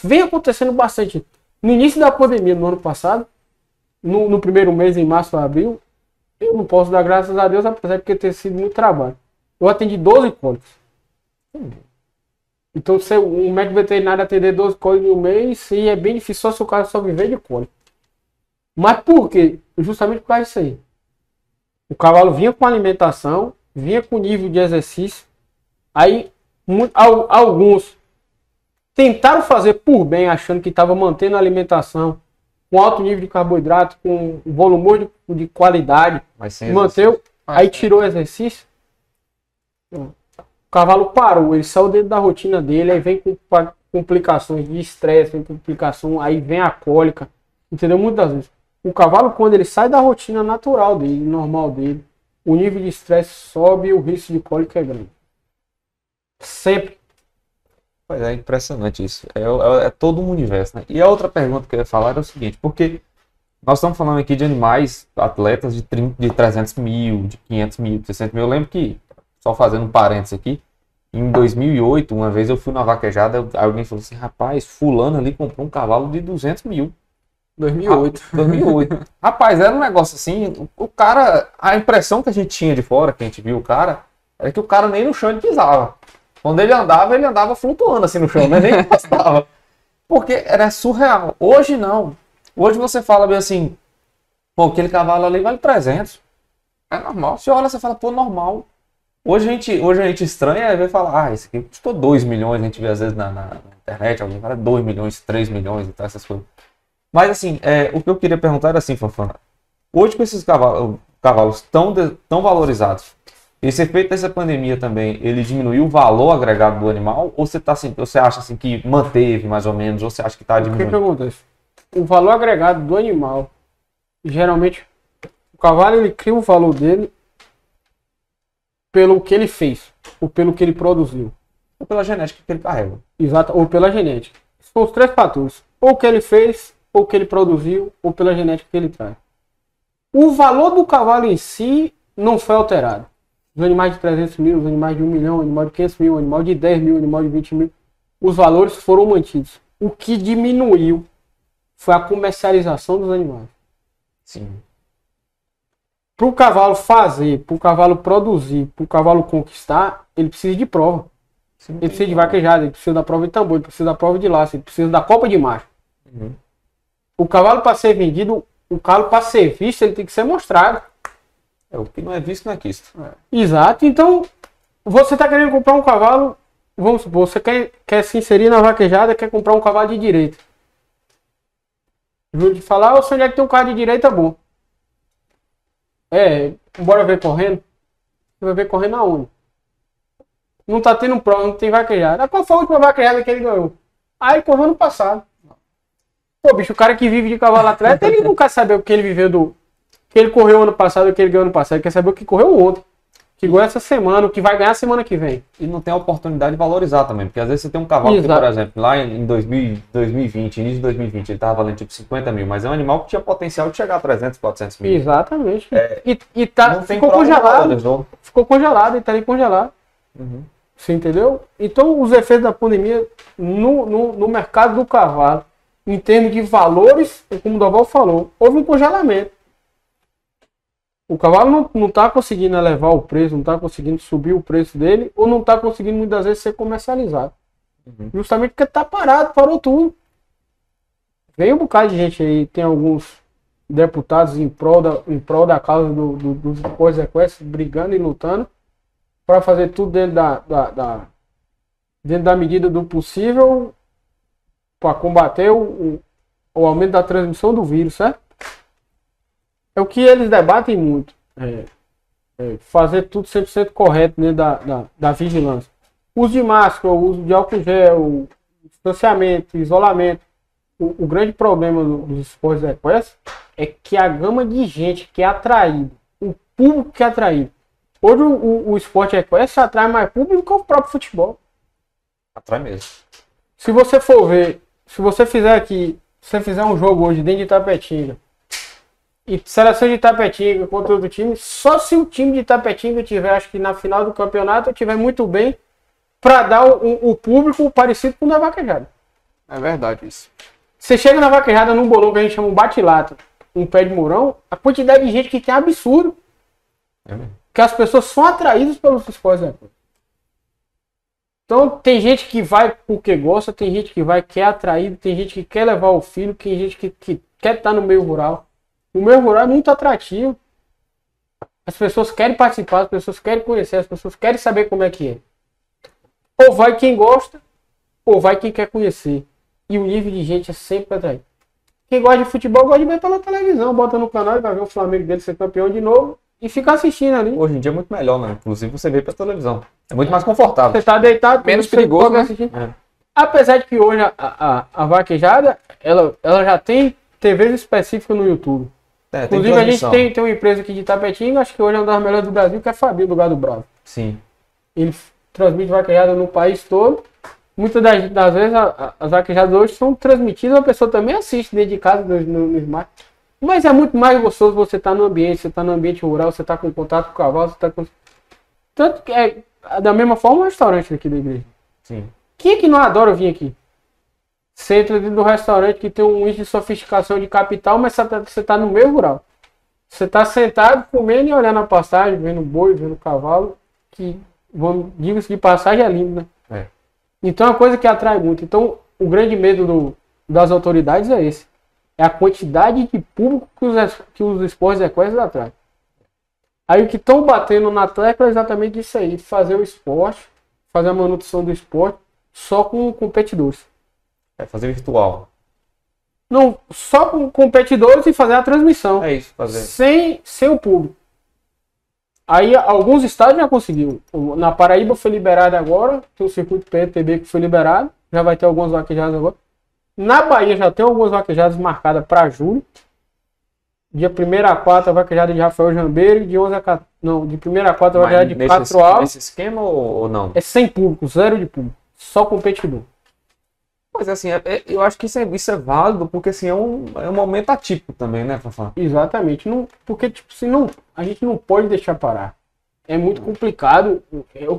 Speaker 1: vem acontecendo bastante. No início da pandemia, no ano passado, no primeiro mês, em março ou abril, eu não posso dar graças a Deus, apesar de ter sido muito trabalho. Eu atendi 12 cólicos. Então, se um médico veterinário atender 12 cólicos em um mês, e é bem difícil só se o cara só viver de cólico. Mas por quê? Justamente por causa disso aí. O cavalo vinha com alimentação, vinha com nível de exercício. Aí, alguns tentaram fazer por bem, achando que estava mantendo a alimentação com alto nível de carboidrato, com volume de qualidade.
Speaker 2: Mas sem
Speaker 1: Manteve, aí tirou o exercício. O cavalo parou, ele saiu dentro da rotina dele, aí vem com complicações de estresse, vem complicação, aí vem a cólica, entendeu? Muitas vezes. O cavalo, quando ele sai da rotina natural dele, normal dele, o nível de estresse sobe e o risco de cólica é grande. Sempre.
Speaker 2: Pois é impressionante isso. É todo um universo, né? E a outra pergunta que eu ia falar era o seguinte, porque nós estamos falando aqui de animais, atletas de 300 mil, de 500 mil, de 600 mil. Eu lembro que, só fazendo um parênteses aqui, em 2008, uma vez eu fui na vaquejada, alguém falou assim, rapaz, fulano ali comprou um cavalo de 200 mil.
Speaker 1: 2008.
Speaker 2: 2008. Rapaz, era um negócio assim, o cara, a impressão que a gente tinha de fora, que a gente viu o cara, era que o cara nem no chão ele pisava. Quando ele andava flutuando assim no chão, né? Nem encostava. Porque era surreal. Hoje não. Hoje você fala bem assim, pô, aquele cavalo ali vale 300. É normal. Você olha, você fala, pô, normal. Hoje a gente estranha e vai falar, esse aqui custou 2 milhões, a gente vê às vezes na internet, alguém fala 2 milhões, 3 milhões e tal, essas coisas. Mas assim, o que eu queria perguntar era assim, Fanfan, hoje com esses cavalos tão valorizados, esse efeito dessa pandemia também, ele diminuiu o valor agregado do animal? Ou você acha assim que manteve mais ou menos, ou você acha que está diminuindo?
Speaker 1: O que acontece? O valor agregado do animal, geralmente, o cavalo ele cria o valor dele pelo que ele fez, ou pelo que ele produziu.
Speaker 2: Ou pela genética que ele carrega.
Speaker 1: Exato, ou pela genética. São os 3 fatores. Ou o que ele fez, ou o que ele produziu, ou pela genética que ele traz. O valor do cavalo em si não foi alterado. Os animais de 300 mil, os animais de 1 milhão, o animal de 500 mil, o animal de 10 mil, o animal de 20 mil, os valores foram mantidos. O que diminuiu foi a comercialização dos animais.
Speaker 2: Sim.
Speaker 1: Para o cavalo fazer, para o cavalo produzir, para o cavalo conquistar, ele precisa de prova.
Speaker 2: Sim,
Speaker 1: ele precisa de vaquejada, ele precisa da prova de tambor, ele precisa da prova de laço, ele precisa da copa de macho.
Speaker 2: Uhum.
Speaker 1: O cavalo, para ser vendido, O cavalo, para ser visto, ele tem que ser mostrado.
Speaker 2: O que não é visto não é quisto.
Speaker 1: Exato. Então, você está querendo comprar um cavalo, vamos supor, você quer se inserir na vaquejada, quer comprar um cavalo de direita. Juro de falar, ou onde é que tem um carro de direita bom? Bora ver correndo. Você vai ver correndo aonde? Não tá tendo prova, não tem vaquejada. Qual foi a última vaquejada que ele ganhou? Ele correu no passado. Pô, bicho, o cara que vive de cavalo atleta, ele não quer saber o que ele viveu que ele correu ano passado, o que ele ganhou ano passado. Ele quer saber o que correu ontem. Que ganhou essa semana, o que vai ganhar semana que vem.
Speaker 2: E não tem a oportunidade de valorizar também, porque às vezes você tem um cavalo que, por exemplo, lá em 2020, início de 2020, ele estava valendo tipo 50 mil, mas é um animal que tinha potencial de chegar a 300, 400 mil.
Speaker 1: Exatamente.
Speaker 2: Ficou congelado.
Speaker 1: Ficou congelado, ele tá ali congelado.
Speaker 2: Uhum.
Speaker 1: Você entendeu? Então, os efeitos da pandemia no mercado do cavalo, em termos de valores, como o Doval falou, houve um congelamento. O cavalo não está conseguindo elevar o preço, não está conseguindo subir o preço dele, ou não está conseguindo muitas vezes ser comercializado.
Speaker 2: Uhum.
Speaker 1: Justamente porque está parado, parou tudo. Veio um bocado de gente aí, tem alguns deputados em prol da causa dos equestres, brigando e lutando para fazer tudo dentro da medida do possível para combater o aumento da transmissão do vírus, certo? É o que eles debatem muito. Fazer tudo 100% correto dentro da vigilância. Uso de máscara, uso de álcool gel, distanciamento, isolamento. O grande problema dos esportes equestres é que a gama de gente que é atraído, o público que é atraído. Hoje o esporte equestre atrai mais público que o próprio futebol.
Speaker 2: Atrai mesmo.
Speaker 1: Se você for ver, se você fizer um jogo hoje dentro de Itapetinga, e seleção de Itapetinga contra outro time, só se o time de Itapetinga tiver, acho que na final do campeonato, tiver muito bem, para dar o público parecido com o da vaquejada.
Speaker 4: É verdade isso.
Speaker 1: Você chega na vaquejada num bolão que a gente chama um bate-lata, um pé de mourão, a quantidade de gente que tem é absurdo.
Speaker 2: É mesmo.
Speaker 1: Que as pessoas são atraídas pelos esportes equestres. Então tem gente que vai porque gosta, tem gente que vai que é atraído, tem gente que quer levar o filho, tem gente que quer estar no meio rural. O meio rural é muito atrativo. As pessoas querem participar, as pessoas querem conhecer, as pessoas querem saber como é que é. Ou vai quem gosta, ou vai quem quer conhecer. E o nível de gente é sempre atraído. Quem gosta de futebol gosta de ver pela televisão, bota no canal e vai ver o Flamengo dele ser campeão de novo e fica assistindo ali.
Speaker 2: Hoje em dia é muito melhor, né? Inclusive você vê pela televisão. É muito mais confortável.
Speaker 1: Você está deitado,
Speaker 4: menos
Speaker 1: você
Speaker 4: perigoso,
Speaker 1: pode
Speaker 4: né?
Speaker 1: assistir.
Speaker 2: É.
Speaker 1: Apesar de que hoje a vaquejada, ela já tem TVs específicas no YouTube.
Speaker 2: Tem
Speaker 1: Inclusive a gente
Speaker 2: transmissão.
Speaker 1: tem uma empresa aqui de Itapetinga, acho que hoje é uma das melhores do Brasil, que é a Fabio, do Gado Bravo.
Speaker 2: Sim.
Speaker 1: Ele transmite vaquejada no país todo. Muitas das vezes as vaquejadas hoje são transmitidas, a pessoa também assiste dentro de casa no Smart. Mas é muito mais gostoso você estar no ambiente, você está no ambiente rural, você está com contato com o cavalo, você está com... Tanto que é da mesma forma o restaurante aqui da igreja.
Speaker 2: Sim.
Speaker 1: Quem é que não adora vir aqui? Você entra dentro do restaurante que tem um índice de sofisticação de capital, mas você está no meio rural. Você está sentado, comendo e olhando a pastagem, vendo boi, vendo cavalo, que, diga-se de passagem, é lindo, né?
Speaker 2: É.
Speaker 1: Então é uma coisa que atrai muito. Então o grande medo das autoridades é esse. É a quantidade de público que os esportes equestres atraem. Aí o que estão batendo na tecla é exatamente isso aí. Fazer o esporte, fazer a manutenção do esporte só com competidores.
Speaker 2: É fazer virtual.
Speaker 1: Não, só com competidores e fazer a transmissão.
Speaker 2: É isso, fazer.
Speaker 1: Sem o público. Aí alguns estados já conseguiram. Na Paraíba foi liberado agora. Tem o circuito PTB que foi liberado. Já vai ter algumas vaquejadas agora. Na Bahia já tem algumas vaquejadas marcadas para julho. Dia 1º a 4 a vaquejada de Rafael Jambeiro. De 11 a 4, não, de 1º a 4 a vaquejada de 4 altos.
Speaker 2: Nesse esquema ou não?
Speaker 1: É sem público, zero de público. Só competidor.
Speaker 2: Mas assim, eu acho que isso é válido, porque assim, é um momento atípico também, né, Fafá?
Speaker 1: Exatamente. Não, porque tipo, a gente não pode deixar parar. É muito complicado.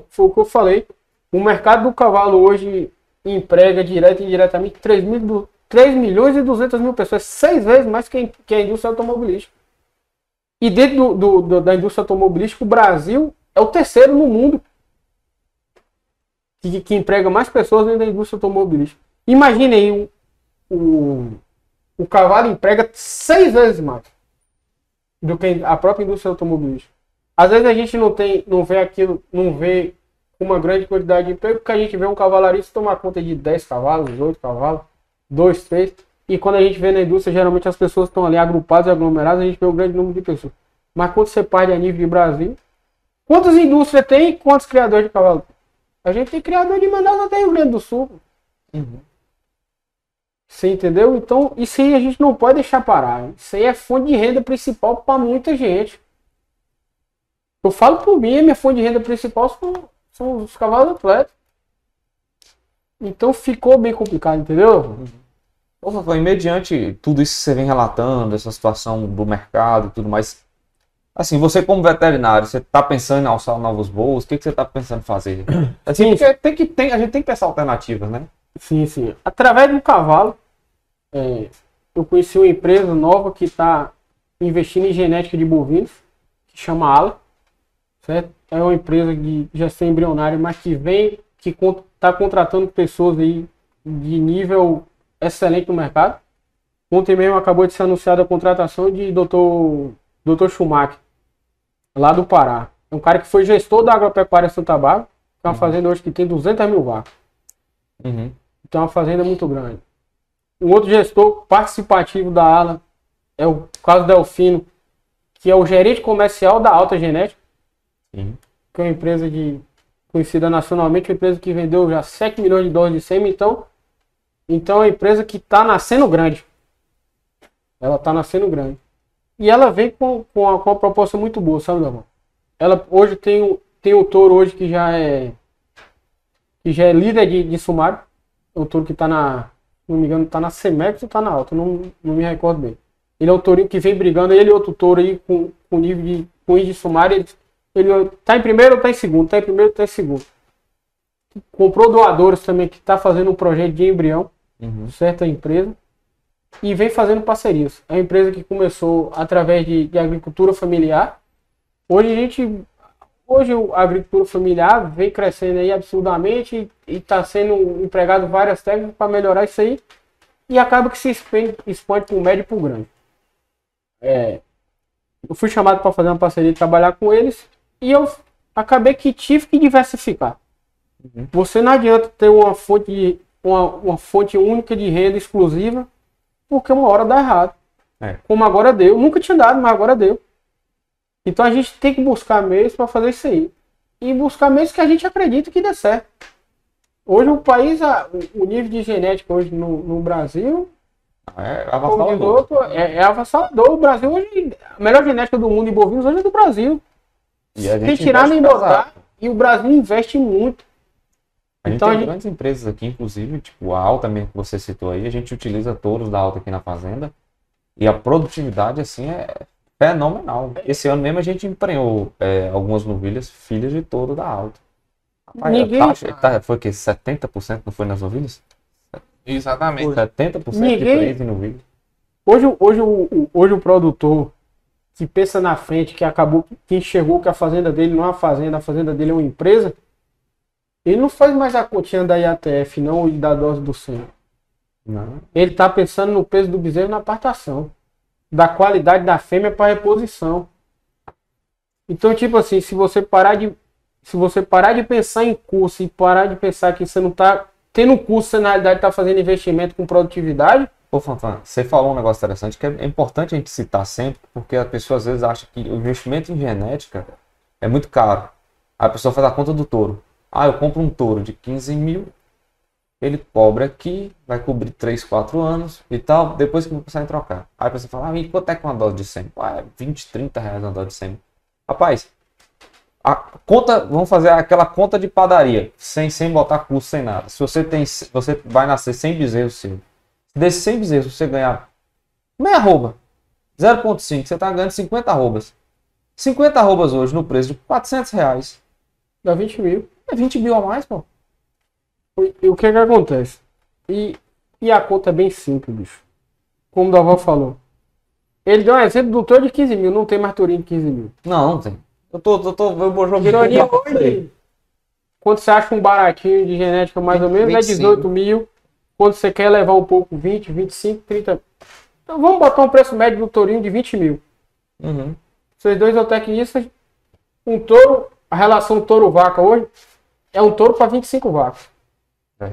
Speaker 1: Foi o que eu falei. O mercado do cavalo hoje emprega direto e indiretamente 3 milhões e 200 mil pessoas. 6 vezes mais que a indústria automobilística. E dentro da indústria automobilística, o Brasil é o terceiro no mundo que emprega mais pessoas dentro da indústria automobilística. Imagine aí o cavalo emprega 6 vezes mais do que a própria indústria automobilística. Às vezes a gente não vê aquilo, não vê uma grande quantidade de emprego, porque a gente vê um cavalarista tomar conta de 10 cavalos, 8 cavalos, 2, 3, e quando a gente vê na indústria, geralmente as pessoas estão ali agrupadas, aglomeradas, a gente vê um grande número de pessoas. Mas quando você parte a nível de Brasil, quantas indústrias tem e quantos criadores de cavalo? A gente tem criador de Manaus até Rio Grande do Sul. Você entendeu? Então, isso aí a gente não pode deixar parar. Isso aí é fonte de renda principal para muita gente. Eu falo por mim, a minha fonte de renda principal são os cavalos atletas. Então ficou bem complicado, entendeu?
Speaker 2: Ô, Fafão, e mediante tudo isso que você vem relatando, essa situação do mercado e tudo mais, assim, você como veterinário, você está pensando em alçar novos voos? O que você está pensando em fazer? Assim, porque a gente tem que pensar alternativas, né?
Speaker 1: Sim, sim. Através do cavalo, eu conheci uma empresa nova que está investindo em genética de bovinos, que chama Ala, certo? É uma empresa de gestão embrionária, mas que está contratando pessoas aí de nível excelente no mercado. Ontem mesmo acabou de ser anunciada a contratação de Dr. Schumacher, lá do Pará. É um cara que foi gestor da Agropecuária Santa Bárbara, que é uma fazenda hoje que tem 200 mil vacas. Então é uma fazenda muito grande. Um outro gestor participativo da ALA é o Carlos Delfino, que é o gerente comercial da Alta Genética, que é uma empresa conhecida nacionalmente, uma empresa que vendeu já 7 milhões de doses de sêmen. Então é uma empresa que está nascendo grande. Ela está nascendo grande. E ela vem com uma proposta muito boa, sabe, Davão? Ela hoje tem o touro hoje que já é líder de sumário. O touro que está não me engano, está na Semex ou está na Alta, não me recordo bem. Ele é um tourinho que vem brigando, ele e outro touro aí com nível de sumário. Ele está em primeiro ou está em segundo? Está em primeiro ou está em segundo. Comprou doadores também, que está fazendo um projeto de embrião, certa empresa, e vem fazendo parcerias. É uma empresa que começou através de agricultura familiar. Hoje a agricultura familiar vem crescendo aí absurdamente e está sendo empregado várias técnicas para melhorar isso aí, e acaba que se expande para o médio e para o grande. Eu fui chamado para fazer uma parceria e trabalhar com eles, e eu acabei que tive que diversificar. Você não adianta ter uma fonte única de renda exclusiva, porque uma hora dá errado. Como agora deu. Nunca tinha dado, mas agora deu. Então a gente tem que buscar meios para fazer isso aí. E buscar meios que a gente acredita que dê certo. Hoje o país, o nível de genética hoje no Brasil
Speaker 2: é avassalador.
Speaker 1: É avassalador. O Brasil hoje, a melhor genética do mundo em bovinos hoje é do Brasil. Sem tirar nem botar. E o Brasil investe muito.
Speaker 2: A gente tem grandes empresas aqui, inclusive, tipo a Alta mesmo que você citou aí, a gente utiliza touros da Alta aqui na fazenda. E a produtividade, assim, é fenomenal. Esse ano mesmo a gente emprenhou algumas novilhas, filhas de touro da Alta. Rapaz, foi o quê? 70% não foi nas novilhas?
Speaker 3: Exatamente.
Speaker 2: 70% de preço em novilha.
Speaker 1: Hoje o produtor que pensa na frente, que enxergou que a fazenda dele não é uma fazenda, a fazenda dele é uma empresa, ele não faz mais a continha da IATF, não, e da dose do sangue. Não. Ele está pensando no peso do bezerro na apartação, da qualidade da fêmea para reposição. Então, tipo assim, se você parar de pensar em curso e parar de pensar que você não está tendo um curso, você na realidade está fazendo investimento com produtividade.
Speaker 2: Ô, Fanfan, você falou um negócio interessante que é importante a gente citar sempre, porque a pessoa às vezes acha que o investimento em genética é muito caro. Aí a pessoa faz a conta do touro. Eu compro um touro de 15 mil, ele cobra aqui, vai cobrir 3, 4 anos e tal, depois que eu vou pensar em trocar. Aí a pessoa fala, e quanto é que uma dose de sêmen? É 20, 30 reais uma dose de sêmen. Rapaz, vamos fazer aquela conta de padaria, sem botar custo, sem nada. Se você vai nascer 100 bezerros seus. Desses 100 bezerros você ganhar meia arroba, 0,5, você está ganhando 50 arrobas. 50 arrobas hoje no preço de 400 reais.
Speaker 1: Dá 20 mil.
Speaker 2: É 20 mil a mais, pô.
Speaker 1: E o que acontece? E a conta é bem simples, bicho. Como o Daval falou. Ele deu um exemplo do touro de 15 mil, não tem mais tourinho de 15 mil.
Speaker 2: Não tem. Eu vou jogar.
Speaker 1: Quando você acha um baratinho de genética mais ou menos, 25. É 18 mil. Quando você quer levar um pouco, 20, 25, 30. Então, vamos botar um preço médio do tourinho de 20 mil.
Speaker 2: Uhum.
Speaker 1: Vocês dois zootecnistas, um touro, a relação touro-vaca hoje é um touro para 25 vacas.
Speaker 2: É.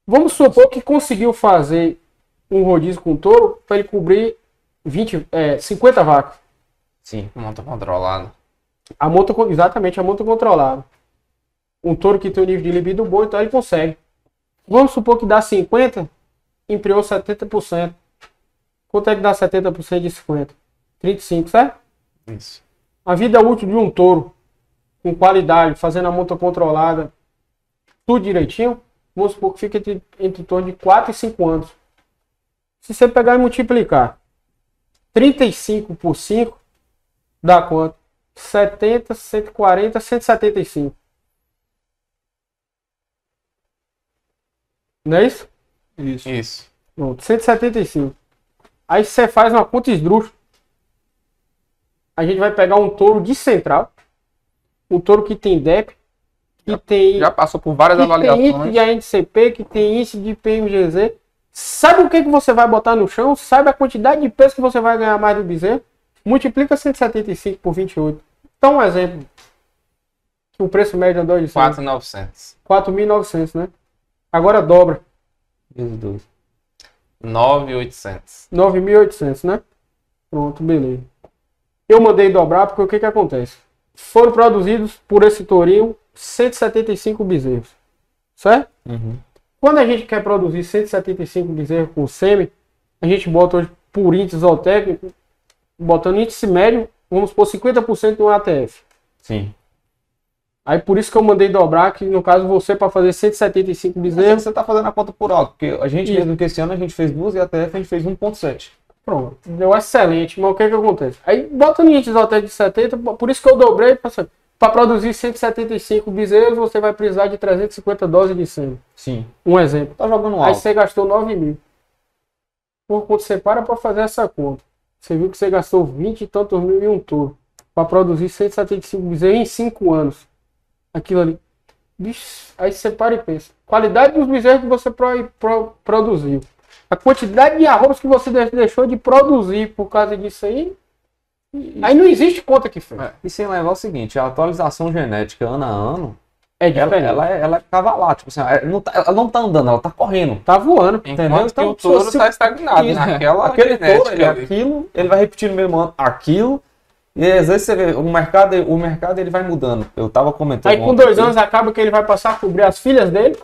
Speaker 1: Vamos supor que conseguiu fazer um rodízio com touro para ele cobrir 50 vacas.
Speaker 2: Sim.
Speaker 3: Monta controlada.
Speaker 1: Exatamente, a monta controlada. Um touro que tem um nível de libido bom, então ele consegue. Vamos supor que dá 50, empreou 70%. Quanto é que dá 70% de 50? 35, certo?
Speaker 3: Isso.
Speaker 1: A vida útil de um touro com qualidade, fazendo a monta controlada, tudo direitinho, vamos supor que fica entre torno de 4 e 5 anos. Se você pegar e multiplicar 35 por 5, dá quanto? 70, 140, 175. Não é isso?
Speaker 3: Isso.
Speaker 1: Pronto, 175. Aí você faz uma conta esdrúxula. A gente vai pegar um touro de central. Um touro que tem DEP, que tem...
Speaker 4: Já passou por várias
Speaker 1: que tem índice
Speaker 4: avaliações.
Speaker 1: de ANCP, que tem índice de PMGZ. Sabe o que você vai botar no chão? Sabe a quantidade de peso que você vai ganhar mais do bezerro? Multiplica 175 por 28. Então, um exemplo. Que o preço médio andou de
Speaker 3: 4.900.
Speaker 1: 4.900, né? Agora dobra.
Speaker 2: Vezes 2.
Speaker 3: 9.800.
Speaker 1: 9.800, né? Pronto, beleza. Eu mandei dobrar porque o que acontece? Foram produzidos por esse tourinho 175 bezerros. Certo?
Speaker 2: Uhum.
Speaker 1: Quando a gente quer produzir 175 bezerros com sêmen, a gente bota hoje por índice zootécnico, botando índice médio, vamos supor 50% no ATF.
Speaker 2: Sim.
Speaker 1: Aí por isso que eu mandei dobrar, que no caso você para fazer 175 bezerros,
Speaker 2: Você tá fazendo a conta por alto, porque a gente
Speaker 1: Isso.
Speaker 2: mesmo que esse ano a gente fez 2 e a TF a gente fez 1.7.
Speaker 1: pronto, deu excelente, mas o que acontece? Aí bota no índice zootécnico de 70, por isso que eu dobrei, para produzir 175 bezerros, você vai precisar de 350 doses de sêmen.
Speaker 2: Sim.
Speaker 1: Um exemplo.
Speaker 2: Tá jogando
Speaker 1: Aí
Speaker 2: alto.
Speaker 1: você gastou 9 mil. Por quando você para fazer essa conta, você viu que você gastou 20 e tantos mil em um touro para produzir 175 bezerros em 5 anos. Aquilo ali. Bicho, aí você para e pensa. Qualidade dos bezerros que você produziu. A quantidade de arrobas que você deixou de produzir por causa disso aí. Aí não existe conta que fez.
Speaker 2: E sem levar o seguinte, a atualização genética ano a ano,
Speaker 1: É diferente.
Speaker 2: ela é cavalar, tipo assim, ela não tá andando, ela tá correndo.
Speaker 1: Tá voando.
Speaker 2: Entendeu?
Speaker 3: Enquanto
Speaker 2: Então,
Speaker 3: que o touro
Speaker 2: se-
Speaker 3: está estagnado
Speaker 2: Isso.
Speaker 3: naquela
Speaker 2: Aquele touro,
Speaker 3: genética
Speaker 2: ele é
Speaker 3: ali.
Speaker 2: aquilo, ele vai repetir no mesmo ano aquilo, e às vezes você vê, o mercado ele vai mudando. Eu tava comentando
Speaker 1: Aí com
Speaker 2: ontem
Speaker 1: 2
Speaker 2: aqui.
Speaker 1: anos acaba que ele vai passar a cobrir as filhas dele.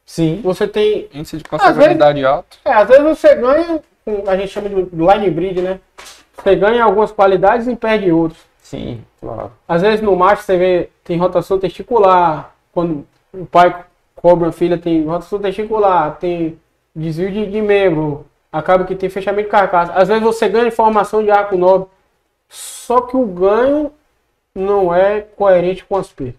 Speaker 2: Sim.
Speaker 1: Você tem.
Speaker 4: Índice de consanguinidade alto.
Speaker 1: Às vezes você ganha, a gente chama de line breed, né? Você ganha algumas qualidades e perde outras.
Speaker 2: Sim, claro.
Speaker 1: Às vezes no macho você vê, tem rotação testicular. Quando o pai cobra a filha, tem rotação testicular, tem desvio de membro, acaba que tem fechamento de carcaça. Às vezes você ganha informação de arco nobre, só que o ganho não é coerente com as perdas.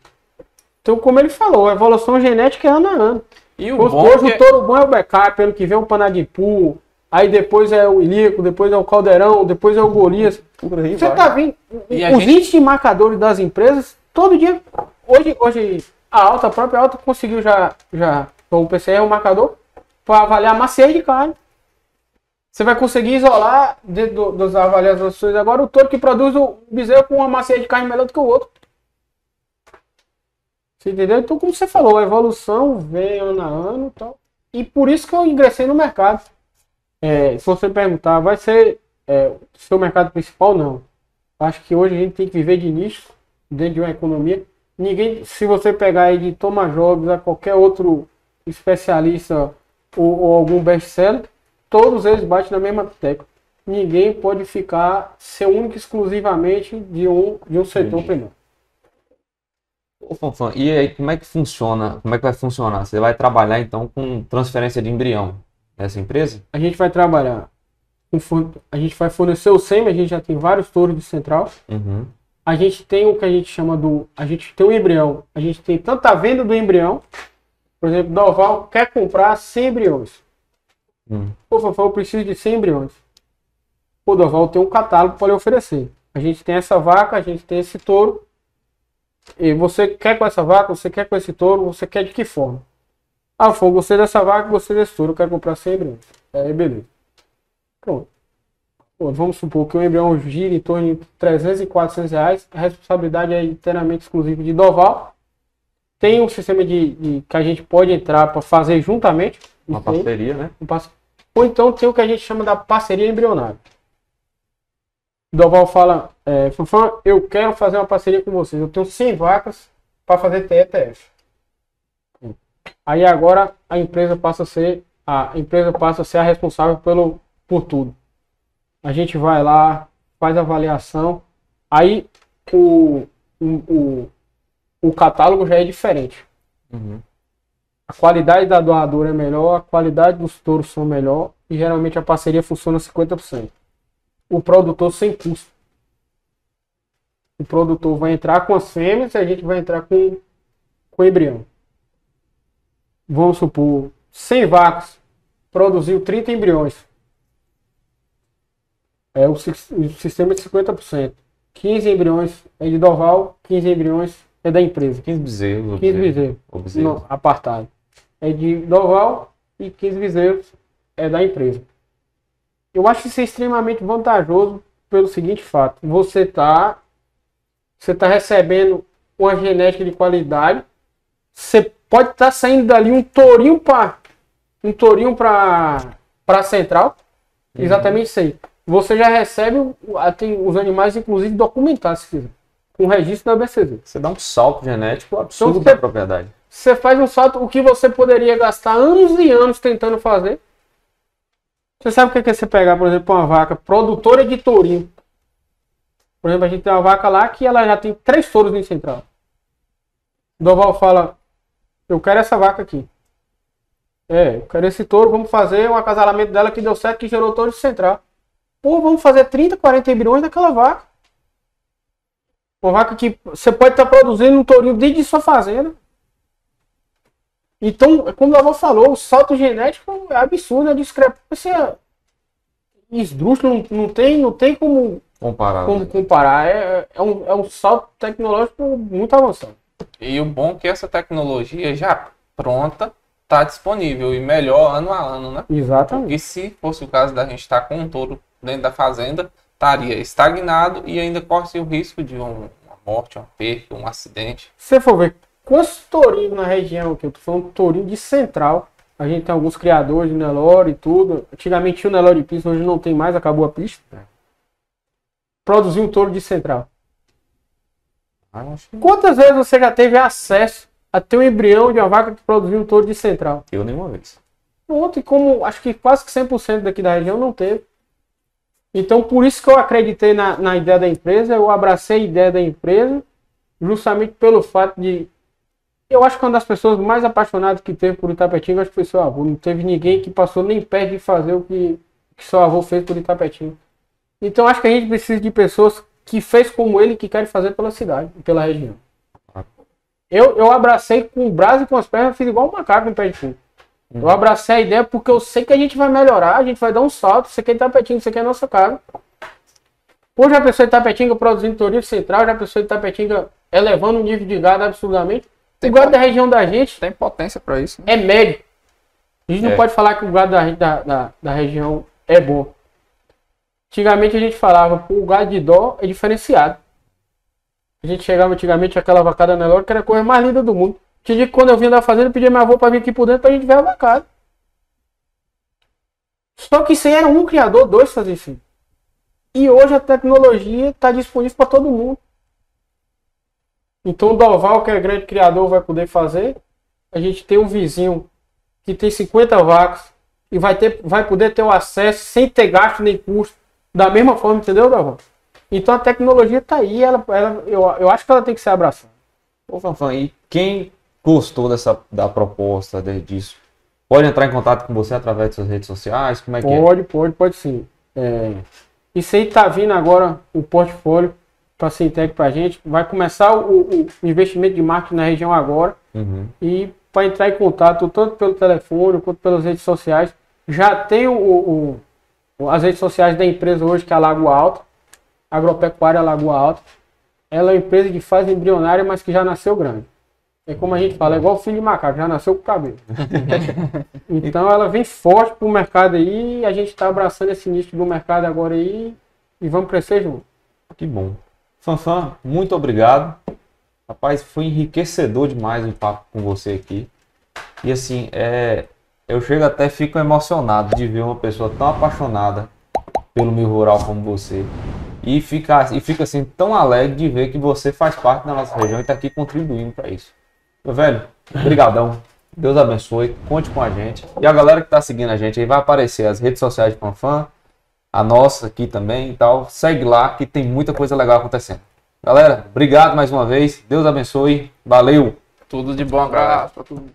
Speaker 1: Então, como ele falou, a evolução genética é ano a ano.
Speaker 3: E o bom
Speaker 1: Hoje
Speaker 3: que
Speaker 1: o touro bom é o backup, pelo que vem o Panadipu, aí depois é o Ilico, depois é o Caldeirão, depois é o Golias.
Speaker 2: Por aí
Speaker 1: Você
Speaker 2: vai.
Speaker 1: tá vendo?
Speaker 3: E a
Speaker 1: Os
Speaker 3: gente-
Speaker 1: índices de marcadores das empresas, todo dia. Hoje a própria Alta conseguiu já com o PCR, o marcador, para avaliar a maciez de carne. Você vai conseguir isolar, dentro das avaliações agora, o touro que produz o bezerro com uma maciez de carne melhor do que o outro. Você entendeu? Então, como você falou, a evolução vem ano a ano e tal. E por isso que eu ingressei no mercado. Se você perguntar, vai ser seu mercado principal? Não. Acho que hoje a gente tem que viver de nicho, dentro de uma economia. Ninguém, se você pegar aí de Thomas Jobs a qualquer outro especialista ou algum best-seller, todos eles batem na mesma tecla. Ninguém pode ser único exclusivamente de um setor primário.
Speaker 2: Ô, Fanfan, e aí como é que funciona? Como é que vai funcionar? Você vai trabalhar então com transferência de embrião nessa empresa?
Speaker 1: A gente vai trabalhar, a gente vai fornecer o sêmen, a gente já tem vários touros de central.
Speaker 2: Uhum.
Speaker 1: A gente tem o que a gente chama a gente tem o embrião, a gente tem tanto a venda do embrião, por exemplo, Doval quer comprar 100 embriões. Pô, Fafá, eu preciso de 100 embriões. O Doval tem um catálogo para lhe oferecer. A gente tem essa vaca, a gente tem esse touro. E você quer com essa vaca, você quer com esse touro, você quer de que forma? Ah, foi, gostei dessa vaca, gostei desse touro, eu quero comprar 100 embriões. Aí, beleza. Pronto. vamos supor que o embrião gira em torno de 300 e 400 reais, a responsabilidade é inteiramente exclusiva de Doval. Tem um sistema que a gente pode entrar para fazer juntamente.
Speaker 2: Uma parceria, né?
Speaker 1: Ou então tem o que a gente chama da parceria embrionária. Doval fala, Fanfan, eu quero fazer uma parceria com vocês. Eu tenho 100 vacas para fazer TETF. Aí agora a empresa passa a ser a responsável por tudo. A gente vai lá, faz a avaliação, aí o catálogo já é diferente.
Speaker 2: Uhum.
Speaker 1: A qualidade da doadora é melhor, a qualidade dos touros são melhor e geralmente a parceria funciona 50%. O produtor sem custo. O produtor vai entrar com as fêmeas e a gente vai entrar com o embrião. Vamos supor, 100 vacas, produziu 30 embriões. É o sistema de 50%. 15 embriões é de Doval, 15 embriões é da empresa.
Speaker 2: 15 bezerros.
Speaker 1: 15 bezerros. Não, apartado. É de Doval e 15 bezerros é da empresa. Eu acho isso extremamente vantajoso pelo seguinte fato. Você tá recebendo uma genética de qualidade. Você pode estar saindo dali um tourinho para central. Exatamente isso aí. Você já recebe tem os animais, inclusive, documentados, se quiser, com o registro da BCZ.
Speaker 2: Você dá um salto genético absurdo
Speaker 1: Então,
Speaker 2: da propriedade.
Speaker 1: Você faz um salto, o que você poderia gastar anos e anos tentando fazer. Você sabe o que é você pegar, por exemplo, uma vaca produtora de tourinho. Por exemplo, a gente tem uma vaca lá que ela já tem 3 touros em central. O Doval fala, eu quero essa vaca aqui. Eu quero esse touro, vamos fazer um acasalamento dela que deu certo, que gerou touro de central. Pô, vamos fazer 30, 40 embriões daquela vaca. Uma vaca que você pode estar produzindo um tourinho dentro de sua fazenda. Então, como o Doval falou, o salto genético é absurdo, a discrepância esdrúxula, não tem como comparar. É um salto tecnológico muito avançado.
Speaker 3: E o bom é que essa tecnologia já pronta está disponível e melhor ano a ano, né?
Speaker 1: Exatamente.
Speaker 3: Porque se fosse o caso da gente estar com um touro dentro da fazenda, estaria estagnado e ainda corre o risco de uma morte, uma perca, um acidente.
Speaker 1: Se você for ver quantos tourinhos na região, que eu tô falando tourinho de central, a gente tem alguns criadores de Nelore e tudo. Antigamente tinha o Nelore de pista, hoje não tem mais, acabou a pista. Produziu um touro de central. Quantas vezes você já teve acesso a ter um embrião de uma vaca que produziu um touro de central?
Speaker 2: Eu nenhuma vez.
Speaker 1: Pronto, e como acho que quase que 100% daqui da região não teve. Então, por isso que eu acreditei na ideia da empresa, eu abracei a ideia da empresa, justamente pelo fato de... Eu acho que uma das pessoas mais apaixonadas que teve por Itapetinga, acho que foi seu avô. Não teve ninguém que passou nem perto de fazer o que seu avô fez por Itapetinga. Então, acho que a gente precisa de pessoas que fez como ele, que querem fazer pela cidade, pela região. Eu abracei com o braço e com as pernas, fiz igual um macaco no pé de fundo. Eu abracei a ideia porque eu sei que a gente vai melhorar, a gente vai dar um salto. Isso aqui é Itapetinga, isso aqui é a nossa casa. Hoje a pessoa de Itapetinga produzindo tourinho central, já a pessoa de Itapetinga elevando o nível de gado absurdamente. O gado da região da gente
Speaker 4: tem potência para isso, né?
Speaker 1: É médio. A gente não pode falar que o gado da região é bom. Antigamente a gente falava que o gado de dó é diferenciado. A gente chegava antigamente aquela vacada Nelore, que era a coisa mais linda do mundo. Tinha dia que quando eu vinha da fazenda, eu pedia minha avó para vir aqui por dentro pra gente ver a vacada. Só que isso aí era um criador, 2 faziam isso. E hoje a tecnologia está disponível para todo mundo. Então o Doval, que é grande criador, vai poder fazer. A gente tem um vizinho que tem 50 vacas e vai poder ter o acesso sem ter gasto nem custo. Da mesma forma, entendeu, Doval? Então a tecnologia está aí, eu acho que ela tem que ser abraçada.
Speaker 2: Ô, Fanfan, e quem gostou da proposta, disso, pode entrar em contato com você através das suas redes sociais? Como é que é?
Speaker 1: Pode sim. Isso aí tá vindo agora, o portfólio para ser entregue para a gente. Vai começar o investimento de marketing na região agora. E para entrar em contato, tanto pelo telefone quanto pelas redes sociais. Já tem as redes sociais da empresa hoje, que é a Lagoa Alta, Agropecuária Lagoa Alta. Ela é uma empresa que faz embrionária, mas que já nasceu grande. É como a gente fala, é igual o filho de macaco, já nasceu com o cabelo. Então ela vem forte pro mercado aí, e a gente tá abraçando esse nicho do mercado agora aí e vamos crescer junto.
Speaker 2: Que bom. Fanfan, muito obrigado. Rapaz, foi enriquecedor demais o papo com você aqui. E assim, eu chego até fico emocionado de ver uma pessoa tão apaixonada pelo meio rural como você. E fica assim tão alegre de ver que você faz parte da nossa região e está aqui contribuindo para isso. Meu velho, brigadão. Deus abençoe. Conte com a gente. E a galera que está seguindo a gente aí vai aparecer as redes sociais de Fanfan, a nossa aqui também e tal. Segue lá que tem muita coisa legal acontecendo. Galera, obrigado mais uma vez. Deus abençoe. Valeu.
Speaker 3: Tudo de bom, galera.
Speaker 4: Pra todo mundo.